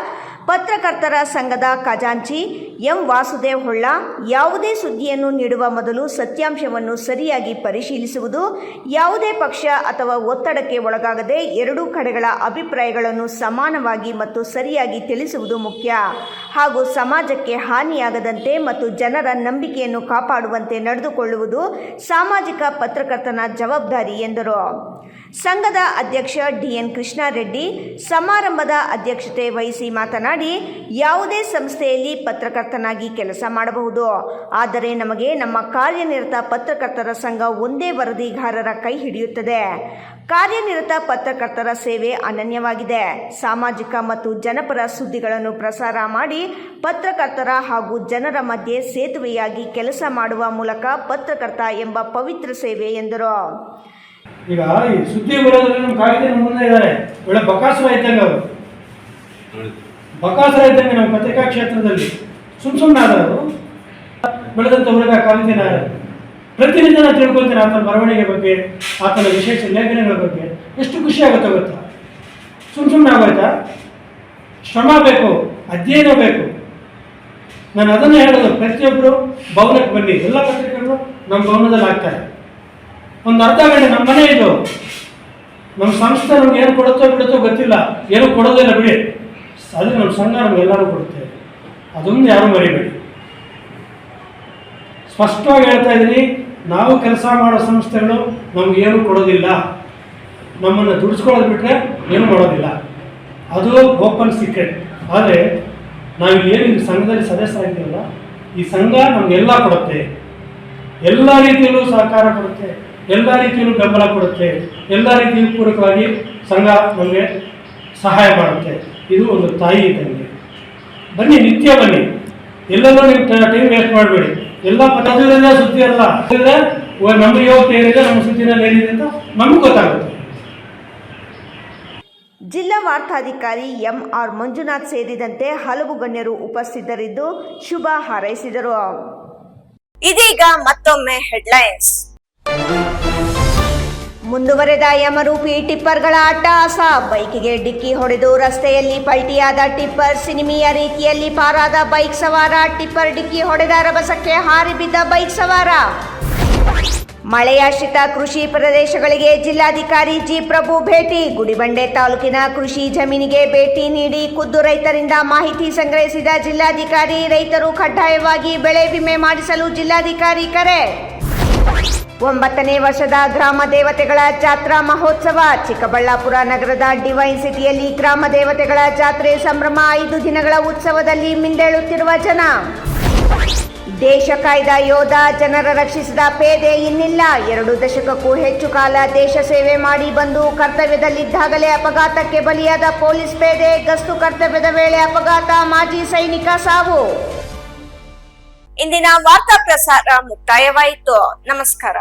ಪತ್ರಕರ್ತರ ಸಂಘದ ಖಜಾಂಚಿ ಎಂ ವಾಸುದೇವ್ ಹೊಳ್ಳ, ಯಾವುದೇ ಸುದ್ದಿಯನ್ನು ನೀಡುವ ಮೊದಲು ಸತ್ಯಾಂಶವನ್ನು ಸರಿಯಾಗಿ ಪರಿಶೀಲಿಸುವುದು, ಯಾವುದೇ ಪಕ್ಷ ಅಥವಾ ಒತ್ತಡಕ್ಕೆ ಒಳಗಾಗದೆ ಎರಡೂ ಕಡೆಗಳ ಅಭಿಪ್ರಾಯಗಳನ್ನು ಸಮಾನವಾಗಿ ಮತ್ತು ಸರಿಯಾಗಿ ತಿಳಿಸುವುದು ಮುಖ್ಯ ಹಾಗೂ ಸಮಾಜಕ್ಕೆ ಹಾನಿಯಾಗದಂತೆ ಮತ್ತು ಜನರ ನಂಬಿಕೆಯನ್ನು ಕಾಪಾಡುವಂತೆ ನಡೆದುಕೊಳ್ಳುವುದು ಸಾಮಾಜಿಕ ಪತ್ರಕರ್ತನ ಜವಾಬ್ದಾರಿ ಎಂದರು. ಸಂಘದ ಅಧ್ಯಕ್ಷ ಡಿಎನ್ ಕೃಷ್ಣಾರೆಡ್ಡಿ ಸಮಾರಂಭದ ಅಧ್ಯಕ್ಷತೆ ವಹಿಸಿ ಮಾತನಾಡಿ, ಯಾವುದೇ ಸಂಸ್ಥೆಯಲ್ಲಿ ಪತ್ರಕರ್ತನಾಗಿ ಕೆಲಸ ಮಾಡಬಹುದು, ಆದರೆ ನಮಗೆ ನಮ್ಮ ಕಾರ್ಯನಿರತ ಪತ್ರಕರ್ತರ ಸಂಘ ಒಂದೇ ವರದಿಗಾರರ ಕೈ ಹಿಡಿಯುತ್ತದೆ. ಕಾರ್ಯನಿರತ ಪತ್ರಕರ್ತರ ಸೇವೆ ಅನನ್ಯವಾಗಿದೆ. ಸಾಮಾಜಿಕ ಮತ್ತು ಜನಪರ ಸುದ್ದಿಗಳನ್ನು ಪ್ರಸಾರ ಮಾಡಿ ಪತ್ರಕರ್ತರ ಹಾಗೂ ಜನರ ಮಧ್ಯೆ ಸೇತುವೆಯಾಗಿ ಕೆಲಸ ಮಾಡುವ ಮೂಲಕ ಪತ್ರಕರ್ತ ಎಂಬ ಪವಿತ್ರ ಸೇವೆ ಎಂದರು. ಈಗ ಈ ಸುದ್ದಿ ಬರೋದ್ರಲ್ಲಿ ನಮ್ಮ ಕಾಯ್ದೆ ಮುಂದೆ ಇದ್ದಾರೆ. ಒಳ್ಳೆ ಬಕಾಸುರ ಇದ್ದಂಗೆ ಅವರು, ಬಕಾಸುರ ಇದ್ದಂಗೆ ನಮ್ಮ ಪತ್ರಿಕಾ ಕ್ಷೇತ್ರದಲ್ಲಿ ಸುಮ್ಮನೆ ಆದವರು ಬೆಳೆದಂಥ ಹುಡುಗ ಕಾವ್ಯನ ಪ್ರತಿನಿತ್ಯ ನಾನು ತಿಳ್ಕೊಳ್ತೇನೆ ಆತನ ಬರವಣಿಗೆ ಬಗ್ಗೆ, ಆತನ ವಿಶೇಷ ಲೇಖನಗಳ ಬಗ್ಗೆ. ಎಷ್ಟು ಖುಷಿ ಆಗುತ್ತೆ ಗೊತ್ತಾ? ಸುಮ್ಮನೆ ಆಗೋಯ್ತಾ? ಶ್ರಮ ಬೇಕು, ಅಧ್ಯಯನ ಬೇಕು. ನಾನು ಅದನ್ನೇ ಹೇಳೋದು, ಪ್ರತಿಯೊಬ್ಬರು ಭವನಕ್ಕೆ ಬನ್ನಿ. ಎಲ್ಲ ಪತ್ರಿಕೆಗಳು ನಮ್ಮ ಭವನದಲ್ಲಿ ಆಗ್ತಾರೆ. ಒಂದು ಅರ್ಧ ಗಂಟೆ ನಮ್ಮ ಮನೆ ಇದು, ನಮ್ಮ ಸಂಸ್ಥೆ ನಮ್ಗೆ ಏನು ಕೊಡುತ್ತೋ ಬಿಡುತ್ತೋ ಗೊತ್ತಿಲ್ಲ, ಏನೂ ಕೊಡೋದಿಲ್ಲ ಬಿಡಿ. ಅದು ನಮ್ಮ ಸಂಘ ನಮಗೆಲ್ಲರೂ ಕೊಡುತ್ತೆ. ಅದೊಂದು ಯಾರು ಮರಿಬೇಡಿ. ಸ್ಪಷ್ಟವಾಗಿ ಹೇಳ್ತಾ ಇದ್ದೀನಿ, ನಾವು ಕೆಲಸ ಮಾಡೋ ಸಂಸ್ಥೆಗಳು ನಮಗೇನು ಕೊಡೋದಿಲ್ಲ. ನಮ್ಮನ್ನು ದುಡಿಸ್ಕೊಳ್ಳೋದು ಬಿಟ್ಟರೆ ಏನು ಮಾಡೋದಿಲ್ಲ. ಅದು ಓಪನ್ ಸೀಕ್ರೆಟ್. ಆದರೆ ನಾವು ಏನು ಸಂಘದಲ್ಲಿ ಸದಸ್ಯರಾಗಿದ್ದೀವಲ್ಲ, ಈ ಸಂಘ ನಮಗೆಲ್ಲ ಕೊಡುತ್ತೆ. ಎಲ್ಲ ರೀತಿಯಲ್ಲೂ ಸಹಕಾರ ಕೊಡುತ್ತೆ, ಎಲ್ಲ ರೀತಿಯಲ್ಲೂ ಬೆಂಬಲ ಕೊಡುತ್ತೆ, ಎಲ್ಲ ರೀತಿಯಲ್ಲೂ ಪೂರಕವಾಗಿ ಸಂಘ ನಮಗೆ ಸಹಾಯ ಮಾಡುತ್ತೆ. ಇದು ಒಂದು ತಾಯಿ ಇದ್ದಂಗೆ. ಬನ್ನಿ, ನಿತ್ಯ ಬನ್ನಿ. ಎಲ್ಲರೂ ನೀವು ಟೈಮ್ ವೇಸ್ಟ್ ಮಾಡಬೇಡಿ. ಎಲ್ಲ ಪದವಿಯಿಂದ ಸುದ್ದಿ ಅಲ್ಲ, ನಮ್ಮ ಯುವಕ ಏನಿದೆ, ನಮ್ಮ ಸುದ್ದಿನಲ್ಲಿ ಏನಿದೆ ಅಂತ ನಮ್ಗೆ ಗೊತ್ತಾಗುತ್ತೆ. ಜಿಲ್ಲಾ ವಾರ್ತಾಧಿಕಾರಿ ಎಂಆರ್ ಮಂಜುನಾಥ್ ಸೇರಿದಂತೆ ಹಲವು ಗಣ್ಯರು ಉಪಸ್ಥಿತರಿದ್ದು ಶುಭ ಹಾರೈಸಿದರು. ಇದೀಗ ಮತ್ತೊಮ್ಮೆ ಹೆಡ್ಲೈನ್ಸ್. ಮುಂದುವರೆದ ಯಮರೂಪಿ ಟಿಪ್ಪರ್ಗಳ ಅಟ್ಟಹಾಸ. ಬೈಕಿಗೆ ಡಿಕ್ಕಿ ಹೊಡೆದು ರಸ್ತೆಯಲ್ಲಿ ಪಲ್ಟಿಯಾದ ಟಿಪ್ಪರ್. ಸಿನಿಮೀಯ ರೀತಿಯಲ್ಲಿ ಪಾರಾದ ಬೈಕ್ ಸವಾರ. ಟಿಪ್ಪರ್ ಡಿಕ್ಕಿ ಹೊಡೆದ ರಭಸಕ್ಕೆ ಹಾರಿ ಬಿದ್ದ ಬೈಕ್ ಸವಾರ. ಮಳೆಯಾಶ್ರಿತ ಕೃಷಿ ಪ್ರದೇಶಗಳಿಗೆ ಜಿಲ್ಲಾಧಿಕಾರಿ ಜಿ ಪ್ರಭು ಭೇಟಿ. ಗುಡಿಬಂಡೆ ತಾಲೂಕಿನ ಕೃಷಿ ಜಮೀನಿಗೆ ಭೇಟಿ ನೀಡಿ ಖುದ್ದು ರೈತರಿಂದ ಮಾಹಿತಿ ಸಂಗ್ರಹಿಸಿದ ಜಿಲ್ಲಾಧಿಕಾರಿ. ರೈತರು ಕಡ್ಡಾಯವಾಗಿ ಬೆಳೆ ವಿಮೆ ಮಾಡಿಸಲು ಜಿಲ್ಲಾಧಿಕಾರಿ ಕರೆ. 9ನೇ ವರ್ಷದ ಗ್ರಾಮ ದೇವತೆಗಳ ಜಾತ್ರಾ ಮಹೋತ್ಸವ. ಚಿಕ್ಕಬಳ್ಳಾಪುರ ನಗರದ ಡಿವೈನ್ ಸಿಟಿಯಲ್ಲಿ ಗ್ರಾಮ ದೇವತೆಗಳ ಜಾತ್ರೆ ಸಂಭ್ರಮ. 5 ದಿನಗಳ ಉತ್ಸವದಲ್ಲಿ ಮಿಂದೇಳುತ್ತಿರುವ ಜನ. ದೇಶ ಕಾಯ್ದ ಯೋಧ, ಜನರ ರಕ್ಷಿಸಿದ ಪೇದೆ ಇನ್ನಿಲ್ಲ. 2 ದಶಕಕ್ಕೂ ಹೆಚ್ಚು ಕಾಲ ದೇಶ ಸೇವೆ ಮಾಡಿ ಬಂದು ಕರ್ತವ್ಯದಲ್ಲಿದ್ದಾಗಲೇ ಅಪಘಾತಕ್ಕೆ ಬಲಿಯಾದ ಪೊಲೀಸ್ ಪೇದೆ. ಗಸ್ತು ಕರ್ತವ್ಯದ ವೇಳೆ ಅಪಘಾತ, ಮಾಜಿ ಸೈನಿಕ ಸಾವು. ಇಂದಿನ ವಾರ್ತಾ ಪ್ರಸಾರ ಮುಕ್ತಾಯವಾಯಿತು. ನಮಸ್ಕಾರ.